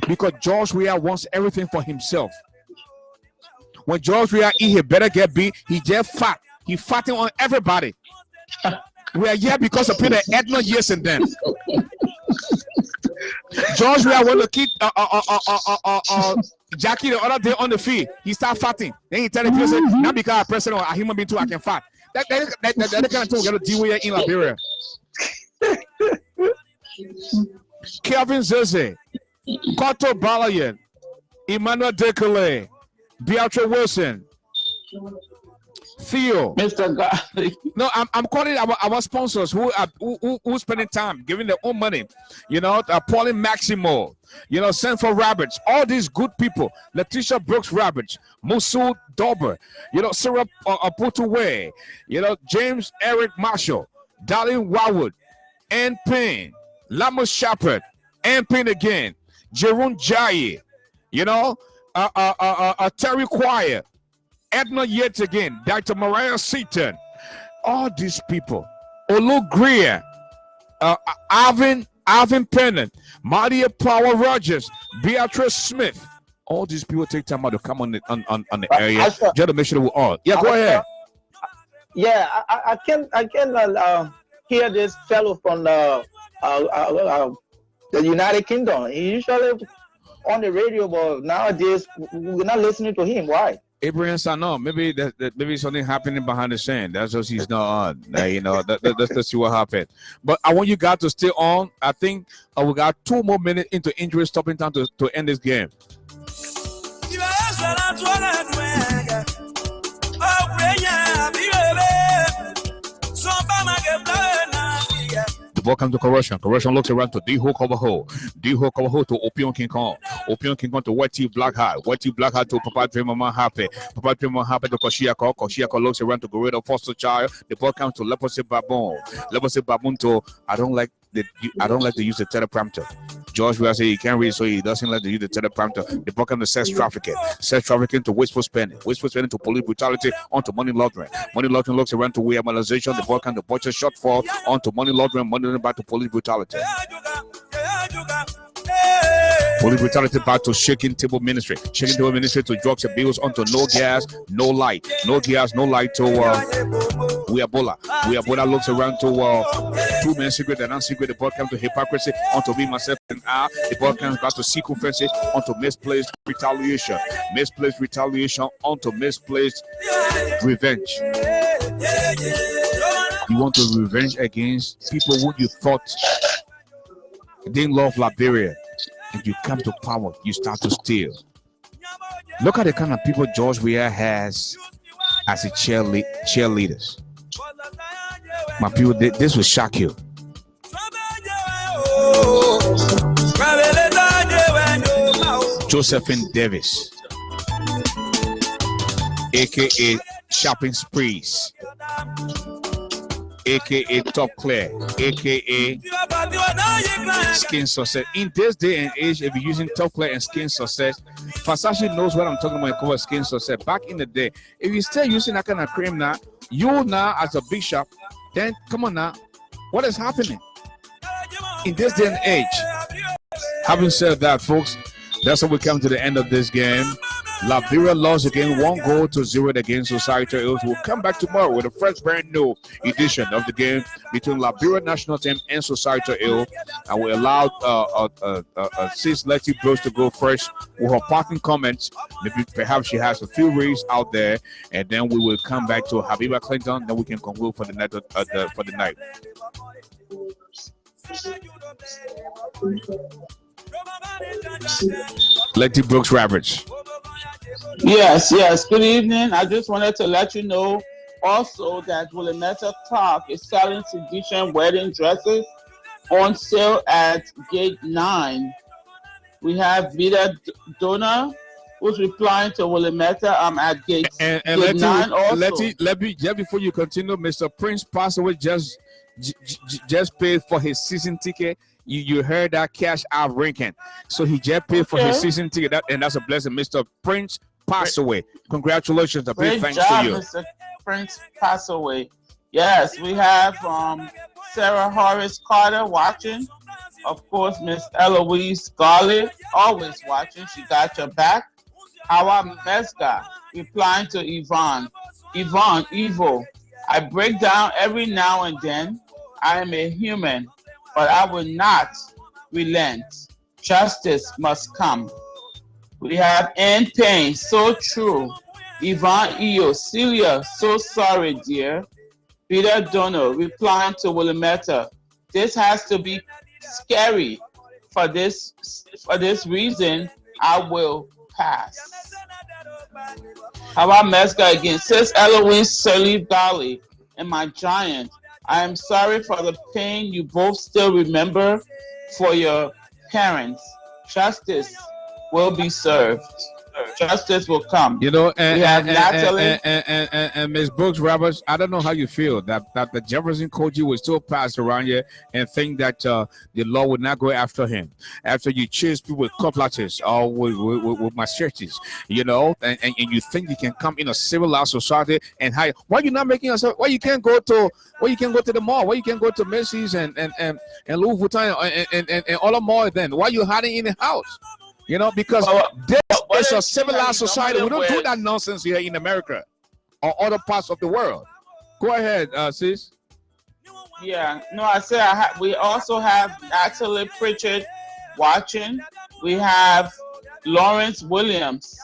because George Weah wants everything for himself. When George Weah eat, he better get big. He just fat He fighting on everybody. We are here because of Peter Edna yes and then. George, we are going to keep Jackie the other day on the field. He start fighting. Then he tell the person, not because I'm president or a human being too, I can fight. That kind of thing we got to deal with in Liberia. Kelvin Zeze, Koto Balayan, Emmanuel Dekele, Beatrice Wilson, Theo, Mr. Garley. No, I'm calling our sponsors who spending time giving their own money. You know, Pauline Maximo, you know, Sanford Rabbits, all these good people. Letitia Brooks Rabbits, Musul Dober, you know, Sarah Putuwe, you know, James Eric Marshall, Darlene Wildwood, Ann Payne, Lama Shepherd, Ann Payne again, Jerome Jai, you know, Terry Choir, Edna yet again, Dr. Mariah Seaton, all these people, Olu Greer, Alvin Pennant, Maria Power Rogers, Beatrice Smith, all these people take time out to come on the area just to make sure we're all. Yeah, go ahead. Yeah, I can hear this fellow from the United Kingdom. He usually on the radio, but nowadays we're not listening to him. Why? Abraham Sano, maybe maybe something happening behind the scene. That's just he's not on. You know, let's see what happened. But I want you guys to stay on. I think we got 2 more minutes into injury stopping time to end this game. The ball comes to Corrosion. Corrosion looks around to D-Hook over hole. D-Hook over hole to Opion King Kong. Opion King Kong to White T Black Hat. White T Black Hat to Papa Dreamer Man Happy. Papa Dreamer Happy to Koshiako. Koshiako looks around to Gorilla Foster Child. The ball comes to Leprosy Baboon. Leprosy Baboon to I don't like to use the teleprompter. George will say he can't read, so he doesn't like to use the teleprompter. The ball comes to sex trafficking. Sex trafficking to wasteful spending. Wasteful spending to police brutality onto money laundering. Money laundering looks around to realization. The ball comes to butcher shortfall onto money laundering. Money laundering back to police brutality. Police brutality back to shaking table ministry. Shaking table ministry to drugs abuse onto no gas, no light. No gas, no light to Weabola. Weabola looks around to 2 men secret and unsecret. The ball comes to hypocrisy onto me, myself, and I. The ball comes back to circumferences onto misplaced retaliation. Misplaced retaliation onto misplaced revenge. You want to revenge against people who you thought didn't love Liberia, and you come to power, you start to steal. Look at the kind of people George Weah has as a cheerleaders. My people, this will shock you. Josephine Davis, aka Shopping Sprees, aka Top Clear, aka Skin Success. In this day and age, if you're using Top Clear and Skin Success, Versace knows what I'm talking about. Cover Skin Success. Back in the day, if you're still using that kind of cream now, you now as a big shop, then come on now, what is happening in this day and age? Having said that, folks, that's how we come to the end of this game. Liberia lost again 1-0 against Society Hills. We'll come back tomorrow with a fresh, brand new edition of the game between Liberia national team and Society Hills. And we allowed Sis Letty Bros to go first with her parting comments. Maybe perhaps she has a few reads out there, and then we will come back to Habiba Clinton. Then we can conclude for the night. For the night. Letty Brooks Rabbits. Yes. Good evening. I just wanted to let you know also that Willamette Clark is selling Seditian wedding dresses on sale at Gate 9. We have Vida Donna who's replying to Willamette. I'm at Gate, and Gate 9 also. Let me just before you continue, Mr. Prince passed away just paid for his season ticket. You heard that cash out ringing. So he just paid for his season ticket, and that's a blessing. Mr. Prince passed away. Congratulations. A big thanks to you. Mr. Prince passed away. Yes, we have Sarah Horace Carter watching. Of course, Miss Eloise Garley always watching. She got your back. Hawa Mesga replying to Yvonne. Yvonne, evil. I break down every now and then. I am a human, but I will not relent. Justice must come. We have Ann Payne, so true. Yvonne Eo, Celia, so sorry, dear. Peter Dono, replying to Willametta, this has to be scary. For this reason, I will pass. How about Mesca again? Says Eloise Sirleaf Garley and my giant. I am sorry for the pain you both still remember for your parents. Justice will be served. Justice will come. You know, we have Natalie and Ms. Brooks Roberts. I don't know how you feel that the Jefferson Koji will still pass around here and think that the law would not go after him after you chase people with cutlasses or with machetes, you know, and you think you can come in a civilized society and hide. Why you not making yourself? Why you can't go to the mall? Why you can't go to Macy's and Louis Vuitton and all the mall? Then why you hiding in the house? You know, because this is a civilized society. We don't do that nonsense here in America or other parts of the world. Go ahead, sis. Yeah, no, I said we also have Natalie Pritchard watching. We have Lawrence Williams.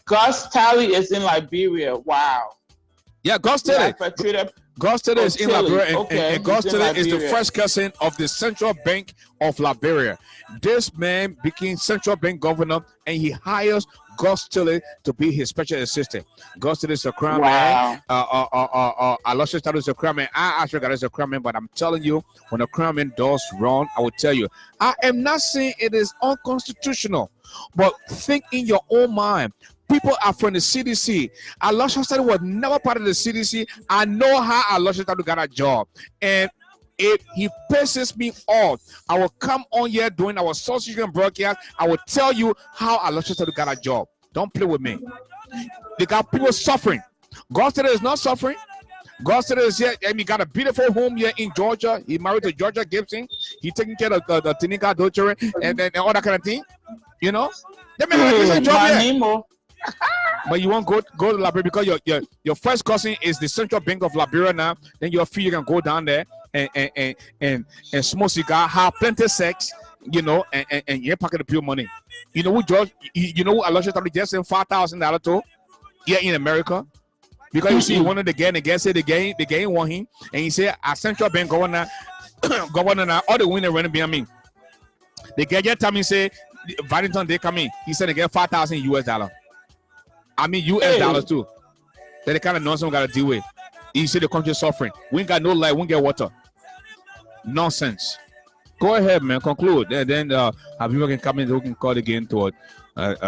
Gus Talley is in Liberia. Wow. Yeah, Gus Talley. Gus Talley is in Liberia, and Gus Talley is the first cousin of the Central Bank of Liberia. This man became Central Bank governor, and he hires Gus Talley to be his special assistant. Gus Talley is a crime man. Aloysius Talley is a crime man. I actually got as a crime man, but I'm telling you, when a crime man does wrong, I will tell you. I am not saying it is unconstitutional, but think in your own mind. People are from the CDC. Aloysius Talley was never part of the CDC. I know how Aloysius Talley got a job. And if he pisses me off, I will come on here during our sausage and broadcast. I will tell you how Aloysius Talley got a job. Don't play with me. They got people suffering. Gus Talley is not suffering. Gus Talley is here, and he got a beautiful home here in Georgia. He married to Georgia Gibson. He taking care of the Tinika Docheri and all that kind of thing. You know? They make a decent job here. But you won't go to Liberia because your first cousin is the Central Bank of Liberia now. Then your fee, you can go down there and smoke cigar, have plenty of sex, you know, and you're pocket the pure money. You know who George? You know who Aloysius Talley just sent $5,000 to here in America because you see one of the gang, the gang want him, and he said a Central Bank governor now, all the women running behind me. The guy just tell me say Valentin they come in. He said they get $5,000 US. I mean US dollars too. That the kind of nonsense we gotta deal with. You see the country suffering. We ain't got no light, we ain't get water. Nonsense. Go ahead, man. Conclude. And then people can come in, who can call again toward end.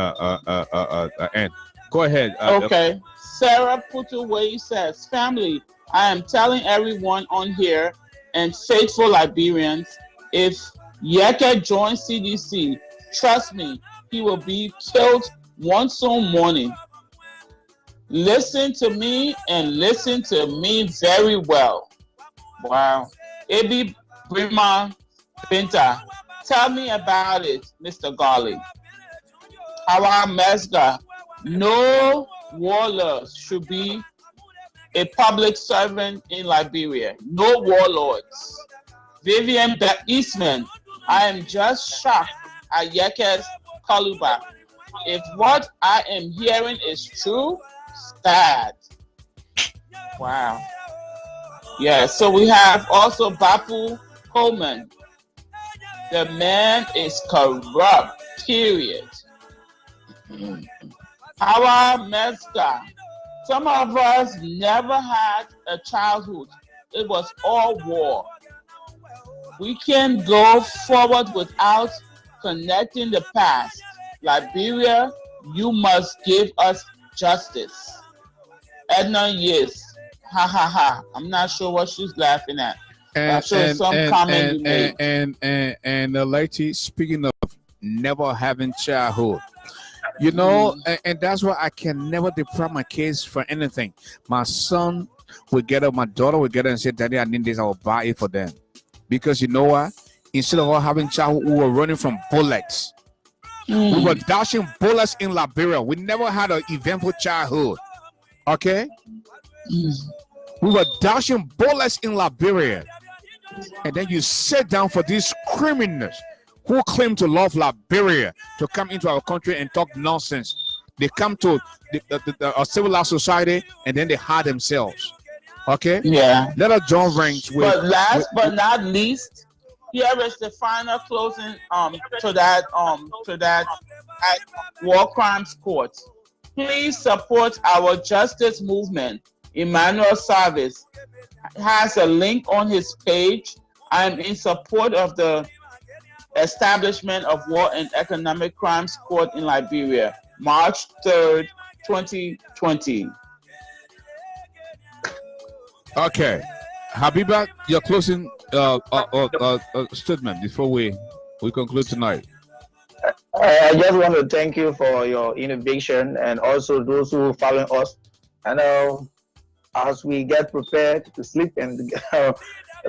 Go ahead. Okay. Sarah Putuway says, family, I am telling everyone on here and faithful Liberians, if Yeke joins CDC, trust me, he will be killed one soon morning. Listen to me and listen to me very well. Wow. Ebi Brima Binta, tell me about it, Mr. Garley. Hawa Mesga, no warlords should be a public servant in Liberia. No warlords. Vivian Eastman, I am just shocked at Yeke's Kaluba. If what I am hearing is true, sad. Wow. Yeah, so we have also Bapu Coleman. The man is corrupt, period. Hawa Meska. Some of us never had a childhood. It was all war. We can't go forward without connecting the past. Liberia, you must give us justice. Edna, yes. Ha ha ha. I'm not sure what she's laughing at. I'm sure some comment you made. And lady, speaking of never having childhood, you know, and that's why I can never deprive my kids for anything. My son will get up, my daughter will get up and say, Daddy, I need this, I will buy it for them. Because you know what? Instead of all having childhood, we were running from bullets. We were dashing bullets in Liberia. We never had an eventful childhood. Okay? We were dashing bullets in Liberia. And then you sit down for these criminals who claim to love Liberia to come into our country and talk nonsense. They come to a civilized society and then they hide themselves. Okay? Yeah. Let us join ranks with. But last but not least, here is the final closing to that war crimes court. Please support our justice movement. Emmanuel Service has a link on his page. I'm in support of the establishment of War and Economic Crimes Court in Liberia, March 3rd, 2020. Okay. Habiba, your closing statement before we conclude tonight. I just want to thank you for your innovation and also those who follow us. And as we get prepared to sleep and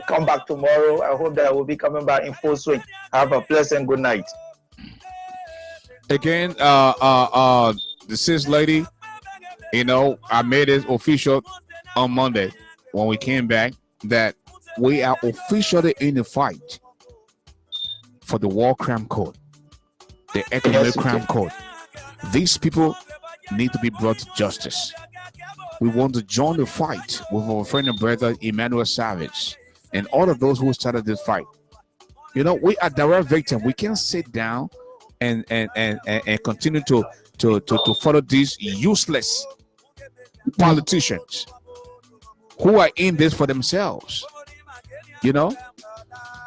come back tomorrow, I hope that we'll be coming back in full swing. Have a pleasant good night. Again, the sis lady, I made it official on Monday when we came back that we are officially in the fight for the war crime code, the economic crime code. These people need to be brought to justice. We want to join the fight with our friend and brother Emmanuel Savage and all of those who started this fight. We are direct victims. We can't sit down and continue to follow these useless politicians who are in this for themselves.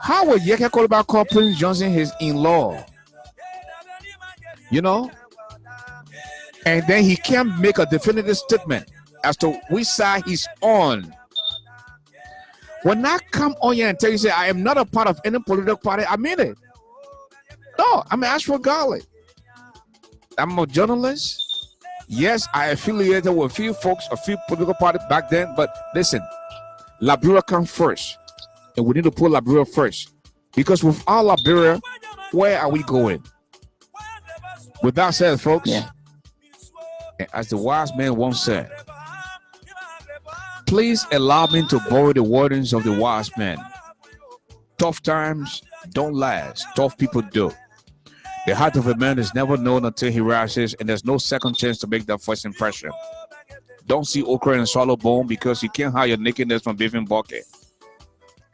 How would Yeke Koluba call Prince Johnson his in-law? And then he can't make a definitive statement as to which side he's on. When I come on here and tell you, say, I am not a part of any political party, I mean it. No, I'm Ashford Garley. I'm a journalist. Yes, I affiliated with a few folks, a few political parties back then, but listen, Liberia comes first. And we need to put Liberia first. Because without Liberia, where are we going? With that said, folks, as the wise man once said, please allow me to borrow the wordings of the wise man. Tough times don't last. Tough people do. The heart of a man is never known until he rises, and there's no second chance to make that first impression. Don't see okra and swallow bone because you can't hide your nakedness from bathing bucket.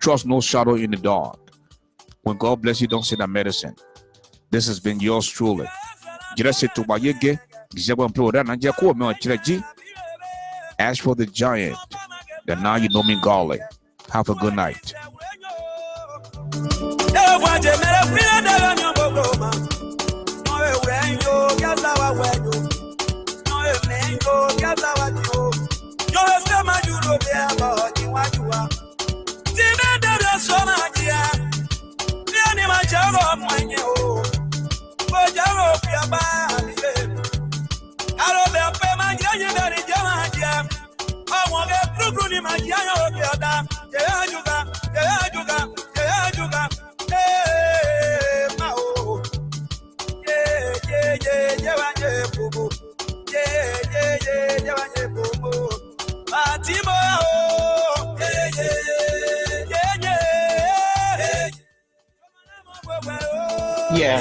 Trust no shadow in the dark. When God bless you, don't say that medicine. This has been yours truly. Ashford the Giant. Then now you know me, Garley. Have a good night. Yeah.